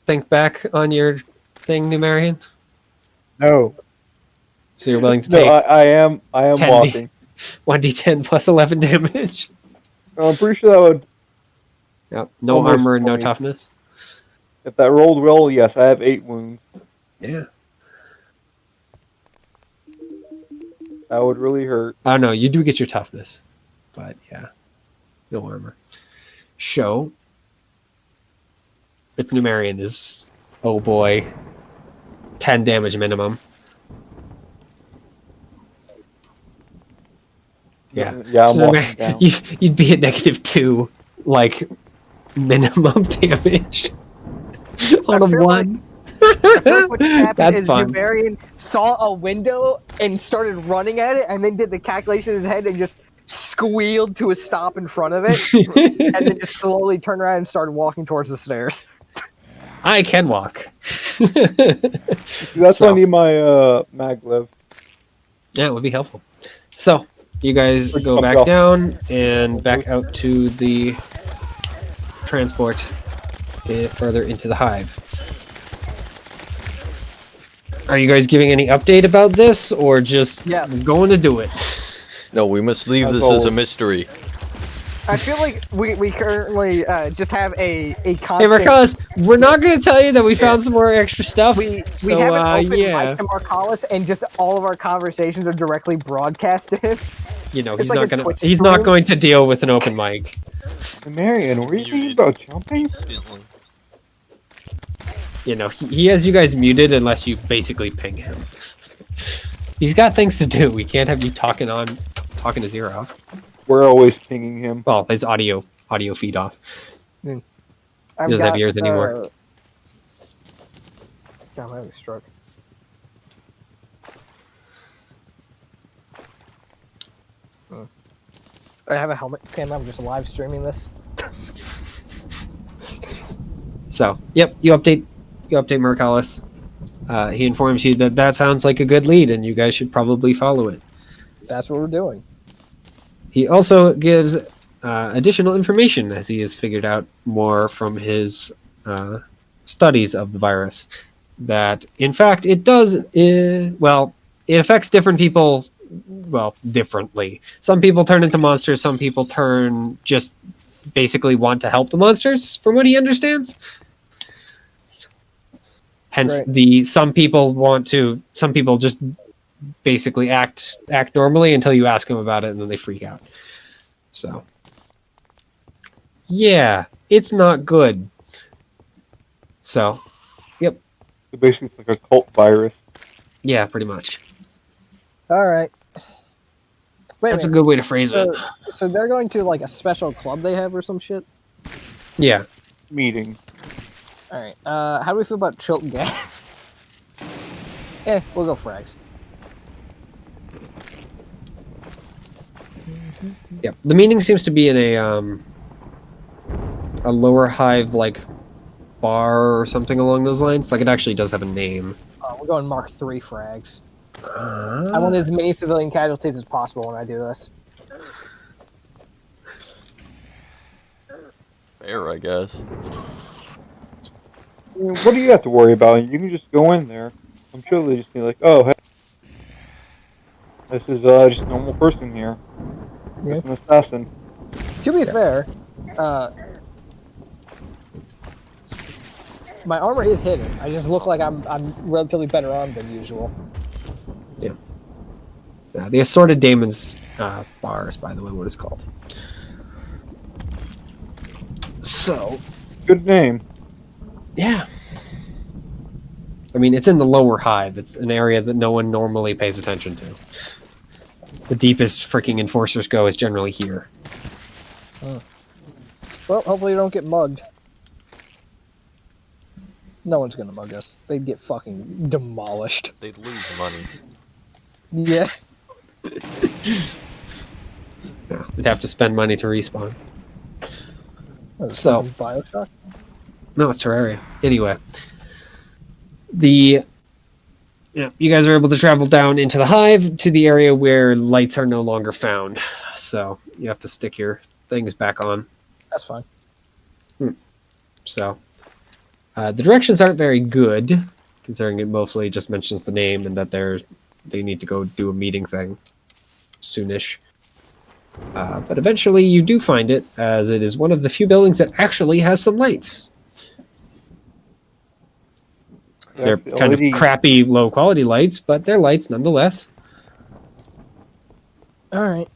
think back on your thing, Numerian? No. So you're willing to No, take I am 10D. walking. 1d10 plus 11 damage? I'm pretty sure that would, Yep. No Almost armor and no 20. toughness? if that rolled well, yes, I have 8 wounds. Yeah. That would really hurt. Oh no, you do get your toughness. But yeah. No armor. Show. If Numerian is, oh boy, 10 damage minimum. Yeah. Yeah, I'm So walking down. you'd be at -2, like, minimum damage. On a feel 1. I feel like what just happened That's is fun. Numerian saw a window and started running at it, and then did the calculation in his head and just squealed to a stop in front of it, and then just slowly turned around and started walking towards the stairs. I can walk. That's why I need my maglev. Yeah, it would be helpful. So, you guys Quick go bump back off. down and back out to the transport further into the hive. Are you guys giving any update about this, or just Yeah. going to do it? No, we must leave As this as a always. mystery. I feel like we currently just have a Hey, constant. Marcellus, we're not going to tell you that we found some more extra stuff. We so, have an open yeah. mic to Marcalis, and just all of our conversations are directly broadcast to him. You know, It's he's like not a going to. Twitch He's not stream. going to deal with an open mic. Marion, were you thinking Muted. about jumping? Instantly. You know, he has you guys muted unless you basically ping him. He's got things to do. We can't have you talking to Zero. We're always pinging him. Well, his audio feed off. I've Doesn't have got, ears anymore. God, I'm having a stroke. I have a helmet cam. I'm just live streaming this. So, yep, you update Mercalis. He informs you that that sounds like a good lead, and you guys should probably follow it. That's what we're doing. He also gives additional information as he has figured out more from his studies of the virus. That, in fact, it does, it affects different people, differently. Some people turn into monsters, some people just basically want to help the monsters, from what he understands. Hence, Great. some people just basically act normally until you ask them about it, and then they freak out. So, yeah, it's not good. So, So basically, it's like a cult virus. yeah, pretty much. All right. Wait That's a minute. good way to phrase it. So they're going to like a special club they have or some shit. Yeah. Meeting. All right. How do we feel about Chilton Gas? We'll go frags. Yep. The meeting seems to be in a lower hive like bar or something along those lines. Like it actually does have a name. We're going Mark III frags. I want as many civilian casualties as possible when I do this. Fair, I guess. I mean, what do you have to worry about? You can just go in there. I'm sure they just be like, oh, hey, this is just a normal person here. Yeah. Just an assassin. To be fair, my armor is hidden. I just look like I'm relatively better armed than usual. The Assorted Daemons bar is, by the way, what it's called. So, Good name. yeah. I mean, it's in the lower hive. It's an area that no one normally pays attention to. The deepest freaking enforcers go is generally here. Well, hopefully you don't get mugged. No one's gonna mug us. They'd get fucking demolished. They'd lose money. Yeah. Yeah, they'd have to spend money to respawn. So So- Bioshock. No, it's Terraria. Anyway, you guys are able to travel down into the hive to the area where lights are no longer found. So you have to stick your things back on. That's fine. So the directions aren't very good, considering it mostly just mentions the name and that they need to go do a meeting thing soonish. But eventually you do find it, as it is one of the few buildings that actually has some lights. They're the kind of LED crappy, low-quality lights, but they're lights nonetheless. All right.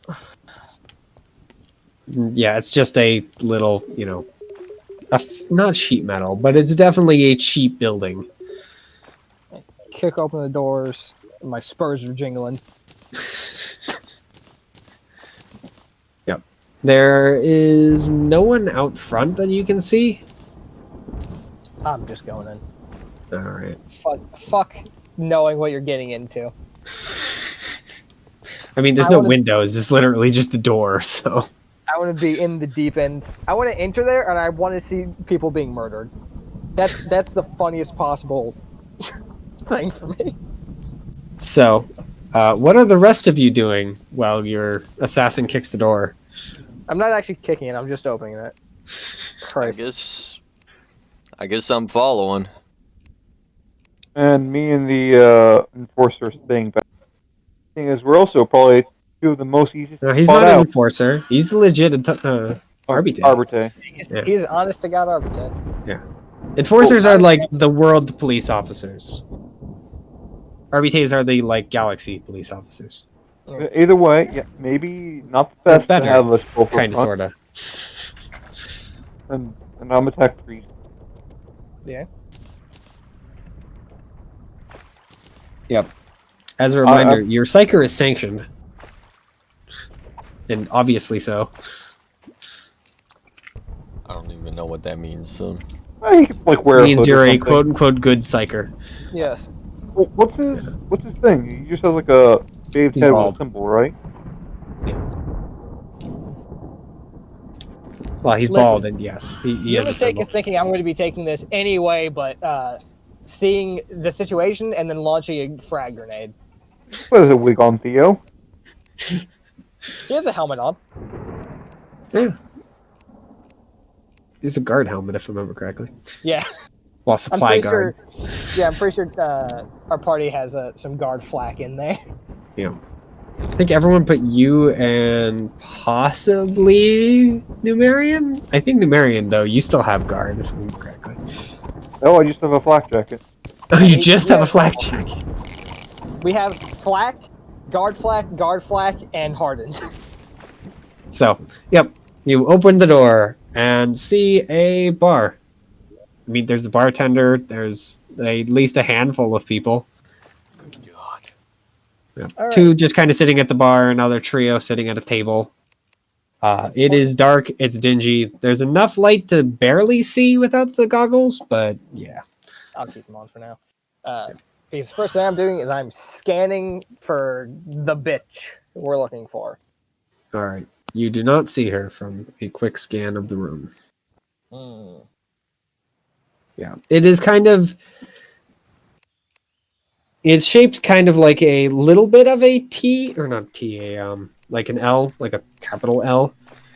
Yeah, it's just a little, not sheet metal, but it's definitely a cheap building. Kick open the doors. My spurs are jingling. Yep. There is no one out front that you can see. I'm just going in. All right. Fuck knowing what you're getting into. I mean, there's I no wanna- windows. It's literally just the door. So I want to be in the deep end. I want to enter there, and I want to see people being murdered. That's the funniest possible thing for me. So, what are the rest of you doing while your assassin kicks the door? I'm not actually kicking it. I'm just opening it. I guess I'm following. and me and the enforcer are staying back. Thing is, we're also probably two of the most easiest. No, he's to not spot an out. enforcer. He's legit Arbite. Arbite. Yeah. He's honest to God architect. Enforcers are like the world police officers. Arbites are the galaxy police officers. Either way, yeah, maybe not the best better. to have us both Kind of, front, sorta. and I'm a tech freak. Yeah. Yep. As a reminder, your psyker is sanctioned. And obviously so. I don't even know what that means, so. He could wear It a means hood or you're a something. quote unquote good psyker. Yes. Well, what's his thing? He just has a shaved He's head with bald. a symbol, right? Well, he's Listen, bald, and yes, he Your has a mistake symbol. is thinking I'm going to be taking this anyway, but seeing the situation and then launching a frag grenade. What is a wig on, Theo? He has a helmet on. Yeah. He's a guard helmet, if I remember correctly. Yeah. Well, I'm supply pretty guard. sure. Yeah, I'm pretty sure our party has some guard flak in there. Yeah. I think everyone put you and possibly Numerian? I think Numerian, though, you still have guard, if I remember correctly. Oh, I just have a flak jacket. Oh, you just have a flak check. We have flak, guard flak, and hardened. So, yep, you open the door and see a bar. I mean, there's a bartender. There's at least a handful of people. Good God. Yeah. All right. Two just kind of sitting at the bar, another trio sitting at a table. It is dark. It's dingy. There's enough light to barely see without the goggles, but yeah. I'll keep them on for now. Because the first thing I'm doing is I'm scanning for the bitch we're looking for. All right. You do not see her from a quick scan of the room. Hmm. Yeah. It is kind of... It's shaped kind of like a little bit of a T, or not T, like an L, like a capital L.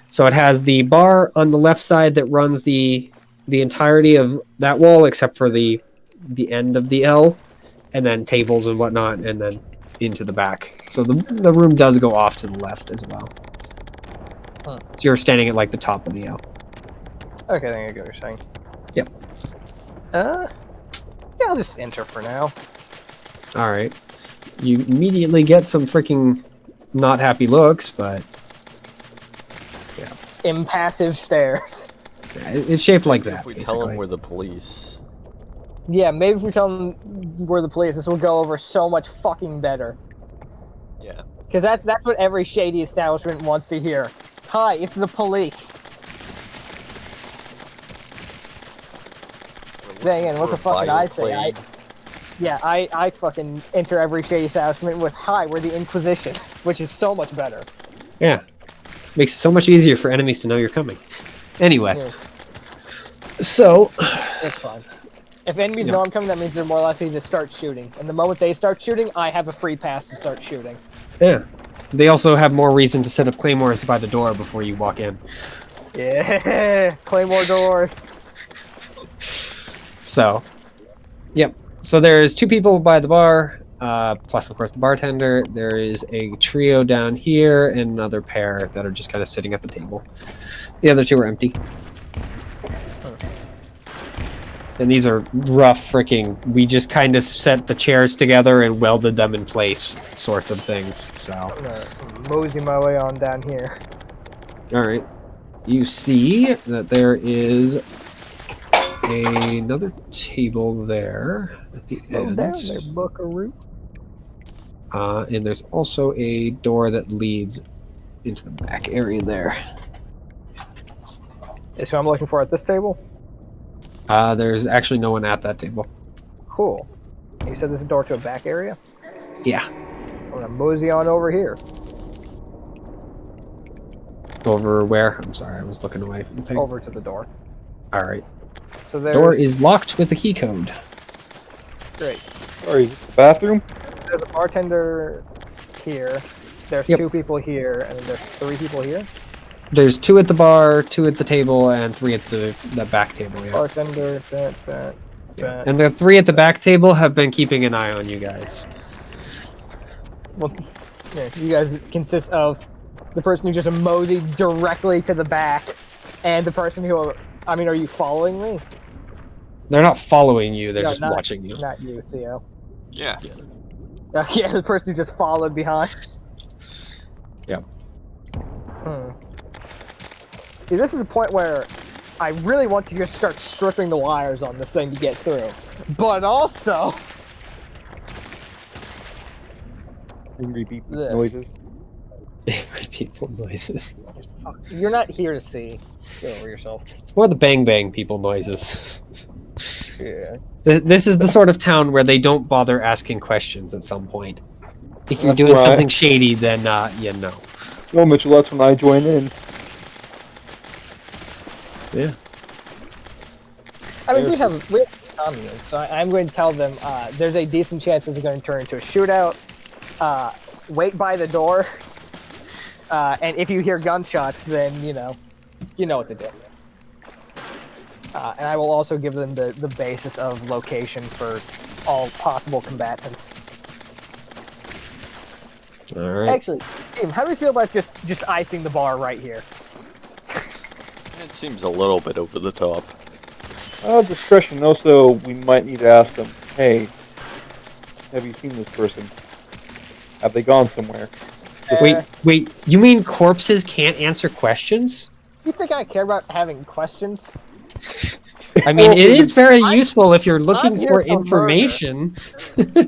So it has the bar on the left side that runs the entirety of that wall, except for the end of the L, and then tables and whatnot, and then into the back. So the room does go off to the left as well. Huh. So you're standing at like the top of the L. Okay, I think I get what you're saying. Yep. Yeah, I'll just enter for now. All right. You immediately get some freaking not happy looks, but Impassive stares. yeah, it's shaped like that. If we tell basically. them we're the police. Yeah, maybe if we tell them we're the police, this will go over so much fucking better. Yeah. Because that's what every shady establishment wants to hear. Hi, it's the police. Then again, what the fuck did I say? I fucking enter every shady establishment with, hi, we're the Inquisition, which is so much better. Yeah. Makes it so much easier for enemies to know you're coming. Anyway, Yeah, so that's fine. If enemies know I'm coming, that means they're more likely to start shooting. And the moment they start shooting, I have a free pass to start shooting. yeah, they also have more reason to set up claymores by the door before you walk in. Yeah, Claymore doors. So, yep. So there's two people by the bar, plus of course the bartender. There is a trio down here and another pair that are just kind of sitting at the table. The other two are empty. And these are rough freaking, we just kind of set the chairs together and welded them in place sorts of things. So, I'm gonna mosey my way on down here. all right. You see that there is another table there at the Slow end. down there, buckaroo. And there's also a door that leads into the back area there. Is who I'm looking for at this table? There's actually no one at that table. Cool. You said this is a door to a back area? Yeah. I'm gonna mosey on over here. Over where? I'm sorry, I was looking away from the pig. Over to the door. All right. So there's... Door is locked with the key code. Great. Sorry, is this the bathroom? There's a bartender here. There's Yep. two people here, and there's three people here. There's two at the bar, two at the table, and three at the back table. Yeah. Bartender, that. And the three at the back table have been keeping an eye on you guys. Well, yeah, you guys consist of the person who just moseyed directly to the back, and the person who... I mean, are you following me? They're not following you, they're No, just not- watching you. Not you, Theo. Yeah. Yeah, the person who just followed behind. Yep. See, this is the point where I really want to just start stripping the wires on this thing to get through. But also... Angry beep This. noises. People noises. You're not here to see. Get over yourself. It's more the bang bang people noises. Yeah. This is the sort of town where they don't bother asking questions at some point. If you're That's doing right. something shady, then you know. Well, Mitchell, that's when I join in. Yeah. I mean, we have communes, so I'm going to tell them there's a decent chance this is going to turn into a shootout. Wait by the door, and if you hear gunshots, then you know what to do. And I will also give them the basis of location for all possible combatants. All right. Actually, Tim, how do we feel about just icing the bar right here? It seems a little bit over the top. Discretion. Also, we might need to ask them. hey, have you seen this person? Have they gone somewhere? Wait, you mean corpses can't answer questions? You think I care about having questions? I mean, it is very I'm- useful if you're looking I'm here for for murder. information.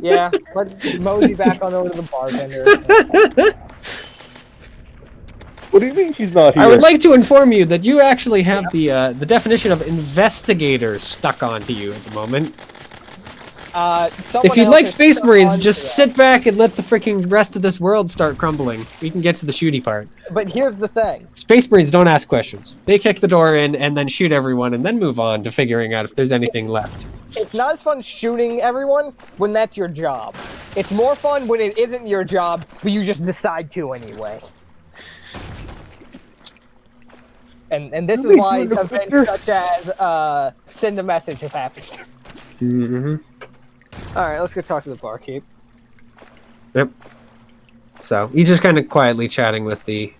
Yeah, let's mosey back on over to the bartender. What do you mean she's not here? I would like to inform you that you actually have the definition of investigator stuck onto you at the moment. If you'd like Space Marines, just sit back and let the freaking rest of this world start crumbling. We can get to the shooty part. But here's the thing. Space Marines don't ask questions. They kick the door in and then shoot everyone and then move on to figuring out if there's anything left. It's not as fun shooting everyone when that's your job. It's more fun when it isn't your job, but you just decide to anyway. And this is why events such as send a message have happened. Mm-hmm. Alright, let's go talk to the barkeep. Yep. So he's just kind of quietly chatting with the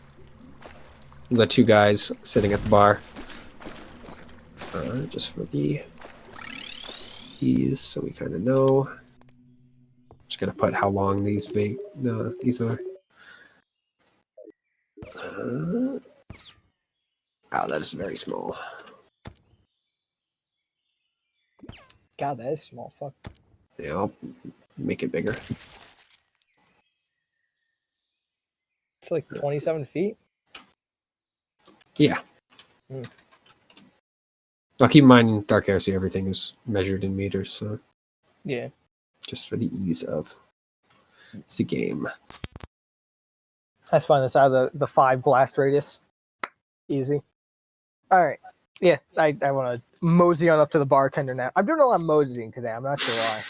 two guys sitting at the bar. Just for the ease, so we kind of know. Just gonna put how long these these are. Wow, that is very small. God, that is small. Fuck. Yeah, I'll make it bigger. It's like 27 feet. Yeah. Mm. I'll keep in mind in Dark Heresy everything is measured in meters, so Yeah. just for the ease of the game. Let's find this out of the 5 blast radius. Easy. Alright. Yeah, I want to mosey on up to the bartender now. I'm doing a lot of moseying today. I'm not sure why.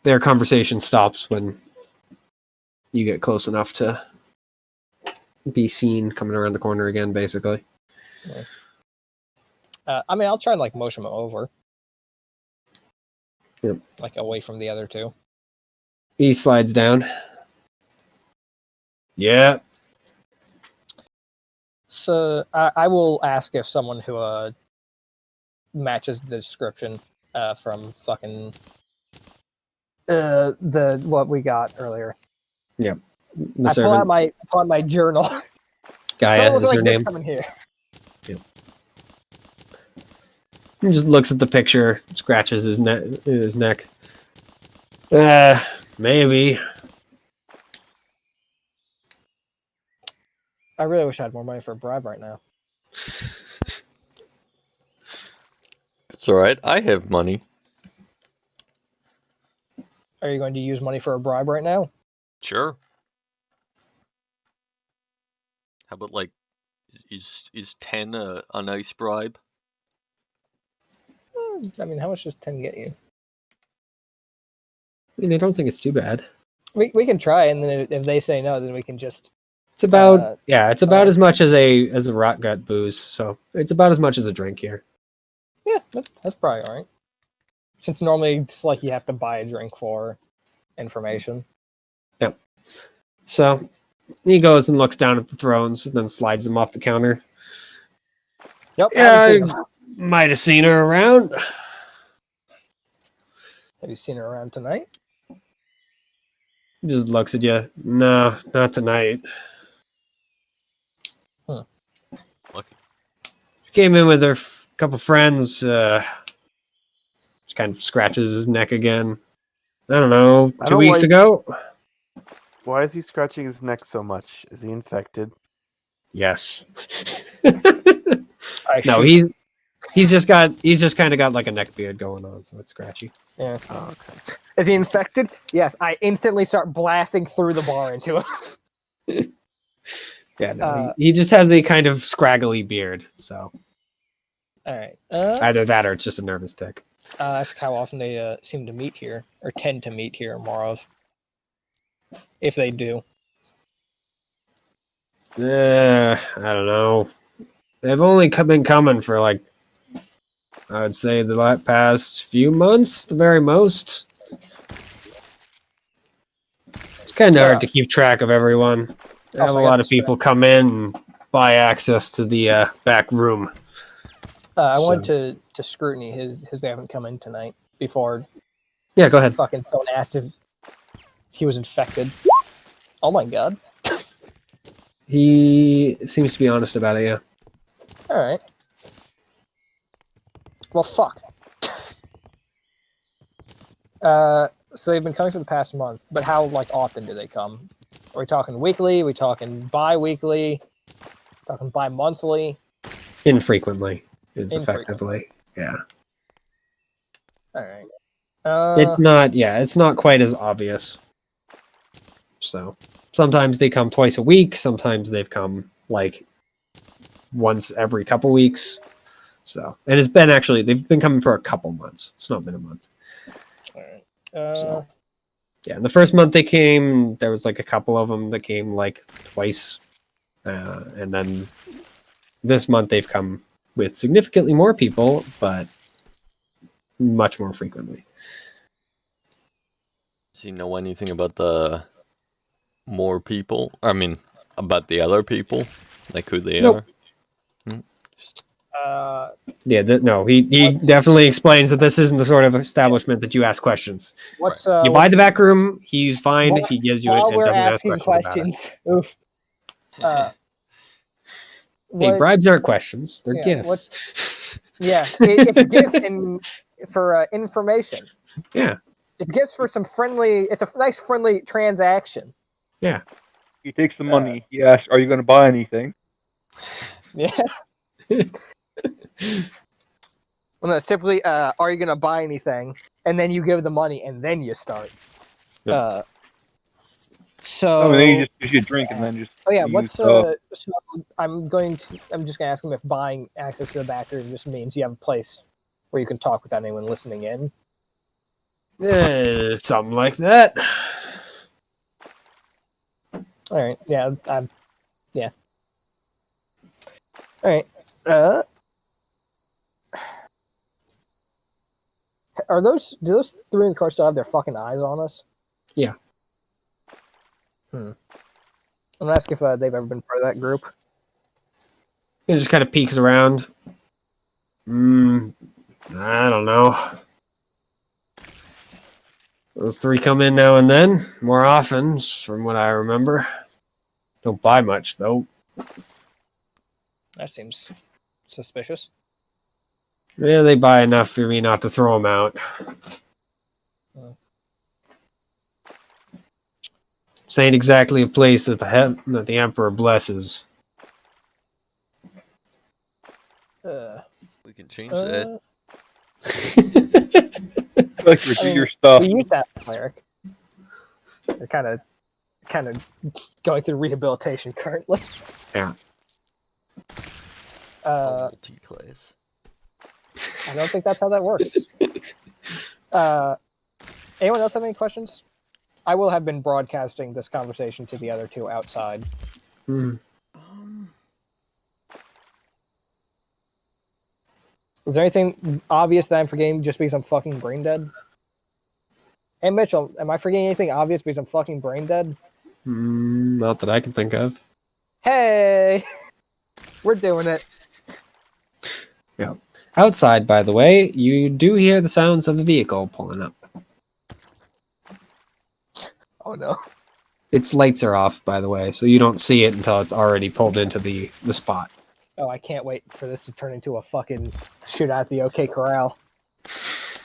Their conversation stops when you get close enough to be seen coming around the corner again, basically. I mean, I'll try and like motion him over. Yep. Like away from the other two. He slides down. Yeah. So I will ask if someone who matches the description from fucking the what we got earlier. Yep. The I servant pull out my journal. Gaia Someone is look her like this name. coming here. He just looks at the picture, scratches his neck. Maybe. I really wish I had more money for a bribe right now. It's alright, I have money. Are you going to use money for a bribe right now? Sure. How about like, is 10 a nice bribe? I mean, how much does 10 get you? I mean, I don't think it's too bad. We can try, and then if they say no, then we can just. It's about it's about as much as a rot gut booze, so it's about as much as a drink here. Yeah, that's probably all right. Since normally it's like you have to buy a drink for information. Yep. So he goes and looks down at the thrones, and then slides them off the counter. Yep. Yeah, I haven't seen her. Might have seen her around. Have you seen her around tonight? He just looks at you. No, not tonight. Lucky. She came in with her couple friends. Just kind of scratches his neck again. I don't know, I 2 don't weeks like- ago? Why is he scratching his neck so much? Is he infected? Yes. I No, shoot- he's just kind of got like a neck beard going on, so it's scratchy. Yeah. Oh, okay. Is he infected? Yes. I instantly start blasting through the bar into him. Yeah, no, he just has a kind of scraggly beard, so All right. either that or it's just a nervous tick. Ask how often they seem to meet here, or tend to meet here, more of. If they do. I don't know. They've only been coming for like, I would say the past few months, the very most. It's kind of hard to keep track of everyone. They have Also, a I got lot of this people come in and buy access to the back room. I wanted to to scrutiny his they haven't come in tonight before Yeah, go ahead. fucking someone asked if he was infected. Oh my god. He seems to be honest about it, yeah. Alright. Well, fuck. So they've been coming for the past month, but how, like, often do they come? Are we talking weekly? Are we talking bi-weekly? Talking bi-monthly? Infrequently is Infrequently. effectively. Yeah. Alright. It's not quite as obvious. So sometimes they come twice a week, sometimes they've come like once every couple weeks. So and it's been actually they've been coming for a couple months. It's not been a month. Alright. So, yeah, in the first month they came, there was like a couple of them that came like twice. And then this month they've come with significantly more people, but much more frequently. Does he know anything about the more people? I mean, about the other people, like who they Nope. are. No, he definitely explains that this isn't the sort of establishment that you ask questions. What's You buy the back room, he's fine, While- he gives you it while and we're doesn't ask asking questions about it. questions? Oof. Hey, What- bribes aren't questions, they're Yeah, gifts. Yeah, it's gifts for information. Yeah. It's gifts for some friendly. It's a nice friendly transaction. He takes the money. He asks, "Are you going to buy anything?" Yeah. Well, no, it's typically, are you gonna buy anything? And then you give the money, and then you start. Yep. So then he just gives you a drink and then just. Oh yeah, use, what's so I'm just gonna ask him if buying access to the back room just means you have a place where you can talk without anyone listening in. Something like that. All right, yeah, yeah. All right. Do those three in the car still have their fucking eyes on us? Yeah. I'm gonna ask if they've ever been part of that group. He just kind of peeks around. I don't know. Those three come in now and then, more often, from what I remember. Don't buy much, though. That seems suspicious. Yeah, they buy enough for me not to throw them out. This ain't exactly a place that the Emperor blesses. We can change that. Like repeat your stuff. We use that cleric. They're kind of going through rehabilitation currently. Yeah. Multi-class. I don't think that's how that works. Anyone else have any questions? I will have been broadcasting this conversation to the other two outside. Is there anything obvious that I'm forgetting just because I'm fucking brain dead? Hey Mitchell, am I forgetting anything obvious because I'm fucking brain dead? Not that I can think of. Hey! We're doing it. Yeah. Outside, by the way, you do hear the sounds of the vehicle pulling up. Oh no. Its lights are off, by the way, so you don't see it until it's already pulled into the spot. Oh, I can't wait for this to turn into a fucking shootout at the OK Corral.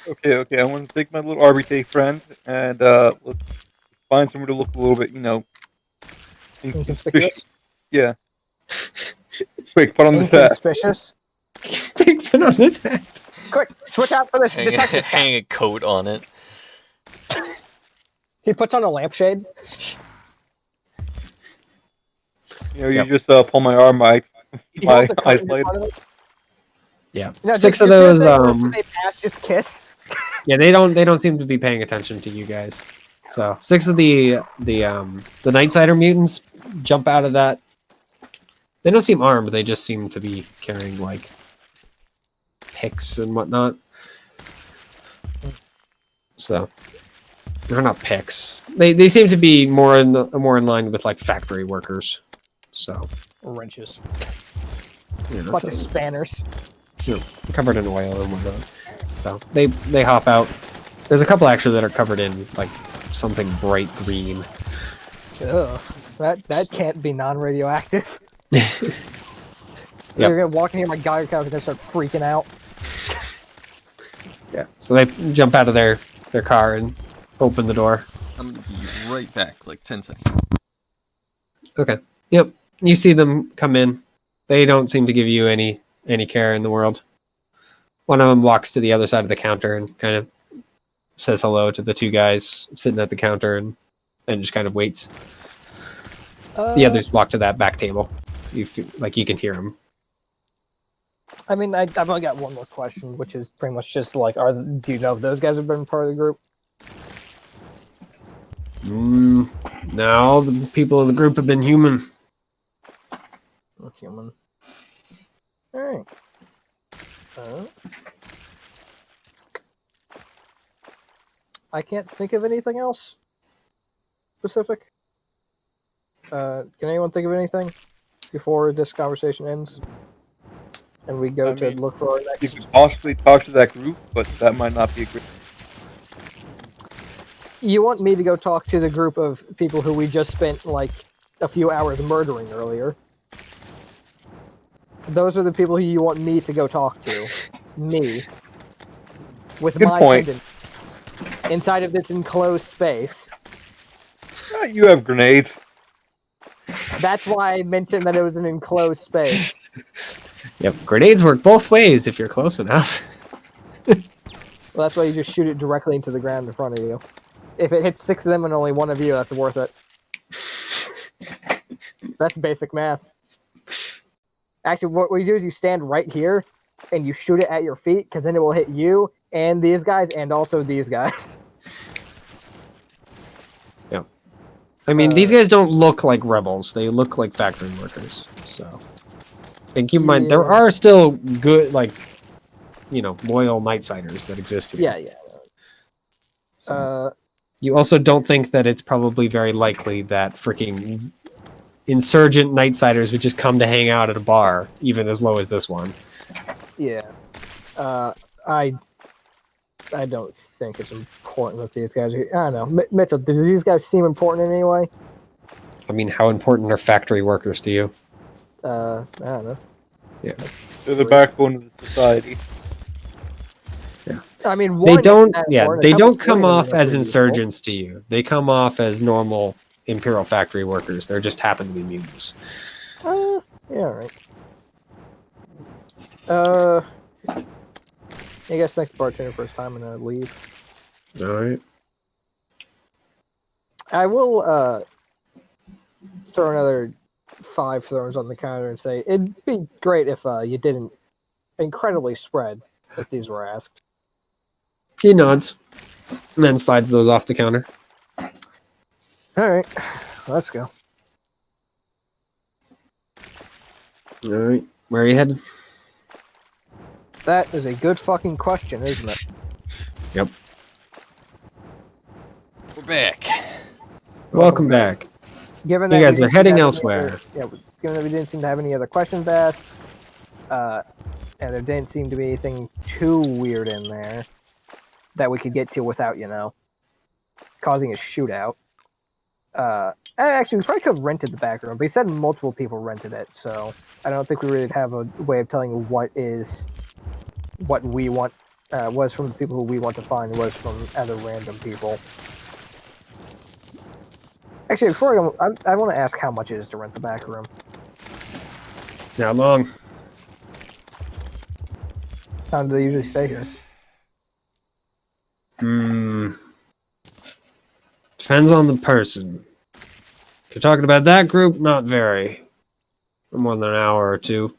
Okay. I want to take my little RBT friend and let's find somewhere to look a little bit, Inconspicuous? Yeah. Quick, put on the hat. Inconspicuous? Quick, put on this hat. Quick, switch out for this detective hat. Hang a coat on it. He puts on a lampshade. You just pull my arm, He holds a coat in isolate. front of him. Yeah. No, Six just of those. they pass, just kiss. Yeah, they don't seem to be paying attention to you guys. So 6 of the Nightsider mutants jump out of that. They don't seem armed. They just seem to be carrying like picks and whatnot. So they're not picks. They seem to be more in line with like factory workers. So Wrenches. you know, Bunch so- of spanners. covered in oil and whatnot. So they hop out. There's a couple actually that are covered in like something bright green. Ugh, that can't be non-radioactive. Yep. You're gonna walk in here, my Geiger counter's gonna start freaking out. Yeah. So they jump out of their car and open the door. I'm gonna be right back, like 10 seconds. Okay. Yep. You see them come in. They don't seem to give you any care in the world. One of them walks to the other side of the counter and kind of says hello to the two guys sitting at the counter and just kind of waits. The others walk to that back table. You feel like you can hear them. I mean, I've only got one more question, which is pretty much just like, do you know if those guys have been part of the group? No, the people of the group have been human. Human. Alright. I can't think of anything else specific. Can anyone think of anything before this conversation ends? And we go to look for our You next... could possibly talk to that group, but that might not be a great. You want me to go talk to the group of people who we just spent, like, a few hours murdering earlier? Those are the people who you want me to go talk to. Me. With Good my point. pendant. Inside of this enclosed space. You have grenades. That's why I mentioned that it was an enclosed space. Yep, grenades work both ways if you're close enough. Well, that's why you just shoot it directly into the ground in front of you. If it hits 6 of them and only 1 of you, that's worth it. That's basic math. Actually, what we do is you stand right here and you shoot it at your feet, because then it will hit you and these guys and also these guys. Yep. I mean, these guys don't look like rebels. They look like factory workers. So, and keep in mind, there Yeah. are still good, like, loyal Nightsiders that exist here. Yeah. So, you also don't think that it's probably very likely that freaking insurgent Nightsiders would just come to hang out at a bar, even as low as this one. Yeah. I don't think it's important that these guys are... I don't know. Mitchell, do these guys seem important in any way? I mean, how important are factory workers to you? I don't know. They're the backbone of the society. I mean, They one don't. isn't that Yeah, important. they How don't much come money off are they as useful? insurgents to you. They come off as normal Imperial factory workers. They just happen to be mutants. Yeah, alright. I guess thanks, bartender, for his time, and leave. All right. I will throw another 5 thrones on the counter and say it'd be great if you didn't incredibly spread if these were asked. He nods, and then slides those off the counter. Alright, let's go. All right. Where are you headed? That is a good fucking question, isn't it? Yep. We're back. Welcome back. Given You that guys we are didn't heading have any elsewhere. other- yeah, given that we didn't seem to have any other questions asked, and there didn't seem to be anything too weird in there that we could get to without, causing a shootout. Actually, we probably could have rented the back room, but he said multiple people rented it, so I don't think we really have a way of telling what we want, was from the people who we want to find, was from other random people. Actually, before I want to ask how much it is to rent the back room. How long? How time do they usually stay here? Depends on the person. If you're talking about that group, not very. For more than an hour or two.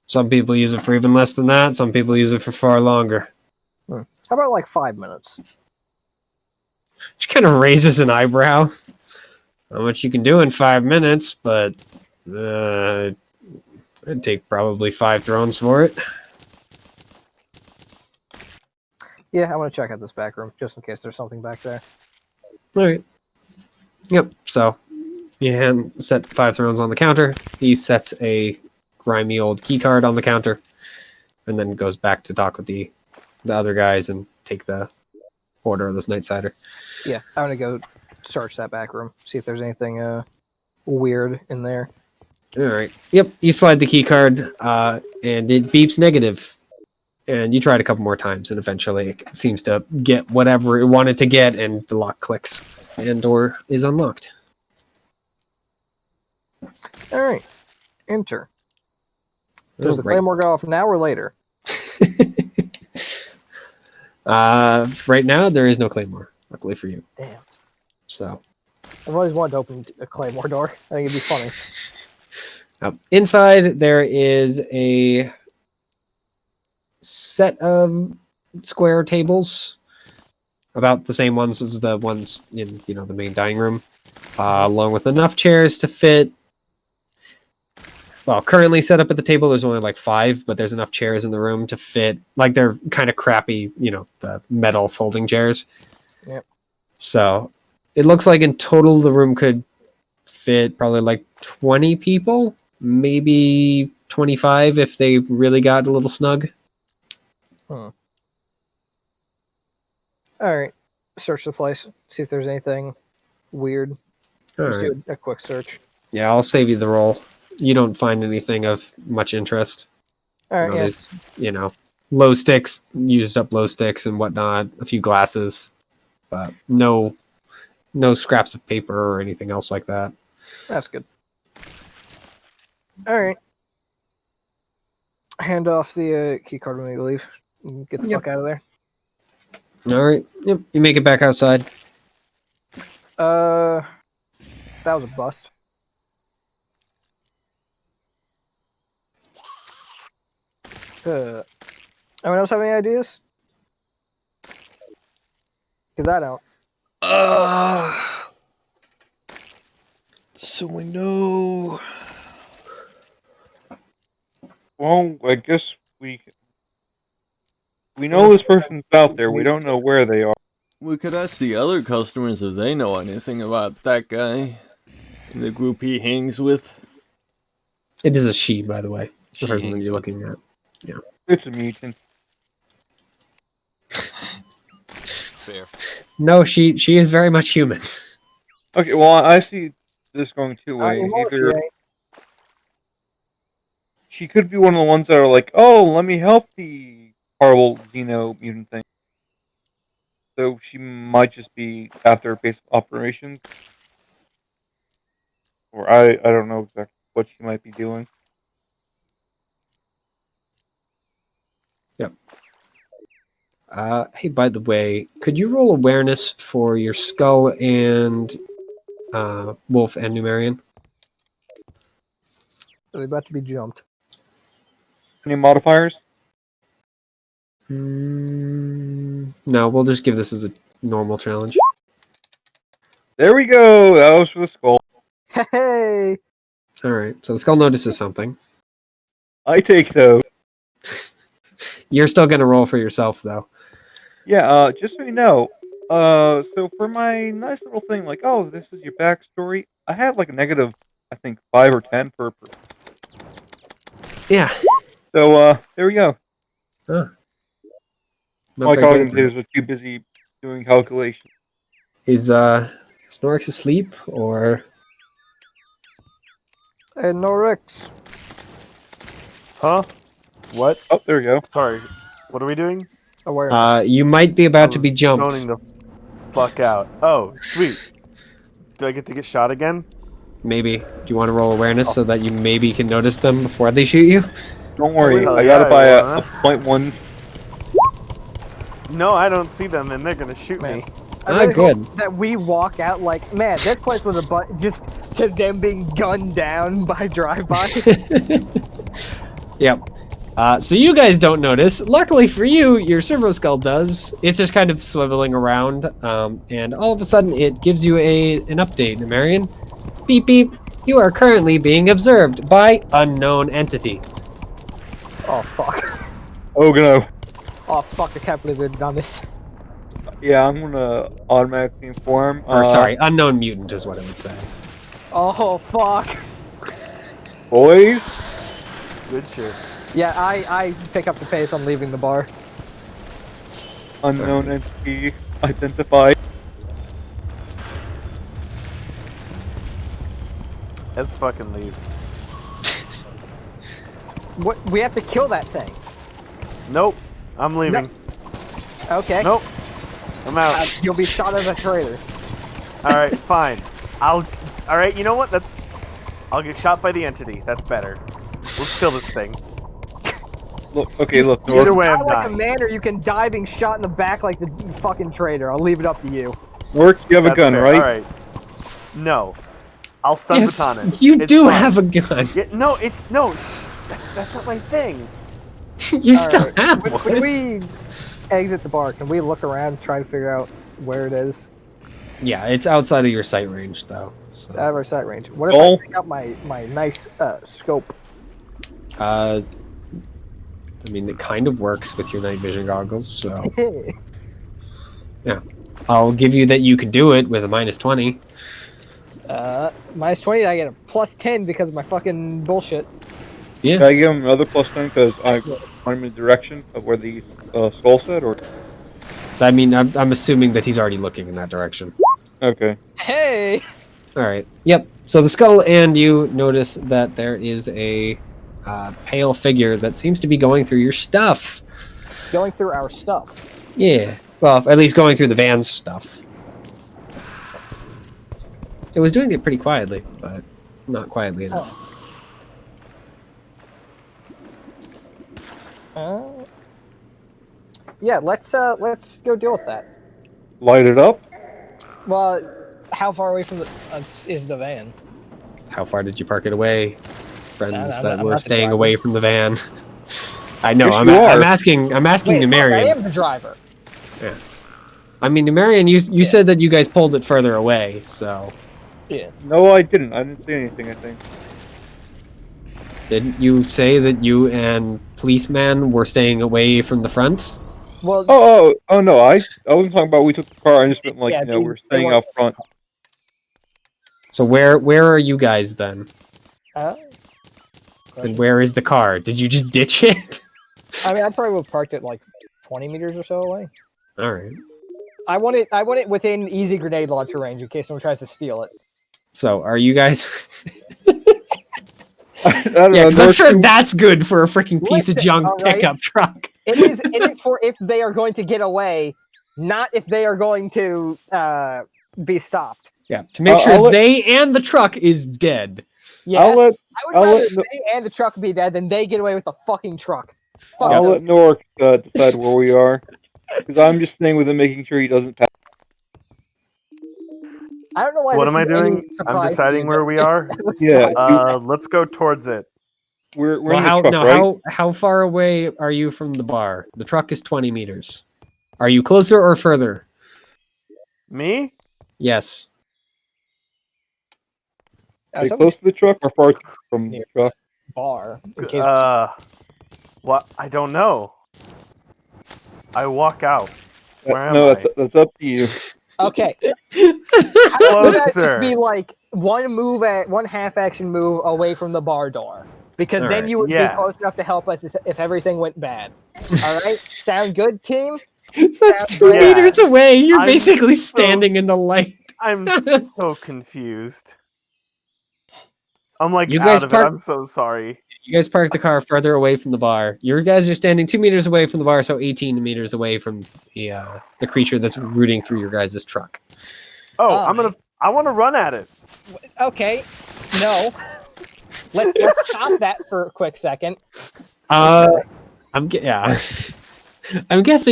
Some people use it for even less than that. Some people use it for far longer. How about like 5 minutes? She kind of raises an eyebrow. Not much you can do in 5 minutes, but I'd take probably 5 thrones for it. Yeah, I want to check out this back room just in case there's something back there. All right. Yep. So you set 5 thrones on the counter. He sets a grimy old key card on the counter. and then goes back to talk with the other guys and take the order of this night cider. Yeah, I'm gonna go search that back room, see if there's anything weird in there. All right. Yep. You slide the key card, and it beeps negative. And you try it a couple more times, and eventually it seems to get whatever it wanted to get, and the lock clicks, and door is unlocked. All right, enter. Does the Right. claymore go off now or later? Right now there is no claymore, luckily for you. Damn, So I've always wanted to open a claymore door. I think it'd be funny. inside there is a set of square tables, about the same ones as the ones in the main dining room, along with enough chairs to fit. Well, currently set up at the table, there's only like 5, but there's enough chairs in the room to fit. Like they're kind of crappy, the metal folding chairs. Yep. So it looks like in total the room could fit probably like 20 people, maybe 25 if they really got a little snug. All right, search the place, see if there's anything weird. All Just right. do a quick search. Yeah, I'll save you the roll. You don't find anything of much interest. All right, yeah. There's, glow sticks, used up glow sticks and whatnot, a few glasses, but no scraps of paper or anything else like that. That's good. All right. Hand off the key card when you leave. Get the Yep. fuck out of there. All right. Yep. You make it back outside. That was a bust. Anyone else have any ideas? Because I don't. So we know. Well, I guess we know this person's out there. We don't know where they are. We could ask the other customers if they know anything about that guy in the group he hangs with. It is a she, by the way. She The person that hangs you're with. looking at. It's a mutant. Fair. No, she is very much human. Okay, well, I see this going two ways. Anymore, Either Jay. she could be one of the ones that are like, "Oh, let me help the horrible Xeno mutant thing." So she might just be at their base of operations, or I don't know exactly what she might be doing. Hey, by the way, could you roll awareness for your Skull and Wolf and Numerian? They're about to be jumped. Any modifiers? No, we'll just give this as a normal challenge. There we go. That was for the skull. Hey! All right, so the Skull notices something. I take those. You're still going to roll for yourself, though. Yeah, just so you know, so for my nice little thing, like, oh, this is your backstory, I had like a negative, I think, 5 or 10 per. Yeah. So, there we go. Not My very good. cognitives were too busy doing calculations. Is Snorix asleep, or... Hey, Norix. Huh? What? Oh, there we go. Sorry. What are we doing? Awareness. You might be about to I be was jumped. zoning the fuck out. Oh, sweet. Do I get to get shot again? Maybe. Do you want to roll awareness so that you maybe can notice them before they shoot you? Don't worry, Hell I yeah, got it by I a wanna. 0.1. No, I don't see them, and they're gonna shoot Man. me. I really good. hope that we walk out like, man, this place was just to them being gunned down by drive-by. Yep. So you guys don't notice. Luckily for you, your servo skull does. It's just kind of swiveling around, and all of a sudden it gives you an update, Marion. Beep beep. You are currently being observed by unknown entity. Oh, fuck. Oh, no. Oh, fuck, I can't believe they've done this. Yeah, I'm gonna automatically inform. Or sorry, unknown mutant is what I would say. Oh, fuck. Boys, Good shit. Yeah, I pick up the pace on leaving the bar. Unknown entity identified. Let's fucking leave. What? We have to kill that thing. Nope. I'm leaving. Okay. Nope. I'm out. You'll be shot as a traitor. Alright, fine. Alright, you know what? I'll get shot by the entity. That's better. Let's kill this thing. Look, okay, look, Either Nork. way, I'm Die like a dying. man, or you can die being shot in the back like the fucking traitor. I'll leave it up to you. Nork, you have a That's gun, fair. right? Alright. No. I'll stun Yes, baton it. you It's do fine. have a gun. Yeah, no, it's no. Shh. That's not my thing. You still Alright. have When one. we exit the bar, can we look around and try to figure out where it is? Yeah, it's outside of your sight range, though. It's out So, of our sight range. What if Oh. I pick up my nice scope? I mean, it kind of works with your night vision goggles. So, I'll give you that you can do it with a -20. Minus 20, I get a plus 10 because of my fucking bullshit. Can I give him another +10 because I point him in the direction of where the skull said, or I mean, I'm assuming that he's already looking in that direction. okay? Hey! All right. Yep. So the skull and you notice that there is a pale figure that seems to be going through your stuff. Going through our stuff. Yeah. Well, at least going through the van's stuff. It was doing it pretty quietly, but not quietly enough. Yeah, let's go deal with that. Light it up. Well, how far away from the is the van? How far did you park it away? Friends I'm that not were the staying driver. away from the van. I know. Yes, I'm you are. asking. I'm asking Wait, look, I Numerian. am the driver. I mean, Numerian. You said that you guys pulled it further away, so Yeah. No, I didn't. I didn't say anything. I think. didn't you say that you and policeman were staying away from the front? Well, Oh no! I wasn't talking about we took the car. I just meant like Yeah, they- we're they staying weren't- out front. So where are you guys then? And where is the car? Did you just ditch it? I mean, I probably would have parked it like 20 meters or so away. All right. I want it within easy grenade launcher range in case someone tries to steal it. So are you guys? I don't Yeah, know. because I'm Nork, sure you- that's good for a freaking piece of Listen, junk all right? pickup truck. It is for if they are going to get away, not if they are going to be stopped. Yeah, to make I'll sure let- they and the truck is dead. Yeah, I'll let I would I'll rather let- they and the truck be dead than they get away with the fucking truck. Fuck I'll them. let Nork decide where we are, because I'm just staying with him, making sure he doesn't pass. I don't know why. What this am I is any doing? I'm surprise to deciding you, where but we are. it looks Yeah. fine. Let's go towards it. We're Well, in the how truck, now? right? How far away are you from the bar? The truck is 20 meters. Are you closer or further? Me? Yes. I Are was you hoping close to the truck or far from the Near. truck? bar. In case What? I don't know. I walk out. Where am No, I? that's up to you. okay. How would that just Closer. be like one half action move away from the bar door? Because then Alright, you would yes. be close enough to help us if everything went bad. All right, sound good, team? That's 2 Yeah. meters away. You're I'm basically so- standing in the light. I'm so confused. I'm like You out guys of park- it. I'm so sorry. You guys parked the car further away from the bar. You guys are standing 2 meters away from the bar, so 18 meters away from the creature that's rooting through your guys' truck. Oh, Oh, I want to run at it. Okay, no. Let's stop that for a quick second. I'm guessing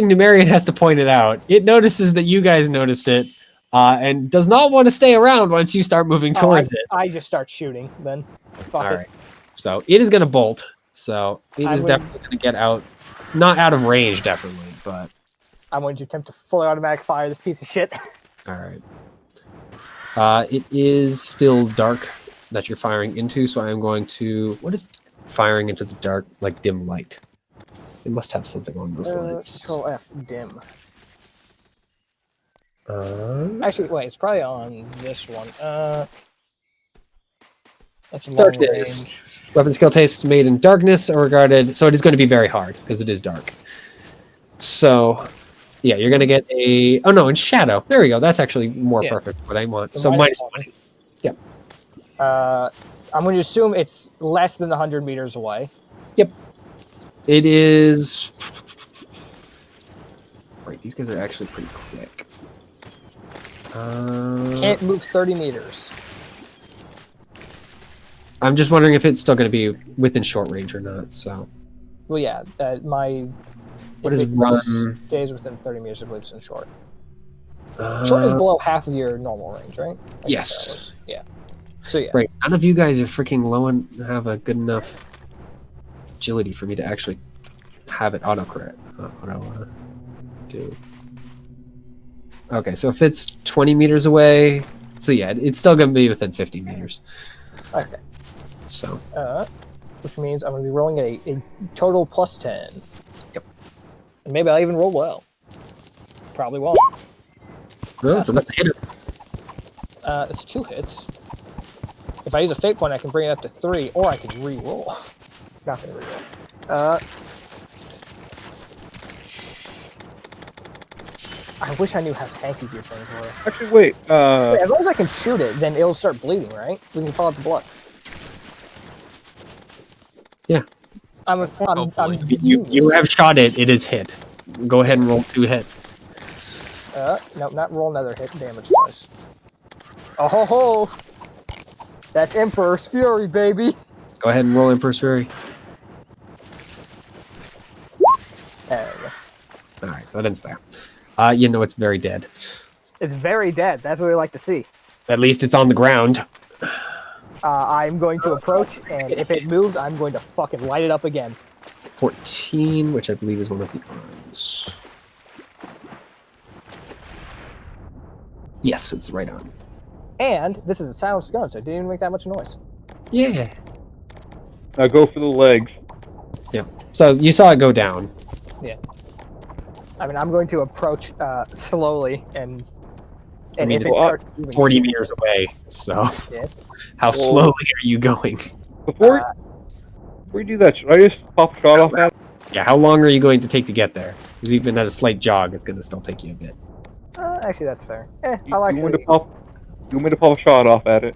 Numerian has to point it out. It notices that you guys noticed it, and does not want to stay around once you start moving towards it. I just start shooting then. Fuck All it. right. So it is going to bolt. So it I is would- definitely going to get out, not out of range, definitely, but I'm going to attempt to fully automatic fire this piece of shit. all right. It is still dark that you're firing into, so I am going to. What is firing into the dark, like dim light? It must have something on those lights. Control F, dim. Uh, Actually, wait, it's probably on this one. That's long range. Darkness. Weapon skill tastes made in darkness are regarded, so it is going to be very hard because it is dark. So, yeah, you're going to get a. Oh no, in shadow. There we go. That's actually more Yeah. perfect. What I want. So So minus minus 20. 20. I'm going to assume it's less than 100 meters away. It is. Right, these guys are actually pretty quick. Can't move 30 meters. I'm just wondering if it's still going to be within short range or not. So, Well, yeah, my. what if is it run? Stays within 30 meters, I believe it's in short. Short is below half of your normal range, right? I think Yes. that was- Yeah. So yeah. Right. None of you guys are freaking low and have a good enough agility for me to actually have it autocorrect. Auto do. Okay, so if it's 20 meters away, so yeah, it's still going to be within 50 meters. Okay. So, Which means I'm going to be rolling a total plus 10. Yep. And maybe I'll even roll well. Probably won't. well, it's enough to hit it. It's 2 hits. If I use a fate point, I can bring it up to 3, or I can re-roll. Not going to re-roll. I wish I knew how tanky these things were. Actually, wait. Wait, as long as I can shoot it, then it'll start bleeding, right? We can follow the blood. Yeah. I'm Hopefully. You have shot it. It is hit. Go ahead and roll 2 hits. No, not roll another hit damage dice. Oh ho ho! That's Emperor's Fury, baby! Go ahead and roll Emperor's Fury. There we go. All right, so it ends there. You know it's very dead. It's very dead. That's what we like to see. At least it's on the ground. I'm going to approach, and if it moves, I'm going to fucking light it up again. 14, which I believe is one of the arms. Yes, it's right on. And this is a silenced gun, so it didn't even make that much noise. Yeah. Now go for the legs. Yeah. So you saw it go down. I mean, I'm going to approach slowly, and I mean, if it it's starts moving, 40 meters away. So Yeah. how slowly are you going? Before you do that, should I just pop a shot off at it? Yeah, how long are you going to take to get there? Because even at a slight jog, it's going to still take you a bit. actually, that's fair. You, I'll you, want actually. you want me to pop a shot off at it?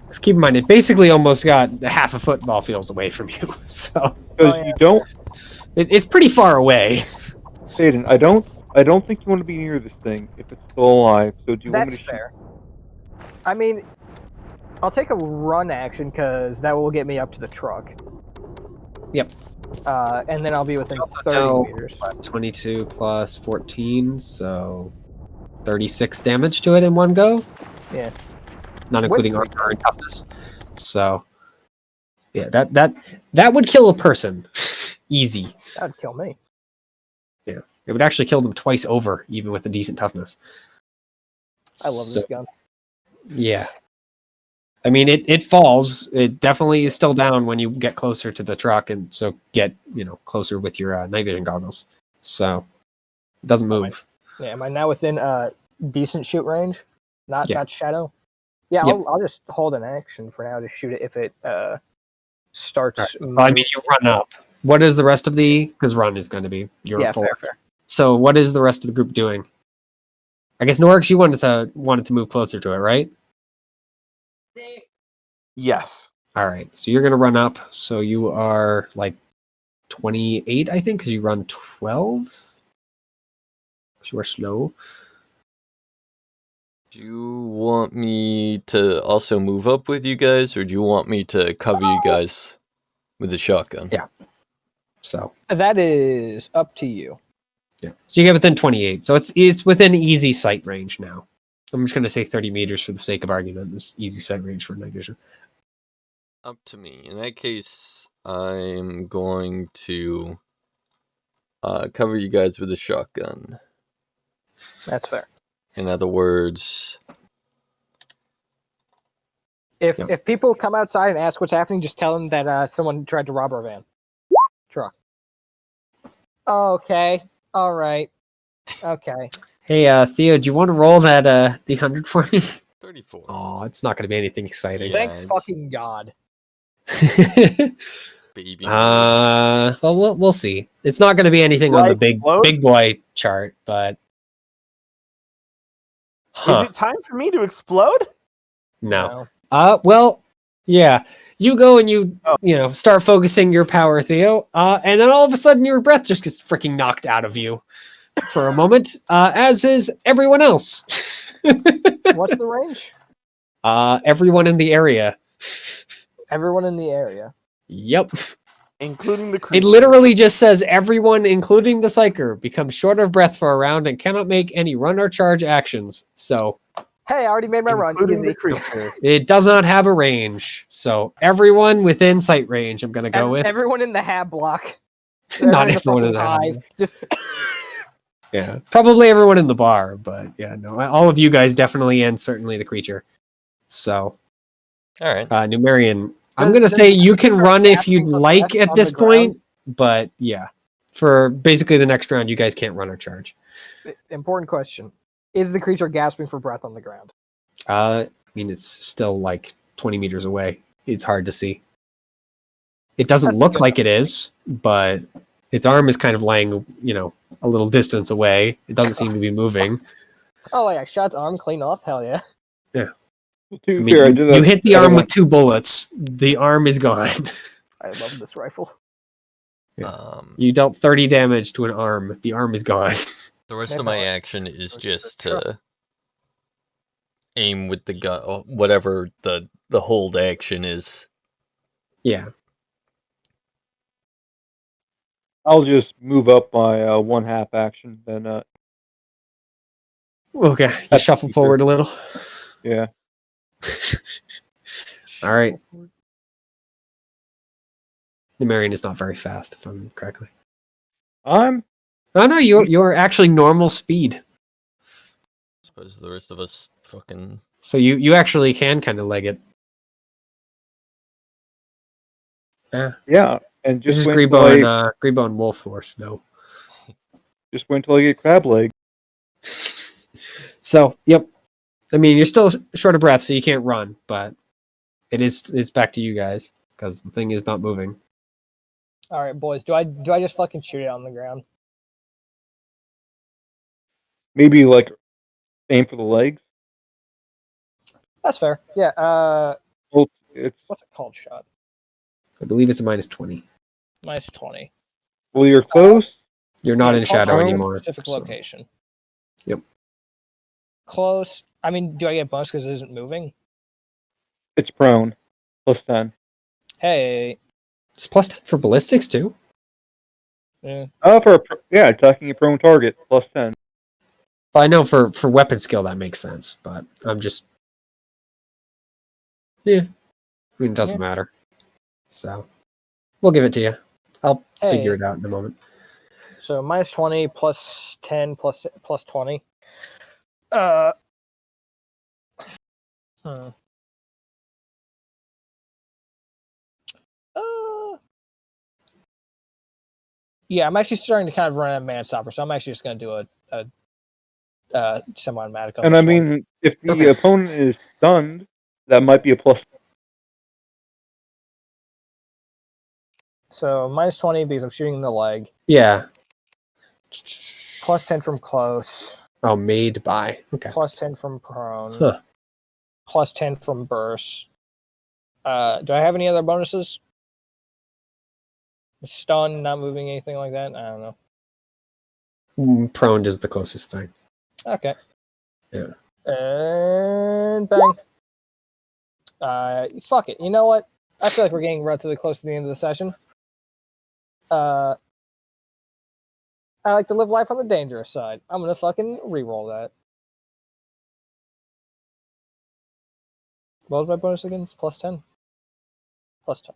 Just keep in mind, it basically almost got half a football field away from you. So Because yeah. you don't, it's pretty far away. Aiden. I don't think you want to be near this thing if it's still alive. So do you want me That's to shoot? fair. I mean, I'll take a run action because that will get me up to the truck. Yep. And then I'll be within 30 tell- meters. 22 plus 14, so 36 damage to it in one go. Yeah. Not including With- armor and toughness. So, yeah, that would kill a person. Easy. That'd kill me. Yeah. It would actually kill them twice over, even with a decent toughness. I love So, this gun. Yeah. I mean, it falls. It definitely is still down when you get closer to the truck, and so get, closer with your night vision goggles. So, it doesn't move. Yeah, am I now within decent shoot range? Not shadow? Yeah, Yep. I'll just hold an action for now to shoot it if it starts. Well, I mean, you run up. What is the rest of the... Because run is going to be your yeah, full. fair. So, what is the rest of the group doing? I guess Norix, you wanted to move closer to it, right? Yes. All right. So you're going to run up. So you are like 28, I think, because you run 12. So you are slow. Do you want me to also move up with you guys, or do you want me to cover you guys with a shotgun? Yeah. So That is up to you. yeah. So you get within 28. So it's within easy sight range now. I'm just going to say 30 meters for the sake of argument. This easy sight range for night vision. Up to me. In that case, I'm going to cover you guys with a shotgun. That's fair. In other words, If people come outside and ask what's happening, just tell them that someone tried to rob our van. Truck. Okay. All right. Okay. Hey, Theo, do you want to roll that D100 for me? 34. Oh, it's not going to be anything exciting. Yeah, Thank it's- fucking God. Baby. Well, we'll see. It's not going to be anything on the Explode? big boy chart, but Is it time for me to explode? no. Well, yeah. You go and you start focusing your power, Theo, and then all of a sudden your breath just gets freaking knocked out of you for a moment, as is everyone else. What's the range? Everyone in the area. Everyone in the area. Yep. Including the It creature. literally just says everyone, including the psyker, becomes short of breath for a round and cannot make any run or charge actions. So Hey, I already made my run. Including the Easy. creature. it does not have a range. So everyone within sight range, I'm gonna go with. Everyone in the hab block. Not Everyone everyone in the fucking hive. Just Yeah, probably everyone in the bar, but yeah, no, all of you guys definitely, and certainly the creature. So, All right. Numerian, I'm Does- gonna does say the you can creature run if gasping you'd for like breath at on this the ground? point, but yeah, for basically the next round, you guys can't run or charge. important question: is the creature gasping for breath on the ground? I mean, it's still like 20 meters away. It's hard to see. It doesn't That's look good. like it is, but its arm is kind of laying, a little distance away. It doesn't seem to be moving. Oh, yeah, shot its arm clean off. Hell yeah. To I be mean, fair, I did that. you hit the I arm don't with 2 bullets. The arm is gone. I love this rifle. Yeah. You dealt 30 damage to an arm. The arm is gone. The rest That's of my all right. action is just to aim with the gun, or whatever the hold action is. Yeah. I'll just move up my one half action. Then, Okay. You That's shuffle easier. forward a little. yeah. All right. Numerian is not very fast, if I'm correctly. I'm Oh no, you're actually normal speed. Suppose the rest of us fucking. So you actually can kind of leg it. yeah, and This just is wait till Grebo I and Grebo and Wolf Force. No. just wait till I get crab leg. So yep. I mean, you're still short of breath, so you can't run, but it's back to you guys because the thing is not moving. All right, boys. Do I just fucking shoot it on the ground? Maybe like aim for the legs. That's fair. Yeah. Well, it's What's it called? Shot. I believe it's a -20. Minus 20. well, you're close. You're not Yeah, in close shadow to a anymore. Specific so- location. Yep. Close. I mean, do I get bonus because it isn't moving? It's prone. +10. Hey. It's +10 for ballistics too. Yeah. Attacking a prone target +10. I know for weapon skill that makes sense, but I'm just I mean, it doesn't matter. So we'll give it to you. I'll figure it out in a moment. So minus 20 plus 10 plus 20. Yeah, I'm actually starting to kind of run out of man stopper, so I'm actually just going to do a semi-automatic. on And this I one. mean, if the Okay. opponent is stunned, that might be a plus. So minus 20 because I'm shooting in the leg. Yeah. Plus 10 from close. Oh, made by. Okay. Plus 10 from prone. Huh. Plus 10 from burst. Do I have any other bonuses? Stun, not moving, anything like that? I don't know. Prone is the closest thing. Okay. Yeah. And bang. Fuck it. You know what? I feel like we're getting relatively close to the end of the session. I like to live life on the dangerous side. I'm gonna fucking re-roll that. What was my bonus again? Plus 10? Plus 10.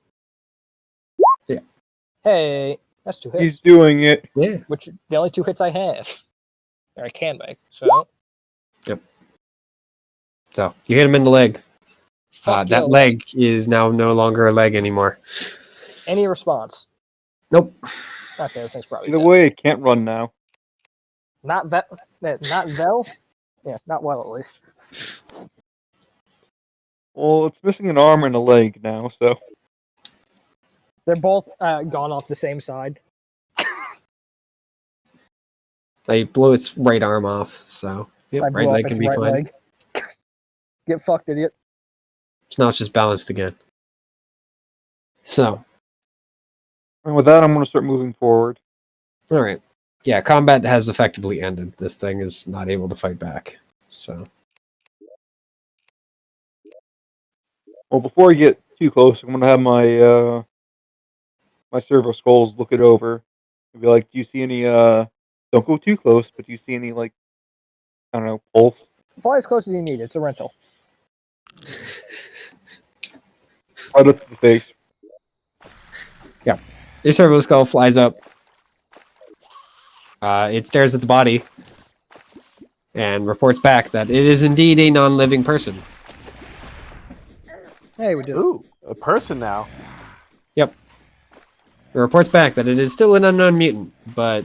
Yeah. Hey, that's 2 hits. He's doing it. Yeah. Which the only 2 hits I have. Or I can make. So So you hit him in the leg. fuck That your leg is now no longer a leg anymore. Any response? Nope. Okay, this thing's probably Either dead. way, it can't run now. Not Vel? Yeah, not well at least. Well, it's missing an arm and a leg now, so They're both gone off the same side. I blew its right arm off, so I yep, blew right off leg its can be right fine. leg. Get fucked, idiot. So now it's just balanced again. So, And with that, I'm going to start moving forward. all right. Yeah, combat has effectively ended. This thing is not able to fight back. So, Well, before I get too close, I'm going to have my my servo skulls look it over and be like, "Do you see any? Don't go too close, but do you see any like I don't know pulse?" Fly as close as you need. It's a rental. Right up to the face. your servo skull flies up. It stares at the body and reports back that it is indeed a non-living person. Hey, we did it. Ooh, a person now. It reports back that it is still an unknown mutant, but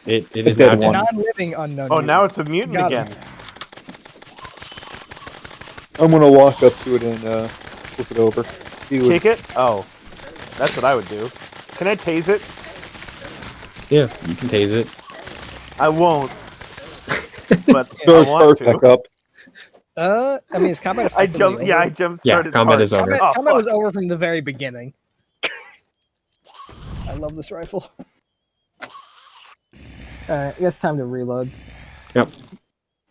it is dead now one. dead. Non-living unknown. Oh, mutant. now it's a mutant Got it. again. I'm going to walk up to it and look it over. See what, Kick it? Oh, that's what I would do. Can I tase it? Yeah, you can tase it. I won't. But so I it want starts back to. up. I mean, is combat I effectively jumped. Yeah, over? I jumped. Yeah, Started. combat hard. is over. Combat, Oh, combat was fuck. over from the very beginning. I love this rifle. Alright, it's time to reload.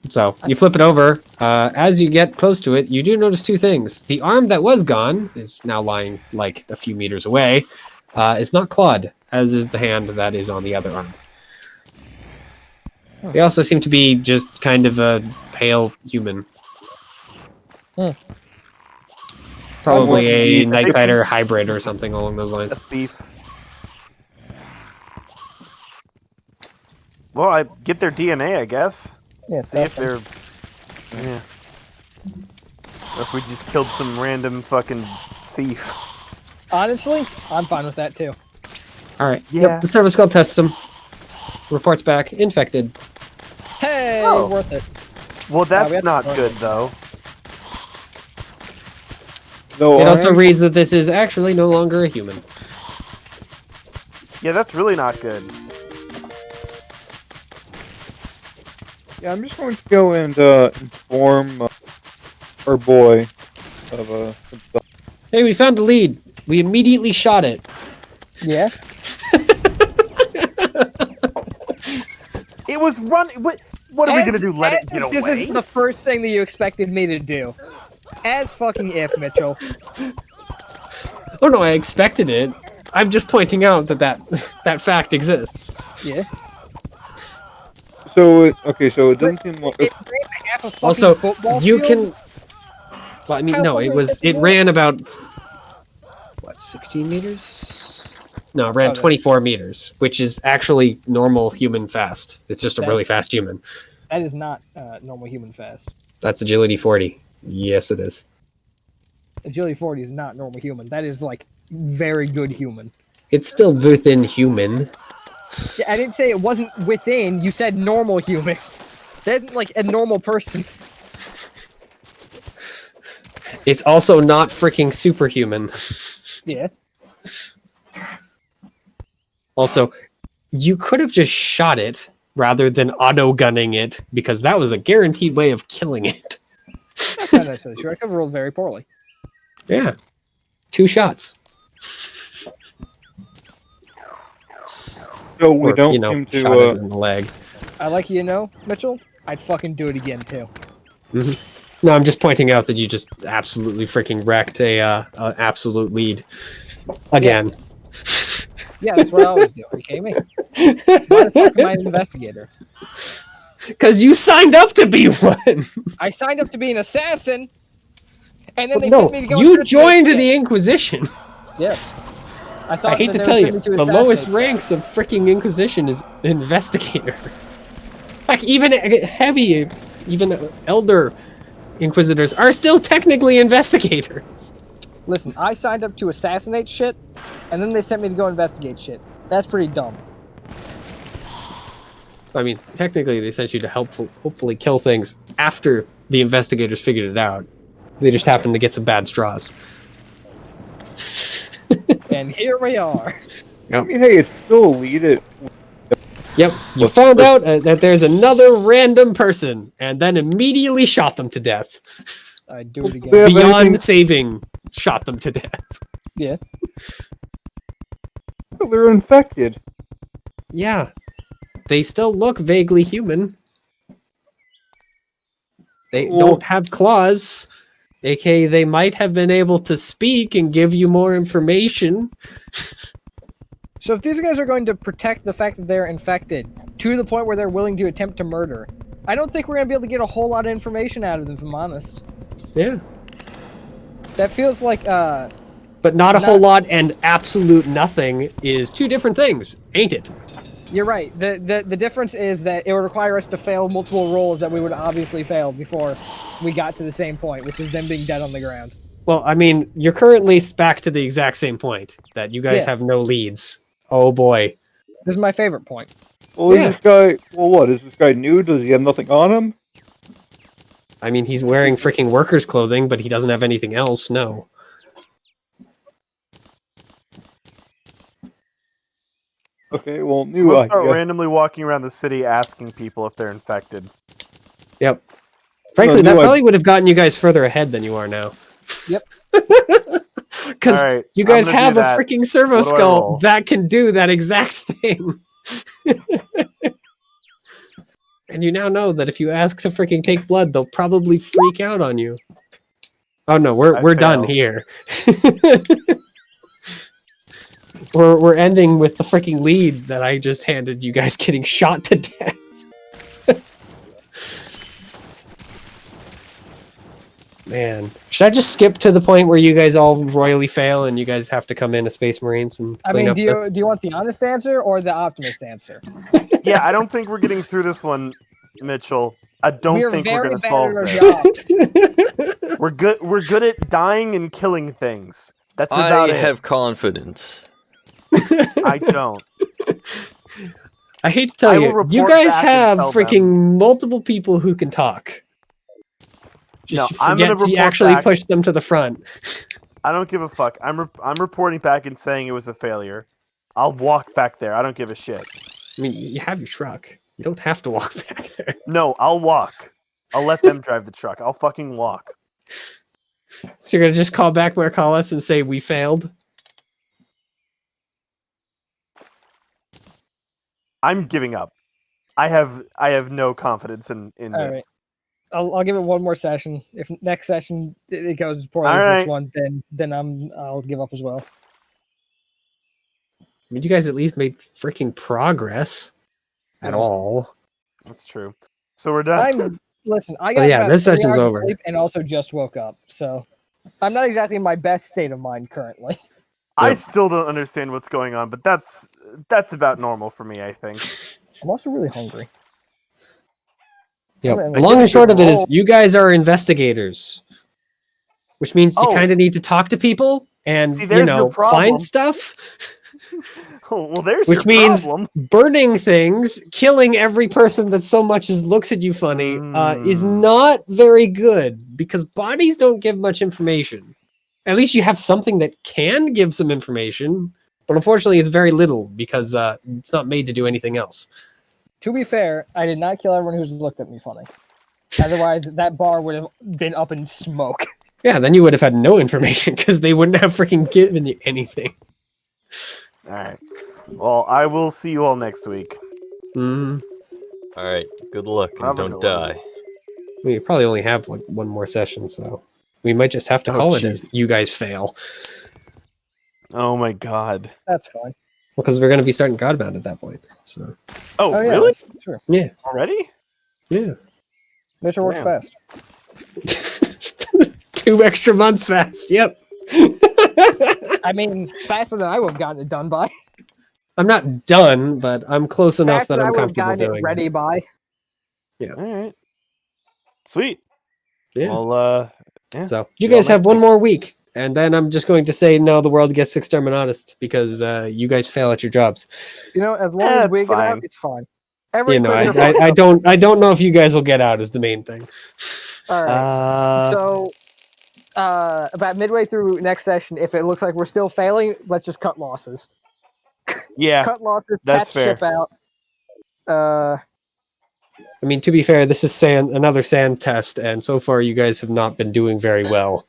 So you flip it over. As you get close to it, you do notice two things. The arm that was gone is now lying like a few meters away. It's not clawed, as is the hand that is on the other arm. They also seem to be just kind of a pale human. Probably a Nightsider hybrid or something along those lines. A thief. Well, I get their DNA, I guess. Yeah, See if they're. Yeah. Or if we just killed some random fucking thief. Honestly, I'm fine with that too. All right. Yeah. Yep, the service skull tests them. Reports back infected. Hey, Oh. worth it. Well, we that's have not to- good, though. No, It also reads that this is actually no longer a human. Yeah, that's really not good. yeah, I'm just going to go and inform our boy of some stuff. Hey, we found a lead. We immediately shot it. Yeah. It was running. What are we gonna do? Let it As get if this away? is the first thing that you expected me to do. As fucking if, Mitchell. Oh no, I expected it. I'm just pointing out that fact exists. Yeah. So it doesn't seem like It ran half a fucking Also, football you field? can. Well, I mean, How no, it fucking was. It accessible? ran about what, 16 meters? No, it ran Okay. 24 meters, which is actually normal human fast. It's just a That- really fast human. That is not normal human fast. That's agility 40. Yes, it is. Agility 40 is not normal human. That is like very good human. It's still within human. Yeah, I didn't say it wasn't within. You said normal human. That isn't like a normal person. It's also not freaking superhuman. Yeah. Also, You could have just shot it rather than auto gunning it, because that was a guaranteed way of killing it. that's not necessarily true. I could have rolled very poorly. Yeah. 2 shots. so we Or, don't you know, seem shot it to. in the leg. I like you to know, Mitchell. I'd fucking do it again too. No, I'm just pointing out that you just absolutely freaking wrecked a absolute lead. Again. Yeah, that's what I always do. Are you kidding me? Why the fuck am I an investigator? Because you signed up to be one. I signed up to be an assassin, and then they No, sent me to go. you assassinate joined shit. the Inquisition. Yeah. I thought I hate that to they tell would you, send me to the lowest assassinate ranks of freaking Inquisition is investigator. Like, even heavy, even elder Inquisitors are still technically investigators. Listen, I signed up to assassinate shit, and then they sent me to go investigate shit. That's pretty dumb. I mean, technically, they sent you to hopefully kill things after the investigators figured it out. They just happened to get some bad straws. And here we are. I mean, hey, it's still a lead. Yep, you What's found the- out that there's another random person, and then immediately shot them to death. I'd do it Yeah. again. Have Beyond anything- saving, shot them to death. Yeah. They're infected. Yeah, they still look vaguely human. They Well- don't have claws, aka they might have been able to speak and give you more information. So if these guys are going to protect the fact that they're infected to the point where they're willing to attempt to murder, I don't think we're going to be able to get a whole lot of information out of them, if I'm honest. Yeah. That feels like, But not a whole lot and absolute nothing is two different things, ain't it? you're right. The difference is that it would require us to fail multiple rolls that we would obviously fail before we got to the same point, which is them being dead on the ground. Well, I mean, you're currently back to the exact same point, that you guys Yeah. have no leads. Oh boy. This is my favorite point. Well, Yeah. is this guy? Well, what is this guy new? Does he have nothing on him? I mean, he's wearing freaking workers' clothing, but he doesn't have anything else, no. Okay, well, new. We'll start yeah. randomly walking around the city asking people if they're infected. Yep. Frankly, No, that no, I- probably would have gotten you guys further ahead than you are now. Yep. Because Alright, you I'm guys gonna do have a that. freaking servo What do I skull roll? that can do that exact thing. And you now know that if you ask to freaking take blood, they'll probably freak out on you. Oh no, we're I done failed. here. we're ending with the freaking lead that I just handed you guys getting shot to death. Man, should I just skip to the point where you guys all royally fail and you guys have to come in as Space Marines and I clean mean, up do this? you want the honest answer or the optimist answer? Yeah, I don't think we're getting through this one, Mitchell. I don't we are think we're very going to bad solve at our this. jobs. We're good at dying and killing things. That's I about it. have confidence. I don't. I hate to tell I you, will you report guys back and have tell freaking multiple people who can talk. Just No, I'm gonna forget to report actually back. push them to the front. I don't give a fuck. I'm reporting back and saying it was a failure. I'll walk back there. I don't give a shit. I mean, you have your truck. You don't have to walk back there. No, I'll walk. I'll let them drive the truck. I'll fucking walk. So you're gonna just call back Marcalis and say we failed? I'm giving up. I have no confidence in All this. right. I'll give it one more session. If next session it goes as poorly All as right. this one, then I'll give up as well. I mean, you guys at least made freaking progress. At Yeah. all. That's true. So we're done. Listen, I got yeah, about this 3 session's hours of over. sleep and also just woke up, so I'm not exactly in my best state of mind currently. I Yep. still don't understand what's going on, but that's about normal for me, I think. I'm also really hungry. Yep. I The mean, long I and guess short we of it is roll- you guys are investigators. Which means you Oh. kind of need to talk to people and See, there's no problem. find stuff. Oh, well, there's Which your means- problem. Burning things, killing every person that so much as looks at you funny, is not very good because bodies don't give much information. At least you have something that can give some information, but unfortunately, it's very little because it's not made to do anything else. To be fair, I did not kill everyone who's looked at me funny. Otherwise, that bar would have been up in smoke. Yeah, then you would have had no information because they wouldn't have freaking given you anything. All right. Well, I will see you all next week. Mm. All right, good luck and Have a don't good one. die. We probably only have like one more session, so we might just have to Oh, call it jeez. as you guys fail. Oh my god. That's fine. Because we're going to be starting Godbound at that point. So Oh, Oh yeah, really? that's true. yeah, Already? yeah. Mitchell works Damn. fast. 2 extra months fast. Yep. I mean, faster than I would have gotten it done by. I'm not done, but I'm close enough Faster that than I I'm would have comfortable gotten doing it ready by. All right. Sweet. it. Yeah. Well, yeah. So you See y'all guys have next one week. more week, and then I'm just going to say no. The world gets exterminatus because you guys fail at your jobs. You know, as long Yeah, as we it's get out, fine. it's fine. Every You know, quiz I don't know if you guys will get out is the main thing. All right. So about midway through next session, if it looks like we're still failing, let's just cut losses. Yeah, Cut losses, that's catch ship out. I mean, to be fair, this is another sand test, and so far you guys have not been doing very well.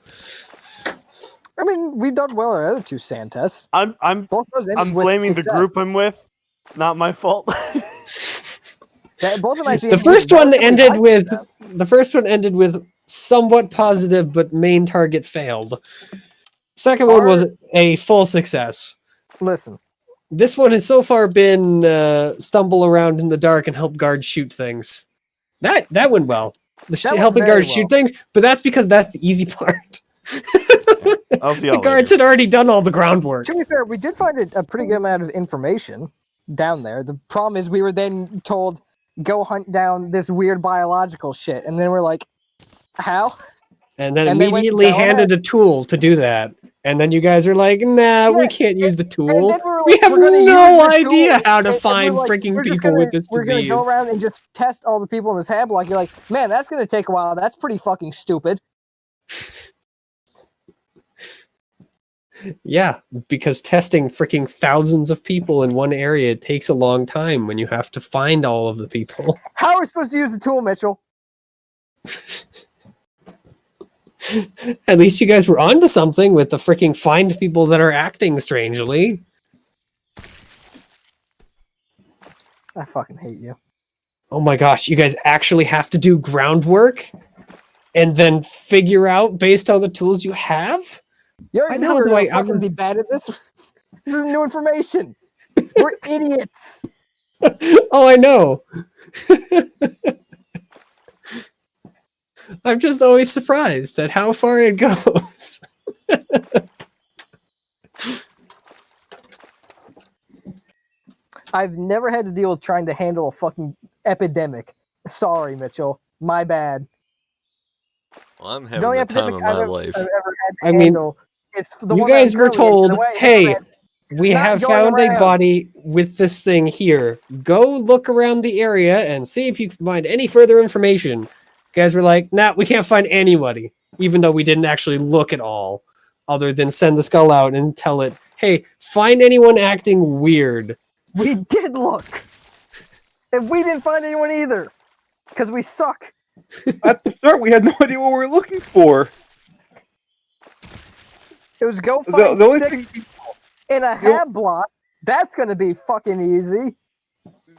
I mean, we've done well in our other 2 sand tests. I'm Both those ended I'm with blaming the success. group I'm with. Not my fault. Both of them actually The ended with first one relatively ended high with success. somewhat positive, but main target failed. Second one was a full success. Listen, This one has so far been stumble around in the dark and help guards shoot things. That went well. went Helping very guards well. shoot things, but that's because that's the easy part. I'll see The y'all guards later. had already done all the groundwork. to be fair, we did find a pretty good amount of information down there. The problem is we were then told, go hunt down this weird biological shit. And then we're like, how? And then And they went, immediately "Go ahead." handed a tool to do that. And then you guys are like, nah, we Yeah, can't use the And tool. then we were We like, have we're gonna no use the idea tool. how to And we're find like, freaking we're just people gonna- with this We're disease. gonna go around and just test all the people in this hab block. You're like, man, that's gonna take a while. That's pretty fucking stupid. Yeah, because testing freaking thousands of people in one area takes a long time when you have to find all of the people. How are we supposed to use the tool, Mitchell? At least you guys were onto something with the freaking find people that are acting strangely. I fucking hate you. Oh my gosh, you guys actually have to do groundwork and then figure out based on the tools you have? You already Why knew the we hell were do I gonna fucking ever- be bad at this. This is new information. We're idiots. Oh, I know. I'm just always surprised at how far it goes. I've never had to deal with trying to handle a fucking epidemic. Sorry, Mitchell. My bad. Well, I'm The having only the time epidemic of my I've life. ever had to I mean, handle is the you one that guys I'm were currently in. told, The way hey, internet- we not have going found a around. body with this thing here. Go look around the area and see if you can find any further information. You guys were like, nah, we can't find anybody, even though we didn't actually look at all, other than send the skull out and tell it, hey, find anyone acting weird. We did look. And we didn't find anyone either. Because we suck. At the start, we had no idea what we were looking for. It was go The find only 6 thing, people in a hab block. That's going to be fucking easy.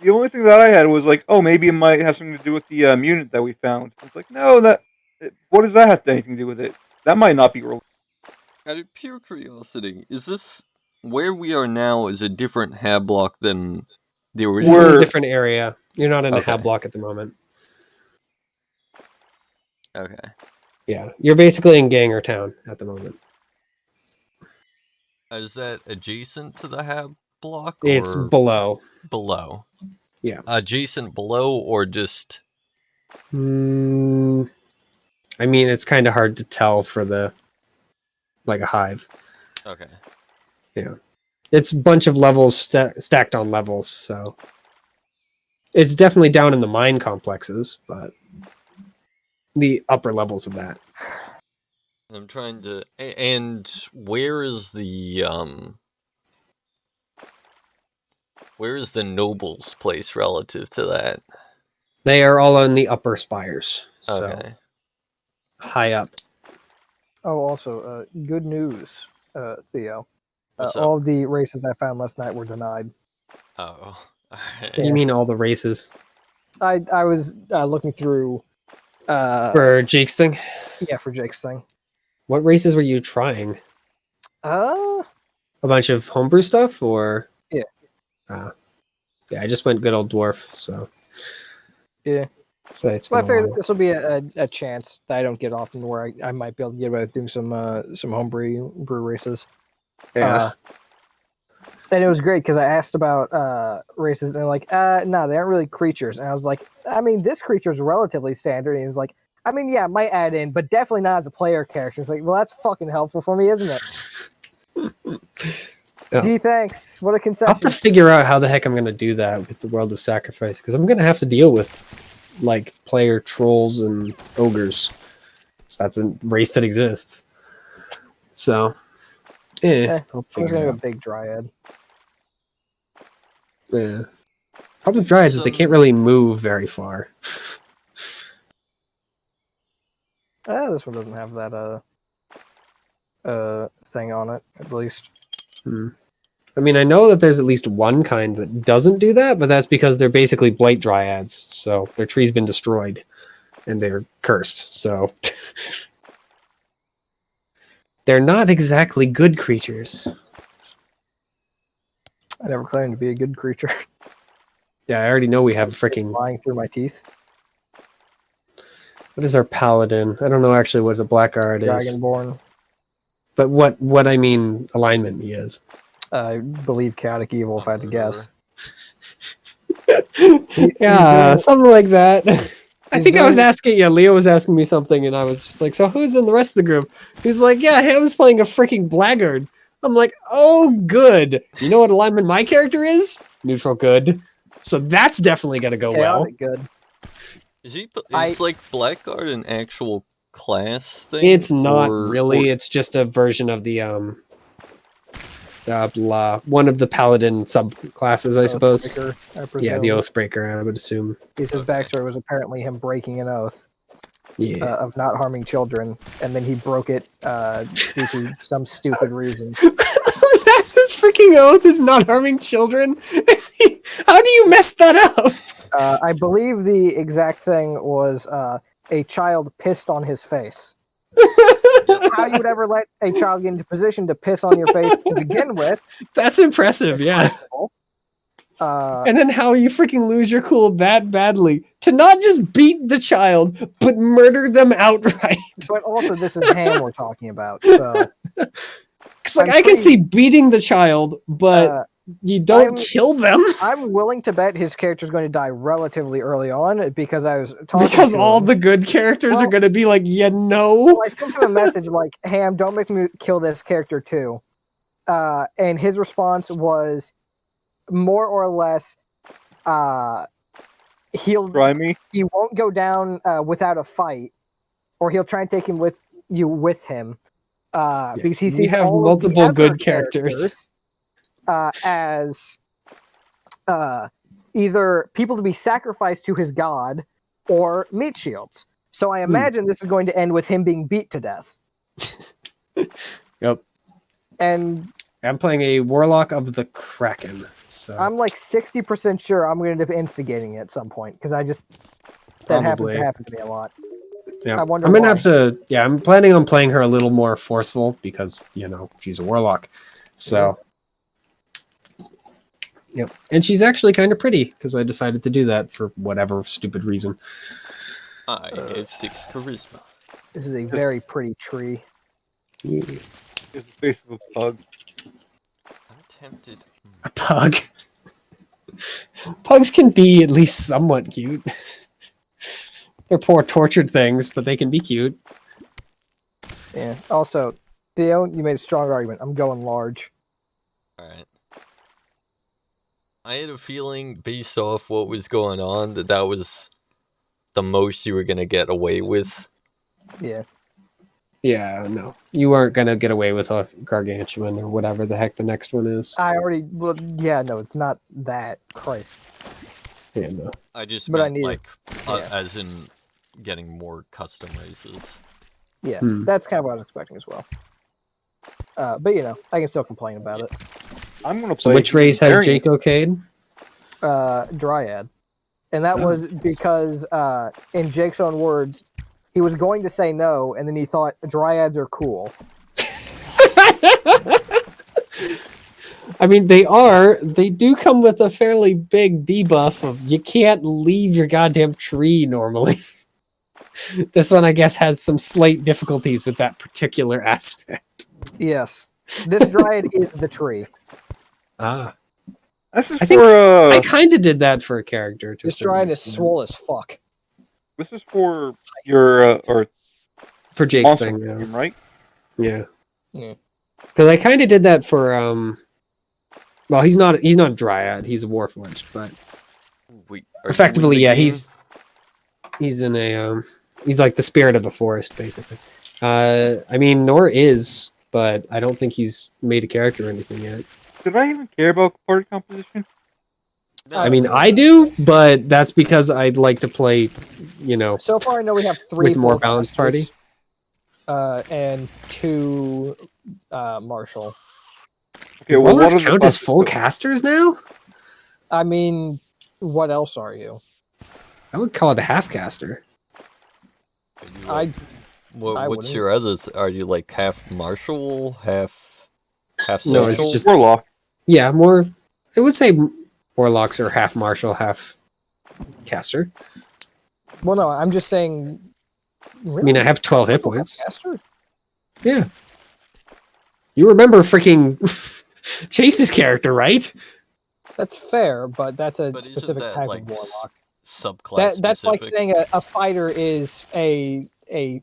the only thing that I had was like, oh, maybe it might have something to do with the mutant that we found. It's like, no, what does that have anything to do with it? That might not be real. Out of pure curiosity, is this where we are now is a different hab block than the This original? is a We're- different area. You're not in a Okay. hab block at the moment. Okay. Yeah, you're basically in Ganger Town at the moment. Is that adjacent to the hab block? It's or below. below. Yeah. Adjacent below or just... Mm, I mean, it's kind of hard to tell for like a hive. Okay. It's a bunch of levels stacked on levels, so it's definitely down in the mine complexes, but the upper levels of that. I'm trying to... And where is the... Where is the noble's place relative to that? They are all on the upper spires, so Okay. high up. Oh, also, good news, Theo. What's All of the races I found last night were denied. Oh. What do you mean all the races? I was looking through... For Jake's thing? yeah, for Jake's thing. What races were you trying? Uh, A bunch of homebrew stuff, or? Yeah. Yeah, I just went good old dwarf, so. Yeah. So it's well, I been a figured while. this will be a chance that I don't get often where I might be able to get away with doing some homebrew races. Yeah. And it was great because I asked about races, and they're like, no, they aren't really creatures. And I was like, I mean, this creature is relatively standard. And he's like, I mean, yeah, it might add in, but definitely not as a player character. It's like, well, that's fucking helpful for me, isn't it? Yeah. Gee, thanks. What a I'll have concession. to figure out how the heck I'm going to do that with the World of Sacrifice, because I'm going to have to deal with, like, player trolls and ogres. So that's a race that exists. So, Eh, I'll I'm just figure gonna it go out. big dryad. Yeah. Problem with dryads is they So- can't really move very far. This one doesn't have that thing on it, at least. Hmm. I mean, I know that there's at least one kind that doesn't do that, but that's because they're basically blight dryads. So their tree's been destroyed, and they're cursed. So they're not exactly good creatures. I never claimed to be a good creature. Yeah, I already know we have a freaking. Flying through my teeth. What is our paladin? I don't know actually what the blackguard is, Dragonborn. but what I mean alignment he is. I believe chaotic evil, if I had to guess. Yeah, doing- something like that. I he's think I was doing- asking. Yeah, Leo was asking me something, and I was just like, "So who's in the rest of the group?" He's like, "Yeah, Ham's playing a freaking blackguard." I'm like, "Oh, good. You know what alignment my character is? Neutral good. So that's definitely gonna go well." Chaotic good. Is I- like Blackguard an actual class thing? It's not or- really. or- It's just a version of the one of the paladin subclasses, I suppose. Oathbreaker, I Yeah, the presume. Oathbreaker, I would assume. His backstory was apparently him breaking an oath Yeah. of not harming children, and then he broke it due to some stupid reason. That's his freaking oath is not harming children. How do you mess that up? I believe the exact thing was a child pissed on his face. How you would ever let a child get into position to piss on your face to begin with? That's impressive, yeah. Uh, And then how you freaking lose your cool that badly to not just beat the child, but murder them outright. but also, this is Ham we're talking about. So, Because like I'm I can pretty- see beating the child, but uh, you don't I'm- kill them I'm willing to bet his character's going to die relatively early on because I was talking because to all him. the good characters are Well- gonna be like, yeah, no. Well, I sent him a message like, Ham, don't make me kill this character too. And his response was more or less, he Try me. won't go down without a fight, or he'll try and take him with him. Because he we sees have all of the multiple other good characters. as either people to be sacrificed to his god or meat shields. So I imagine this is going to end with him being beat to death. Yep. And I'm playing a warlock of the Kraken. So I'm like 60% sure I'm going to end up instigating it at some point because that happens Probably. to happen to me a lot. yeah. I wonder I'm gonna why. have to I'm planning on playing her a little more forceful because, she's a warlock. So Yep. And she's actually kind of pretty because I decided to do that for whatever stupid reason. I have 6 charisma. This is a very pretty tree. It's the face of a pug. I'm tempted. A pug. Pugs can be at least somewhat cute. They're poor tortured things, but they can be cute. Yeah. Also, Theo, you made a strong argument. I'm going large. Alright. I had a feeling, based off what was going on, that was the most you were gonna get away with. Yeah. Yeah, no. You aren't going to get away with a gargantuan or whatever the heck the next one is. I already. Well, yeah, no, it's not that. Christ. Yeah, no. I just But I meant, need- like, yeah. as in getting more custom races. Yeah, Hmm. that's kind of what I was expecting as well. But I can still complain about it. I'm gonna play. So which race has Variant. Jake okayed? Dryad, and that was because, in Jake's own words, he was going to say no, and then he thought Dryads are cool. I mean, they do come with a fairly big debuff of you can't leave your goddamn tree normally. This one, I guess, has some slight difficulties with that particular aspect. Yes, this Dryad is the tree. Ah. This is I think for I kind of did that for a character. To a This certain Dryad is extent. swole as fuck. this is for your or For Jake's monster thing, yeah. game, right? Yeah. Yeah. Because I kind of did that for well, he's not a dryad, he's a warforged, but Wait, are you effectively, in the yeah, game? he's in a he's like the spirit of the forest, basically. I mean, Nor is but I don't think he's made a character or anything yet. Did I even care about party composition? I mean, I do, but that's because I'd like to play, you know, So far, I know we have 3 with a more full balanced casters, party. and 2 Marshall. Okay, well, Warlocks what are the count as classes? full casters now? I mean, what else are you? I would call it a half caster. Are you, I like, I what's wouldn't. your others? Are you like half martial, half No, it's social? just- Warlock. Yeah, more. I would say warlocks are half martial, half caster. Well, no, I'm just saying. I mean, I have 12 hit Marshall points. caster? Yeah. You remember freaking Chase's character, right? That's fair, but that's a But isn't specific that, type like, of warlock. Subclass That's like specific? saying a fighter is a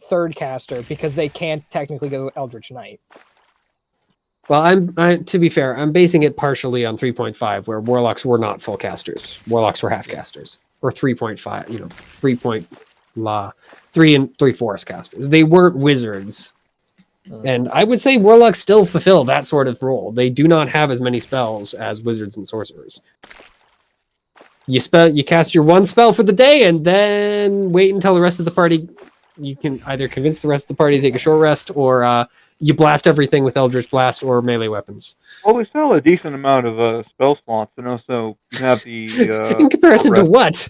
third caster because they can't technically go Eldritch Knight. Well, to be fair, I'm basing it partially on 3.5, where warlocks were not full casters. Warlocks were half casters, or 3.5. 3 and 3/4 casters. They weren't wizards, and I would say warlocks still fulfill that sort of role. They do not have as many spells as wizards and sorcerers. You cast your one spell for the day, and then wait until the rest of the party. You can either convince the rest of the party to take a short rest, or you blast everything with Eldritch Blast or melee weapons. Well, there's still a decent amount of spell slots, and also you have the. In comparison to short what?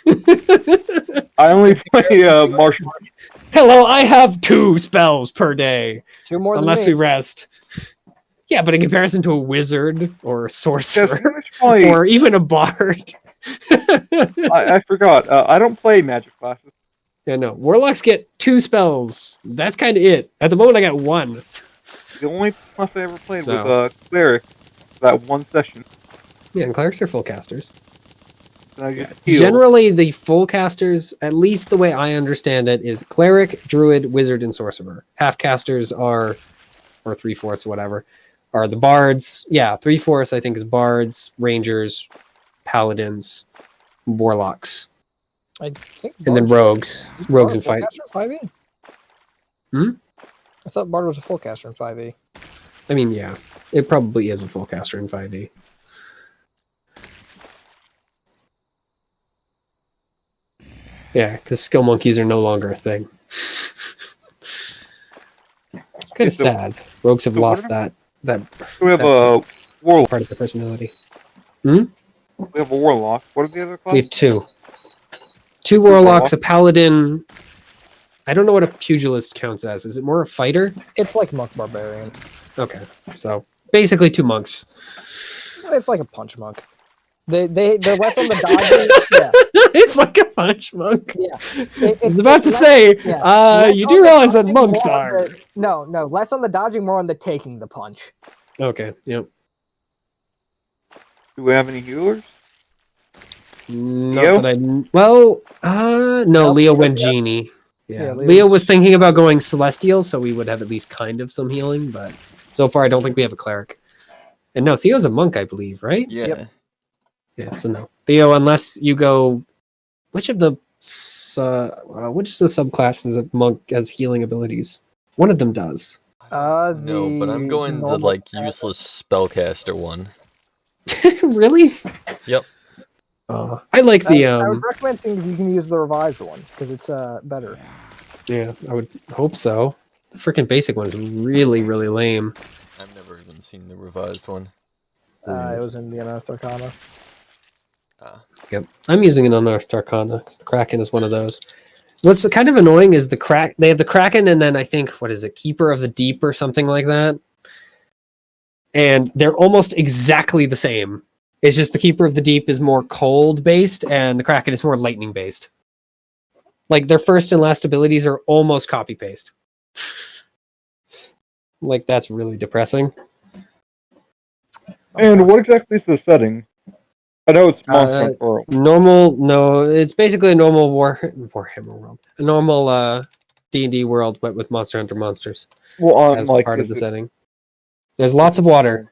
rest. I only play martial. Hello, I have 2 spells per day, 2 more than unless me. we rest. Yeah, but in comparison to a wizard or a Yes, sorcerer I should play- or even a bard. I forgot. I don't play magic classes. Yeah, no. Warlocks get 2 spells. That's kind of it. At the moment, I got 1. The only class I ever played So. was cleric. That one session. Yeah, and clerics are full casters. And I just healed. Generally, the full casters, at least the way I understand it, is cleric, druid, wizard, and sorcerer. Half casters are, or 3/4, whatever, are the bards. Yeah, 3/4 I think is bards, rangers, paladins, warlocks, I think. and then Bard- rogues. is Rogues Bard and a full fight. caster in 5e? Hmm? I thought Bard was a full caster in 5e. I mean, yeah, it probably is a full caster in 5e. Yeah, because skill monkeys are no longer a thing. It's kind of So- sad. Rogues have so what lost are- that So we have that- a warlock. part of their personality. We have a warlock. What are the other We classes? have 2. 2 warlocks, a paladin. I don't know what a pugilist counts as. Is it more a fighter? It's like Monk Barbarian. Okay, so basically 2 monks. It's like a punch monk. They're less on the dodging. Yeah, It's like a punch monk. yeah. I was about to say, yeah. Less you on do the realize what dodging, monks more on are. the- no, less on the dodging, more on the taking the punch. Okay, yep. Do we have any healers? Not Leo? that I. Well, no, Nope. Leo went genie. Yeah, Yeah, Leo was Leo's- thinking about going celestial, so we would have at least kind of some healing. But so far, I don't think we have a cleric. And no, Theo's a monk, I believe, right? Yeah. Yep. Yeah, so no, Theo, unless you go, which of the subclasses of monk has healing abilities? One of them does. No, but I'm the going the normal like useless spellcaster one. Really? Yep. I like the I would recommend seeing if you can use the revised one because it's better. yeah, I would hope so. The freaking basic one is really, really lame. I've never even seen the revised one. It was in the Unearthed Arcana. Yep, I'm using an Unearthed Arcana because the Kraken is one of those. What's kind of annoying is they have the Kraken and then I think, what is it, Keeper of the Deep or something like that. And they're almost exactly the same. It's just the Keeper of the Deep is more cold based and the Kraken is more lightning based. Like their first and last abilities are almost copy paste. Like that's really depressing. And what exactly is the setting? I know it's Monster Hunter World. No, it's basically a normal Warhammer world. A normal D&D world, but with Monster Hunter monsters Well, as like part of is the it- setting. There's lots of water.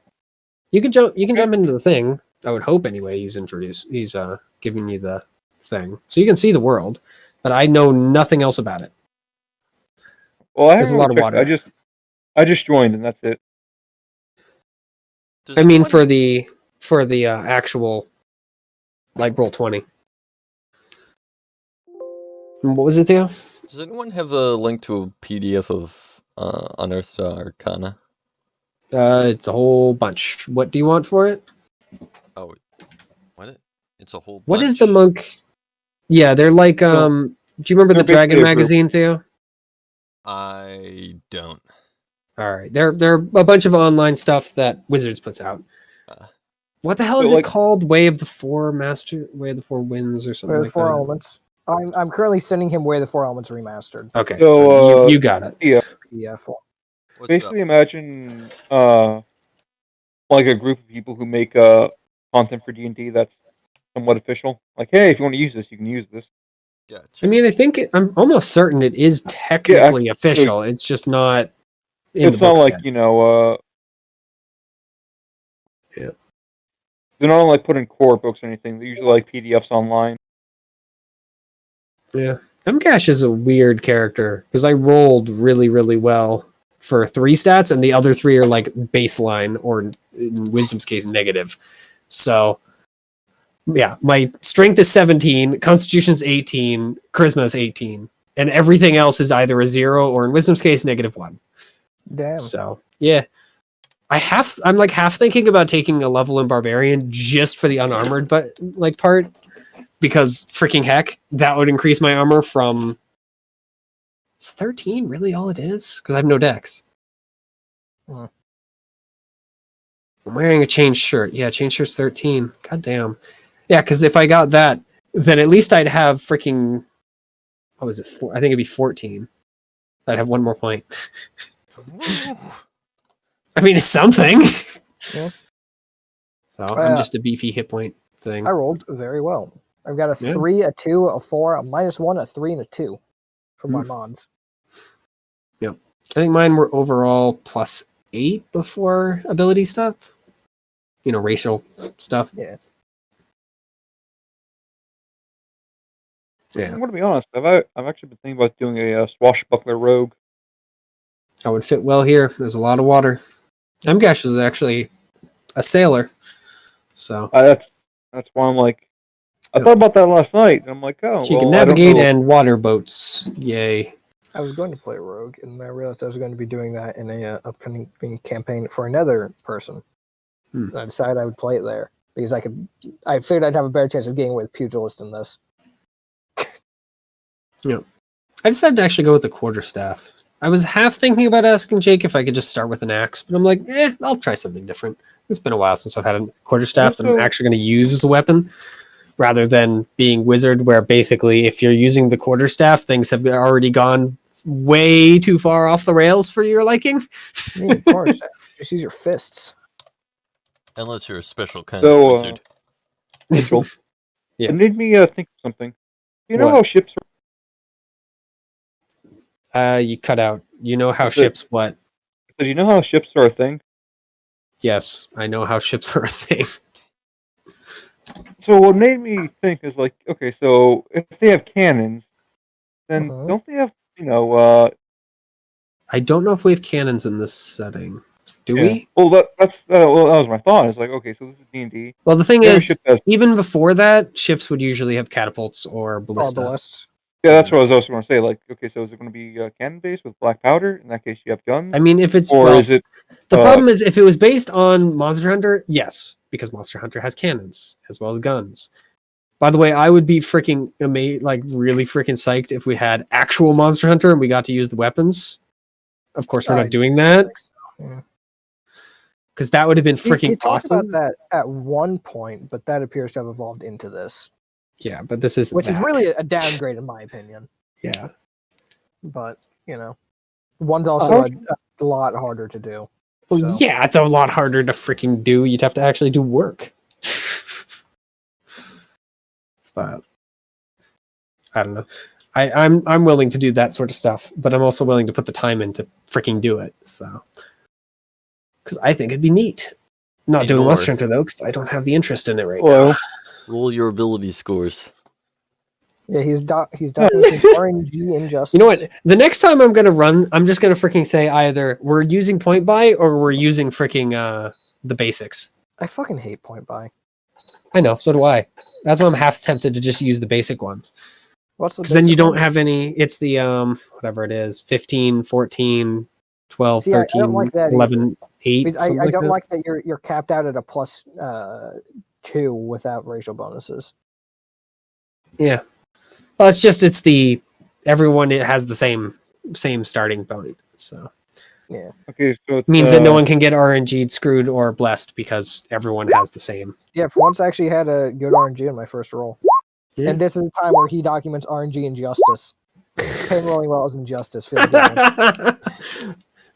You can jump into the thing. I would hope anyway. He's giving you the thing. So you can see the world, but I know nothing else about it. Well, I There's a haven't lot of checked it. water. I just I just joined, and that's it. Does I mean, anyone- for the actual, like, Roll20. What was it, Theo? Does anyone have a link to a PDF of Unearthed Arcana? It's a whole bunch. What do you want for it? Oh, what? It's a whole bunch. What is the monk? Yeah, they're like, do you remember the they're basically Dragon a group. magazine, Theo? I don't. All right, they're a bunch of online stuff that Wizards puts out. Uh, What the hell So, is like- it called? Way of the Four Winds, or something Where the like Four that. Elements. I'm currently sending him Where the Four Elements Remastered. Okay, So, you got it. Yeah. PDF form. what's Basically, up? imagine like a group of people who make content for D&D that's somewhat official. Like, hey, if you want to use this, you can use this. Gotcha. I mean, I think I'm almost certain it is technically official. It's just not. In It's the not books like yet. Yeah. Yeah. They're not like putting core books or anything. They're usually like PDFs online. Yeah, Mcash is a weird character because I rolled really, really well for 3 stats, and the other 3 are like baseline or, in Wisdom's case, negative. So, yeah, my strength is 17, Constitution's 18, Charisma is 18, and everything else is either a 0 or, in Wisdom's case, -1. Damn. So, yeah. I'm like half thinking about taking a level in Barbarian just for the unarmored part, because freaking heck, that would increase my armor from. Is 13 really all it is? Because I have no dex. Hmm. I'm wearing a chain shirt. Yeah, chain shirt's 13. God damn. Yeah, because if I got that, then at least I'd have freaking. What was it? I think it'd be 14. I'd have 1 more point. I mean, it's something. Yeah. So I'm just a beefy hit point thing. I rolled very well. I've got a Yeah. 3, a 2, a 4, a -1, a 3, and a 2 for my mods. I think mine were overall +8 before ability stuff. Racial stuff. Yeah. Yeah, I'm going to be honest. I've actually been thinking about doing a swashbuckler rogue. I would fit well here. There's a lot of water. Mgash is actually a sailor, so That's why I'm like. I thought about that last night, and I'm like, oh, so you can well, I don't navigate know. and water boats. Yay! I was going to play Rogue, and I realized I was going to be doing that in a upcoming campaign for another person. Hmm. And I decided I would play it there because I figured I'd have a better chance of getting with Pugilist in this. I decided to actually go with the quarterstaff. I was half thinking about asking Jake if I could just start with an axe, but I'm like, I'll try something different. It's been a while since I've had a quarterstaff that I'm Also- actually going to use as a weapon, rather than being wizard, where basically if you're using the quarterstaff, things have already gone way too far off the rails for your liking. I mean, of course, just use your fists. Unless you're a special kind So, of wizard. Mitchell, Yeah. It made me think of something. You know What? how ships are? You cut out. You know how That's it. ships what? Do you know how ships are a thing? Yes, I know how ships are a thing. So what made me think is like, okay, so if they have cannons, then Mhm. don't they have, I don't know if we have cannons in this setting. Do yeah. we? Well, that was my thought. It's like, okay, so this is D&D. Well, the thing Every is, ship has, even before that, ships would usually have catapults or ballista. Ballists. yeah, that's what I was also going to say. Like, okay, so is it going to be cannon based with black powder? In that case, you have guns, I mean, if it's or well, is it? the problem is if it was based on Monster Hunter, yes, because Monster Hunter has cannons as well as guns. By the way, I would be freaking really freaking psyched if we had actual Monster Hunter and we got to use the weapons. Of course, we're I not doing that Yeah. because that would have been You freaking talked awesome. about that at one point, but that appears to have evolved into this, Yeah, but this is which is really a downgrade in my opinion. yeah. But one's also Oh. a lot harder to do. Well, So- yeah, it's a lot harder to freaking do. You'd have to actually do work. But I don't know. I'm willing to do that sort of stuff, but I'm also willing to put the time in to freaking do it. So, because I think it'd be neat. Not doing Ignore. Monster Hunter though, because I don't have the interest in it right now. Well, Roll your ability scores. Yeah, he's documenting RNG injustice. You know what? The next time I'm gonna run, I'm just gonna freaking say either we're using point buy or we're using freaking the basics. I fucking hate point buy. I know, so do I. That's why I'm half tempted to just use the basic ones. What's the Because then you basic don't one? have any. It's the whatever it is, 15, 14, 12, See, I 13, don't like that 11, 8. Because something I don't that. like that you're capped out at a plus 2 without racial bonuses. Yeah. Well, it's the everyone it has the same starting bonus. So Yeah. Okay, so it's, means that no one can get RNG'd, screwed, or blessed because everyone has the same. Yeah, for once I actually had a good RNG in my first roll. Yeah. And this is the time where he documents RNG injustice. Him rolling well as injustice. Feels good.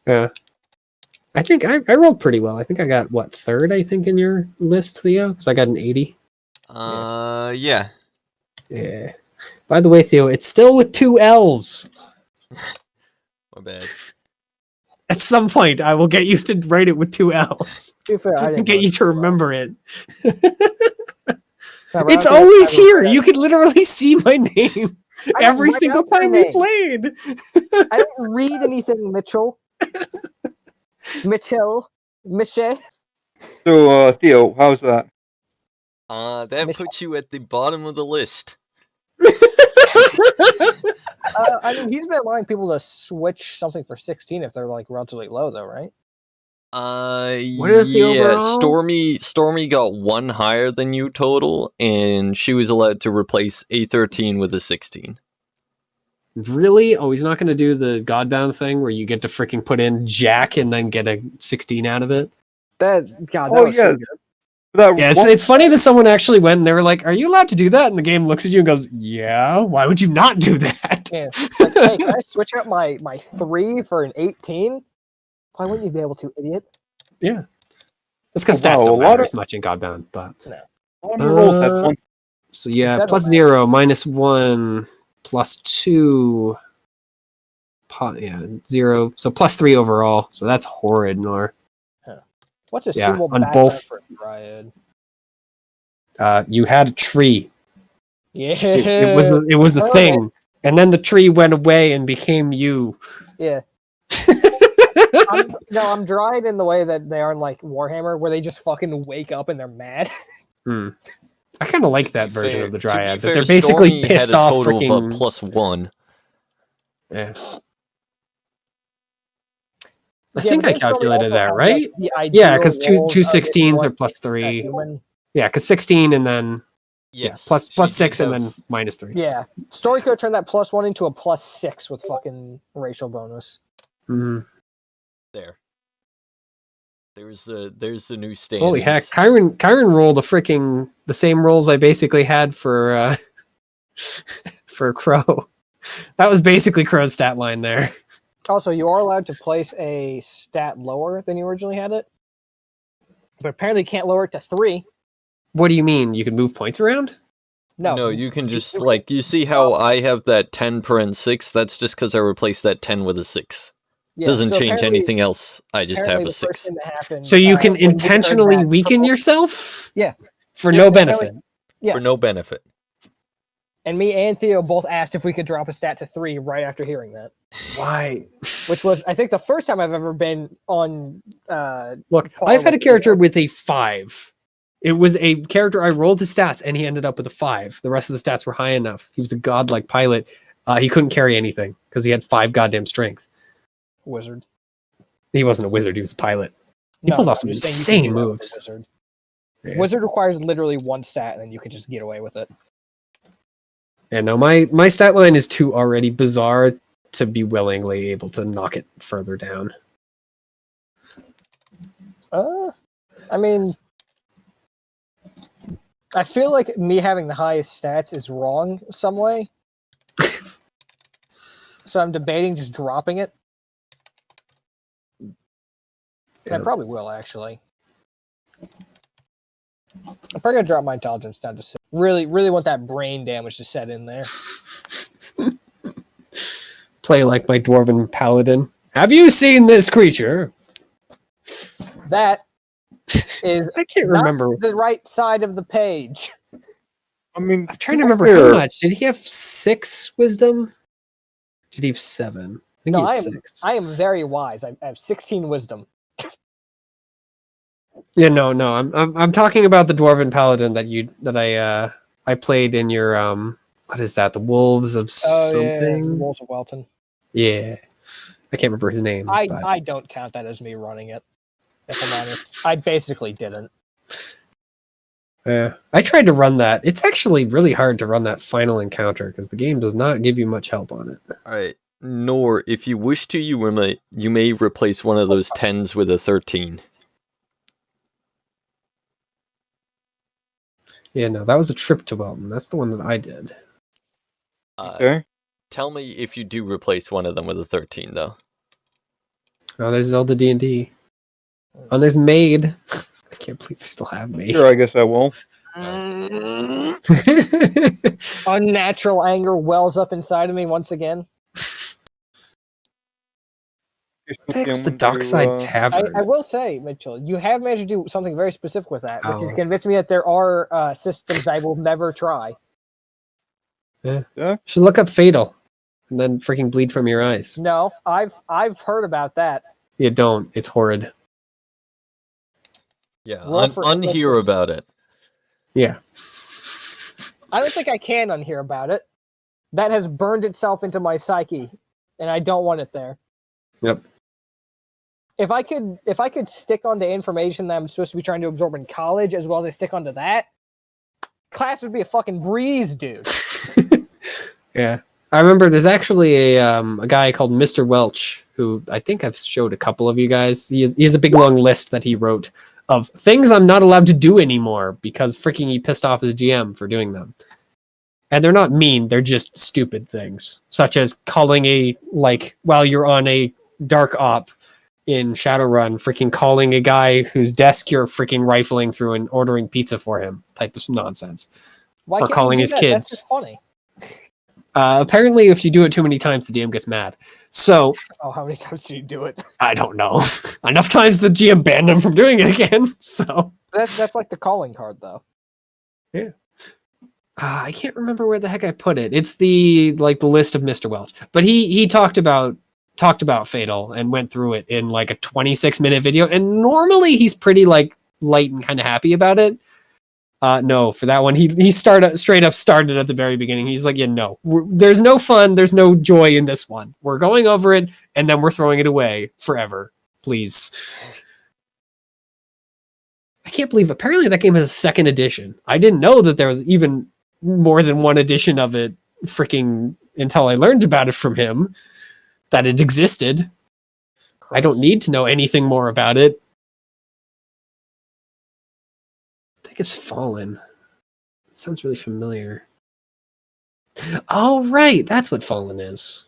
Yeah. I think I rolled pretty well. I think I got what, third, I think, in your list, Theo? Because I got an 80. Yeah. Yeah. By the way, Theo, it's still with 2 L's. My bad. At some point, I will get you to write it with 2 L's. To be fair, I And didn't get know you it to well. remember it. No, but I It's don't think always I here. remember You can literally see my name I don't every write single out my time we name. played. I don't read anything, Mitchell. Michelle. so Theo, how's that? That puts you at the bottom of the list. I mean, he's been allowing people to switch something for 16 if they're like relatively low, though, right? What is the Yeah, overall? Stormy got 1 higher than you total, and she was allowed to replace a 13 with a 16. Really? Oh, he's not going to do the Godbound thing where you get to freaking put in Jack and then get a 16 out of it? That God, that Oh, was yeah. so good. That Yeah, one- it's funny that someone actually went and they were like, "Are you allowed to do that?" And the game looks at you and goes, "Yeah. Why would you not do that?" Yeah. It's like, hey, can I switch out my 3 for an 18? Why wouldn't you be able to, idiot? Yeah, that's because Oh, stats wow, don't a lot matter of- as much in Godbound. But all my rolls had one. so yeah, That plus don't 0, minus 1, plus 2. Yeah, 0. So plus 3 overall. So that's horrid, Nor. What's a Yeah, suitable on background both- for a Dryad? You had a tree. Yeah. It was the Heard thing, and then the tree went away and became you. Yeah. I'm Dryad in the way that they are in like Warhammer, where they just fucking wake up and they're mad. I kind of like that To be version fair- of the to be Dryad. That fair, they're basically Stormy pissed had a off. total Freaking. of a +1. Yeah. I Yeah, think but I then Stormy calculated also that, has, right? like, the Yeah, ideal because roles two of if you 16s are want plus a 3. human. Yeah, because 16 and then Yes. plus she did 6 and have- then minus 3. Yeah, Story could turn that +1 into a +6 with fucking racial bonus. Mhm. There. There's the new standings. Holy heck, Kyron rolled the same rolls I basically had for for Crow. That was basically Crow's stat line there. Also, you are allowed to place a stat lower than you originally had it, but apparently you can't lower it to 3. What do you mean? You can move points around? No, you can just like you see how I have that 10 parent 6. That's just because I replaced that 10 with a 6. Yeah, Doesn't so change apparently- anything else. I just have apparently a the first 6. thing that happened, So you can when we heard intentionally that weaken from- yourself? Yeah. For Yeah, no apparently- benefit. Yes. For no benefit. And me and Theo both asked if we could drop a stat to 3 right after hearing that, Why? which was, I think, the first time I've ever been on. Look, par I've had a with character Theo. with a 5. It was a character I rolled his stats and he ended up with a 5. The rest of the stats were high enough. He was a godlike pilot. He couldn't carry anything because he had 5 goddamn strength. Wizard. He wasn't a wizard, he was a pilot. He pulled off some I'm just saying you insane can do that with a moves. Wizard. Yeah. Wizard requires literally 1 stat, and then you can just get away with it. And no, my stat line is too already bizarre to be willingly able to knock it further down. I mean, I feel like me having the highest stats is wrong some way. So I'm debating just dropping it. And I Yeah. probably will, actually. I'm probably gonna drop my intelligence down to 6. Really want that brain damage to set in there. Play like my dwarven paladin. Have you seen this creature? That is I can't not remember. the right side of the page. I mean, I'm trying to remember how much. Did he have 6 wisdom? Did he have 7? I think No, he had I am 6. I am very wise. I have 16 wisdom. Yeah, no. I'm talking about the dwarven paladin that I played in your what is that? The Wolves of something. Wolves of Welton. Yeah, I can't remember his name. but... I don't count that as me running it. If I'm honest, I basically didn't. Yeah, I tried to run that. It's actually really hard to run that final encounter because the game does not give you much help on it. Alright, nor if you wish to, you may replace one of those 10s with a 13. Yeah, no, that was a trip to Welton. That's the one that I did. Okay. Tell me if you do replace one of them with a 13, though. Oh, there's Zelda D&D. Oh, there's Maid. I can't believe I still have Maid. Sure, I guess I will. Unnatural anger wells up inside of me once again. That's the Dockside Tavern. I will say, Mitchell, you have managed to do something very specific with that, which has Oh. convinced me that there are systems I will never try. Yeah. Should look up Fatal, and then freaking bleed from your eyes. No, I've heard about that. You don't. It's horrid. Yeah, Roll for unhear about it. Yeah. I don't think I can unhear about it. That has burned itself into my psyche, and I don't want it there. Yep. If I could stick onto information that I'm supposed to be trying to absorb in college, as well as I stick onto that, class would be a fucking breeze, dude. Yeah. I remember there's actually a guy called Mr. Welch who I think I've showed a couple of you guys. He has a big long list that he wrote of things I'm not allowed to do anymore because freaking he pissed off his GM for doing them. And they're not mean, they're just stupid things, such as calling while you're on a dark op in Shadowrun, freaking calling a guy whose desk you're freaking rifling through and ordering pizza for him type of nonsense. Why Or can't calling you do his that? That's kids. just funny. Apparently, if you do it too many times, the DM gets mad. So, Oh, how many times do you do it? I don't know. Enough times the GM banned him from doing it again. So, That's like the calling card, though. I can't remember where the heck I put it. It's the list of Mr. Welch. But he talked about Fatal and went through it in like a 26-minute video. And normally he's pretty light and kind of happy about it. No, for that one, he straight up started at the very beginning. He's like, yeah, no, there's no fun, there's no joy in this one. We're going over it, and then we're throwing it away forever. Please. I can't believe, apparently that game has a second edition. I didn't know that there was even more than one edition of it freaking until I learned about it from him, that it existed. I don't need to know anything more about it. I think it's Fallen. It sounds really familiar. Oh, right. That's what Fallen is.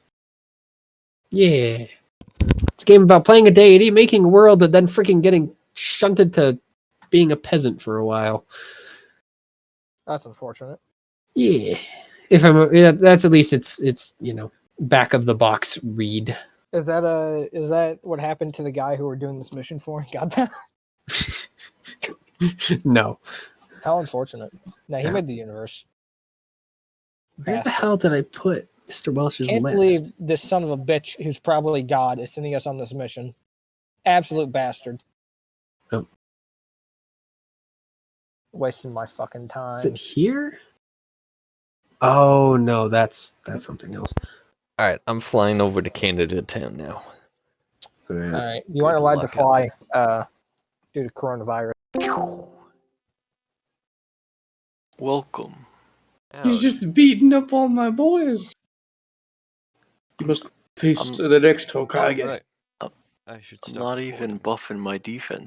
Yeah. It's a game about playing a deity, making a world, and then freaking getting shunted to being a peasant for a while. That's unfortunate. Yeah. That's at least it's back of the box read. Is that what happened to the guy who we're doing this mission for? Got that? No. How unfortunate. No, he Yeah. made the universe. Where the hell did I put Mr. Welch's Can't list? believe this son of a bitch, who's probably God, is sending us on this mission. Absolute bastard. Oh. Wasting my fucking time. Is it here? Oh no, that's something else. Alright, I'm flying over to Canada town now. All right, you aren't Good allowed to luck fly due to coronavirus. Welcome. He's just beating up all my boys. You must face the next Hokage. Right. I should I'm start not recording. even buffing my defense.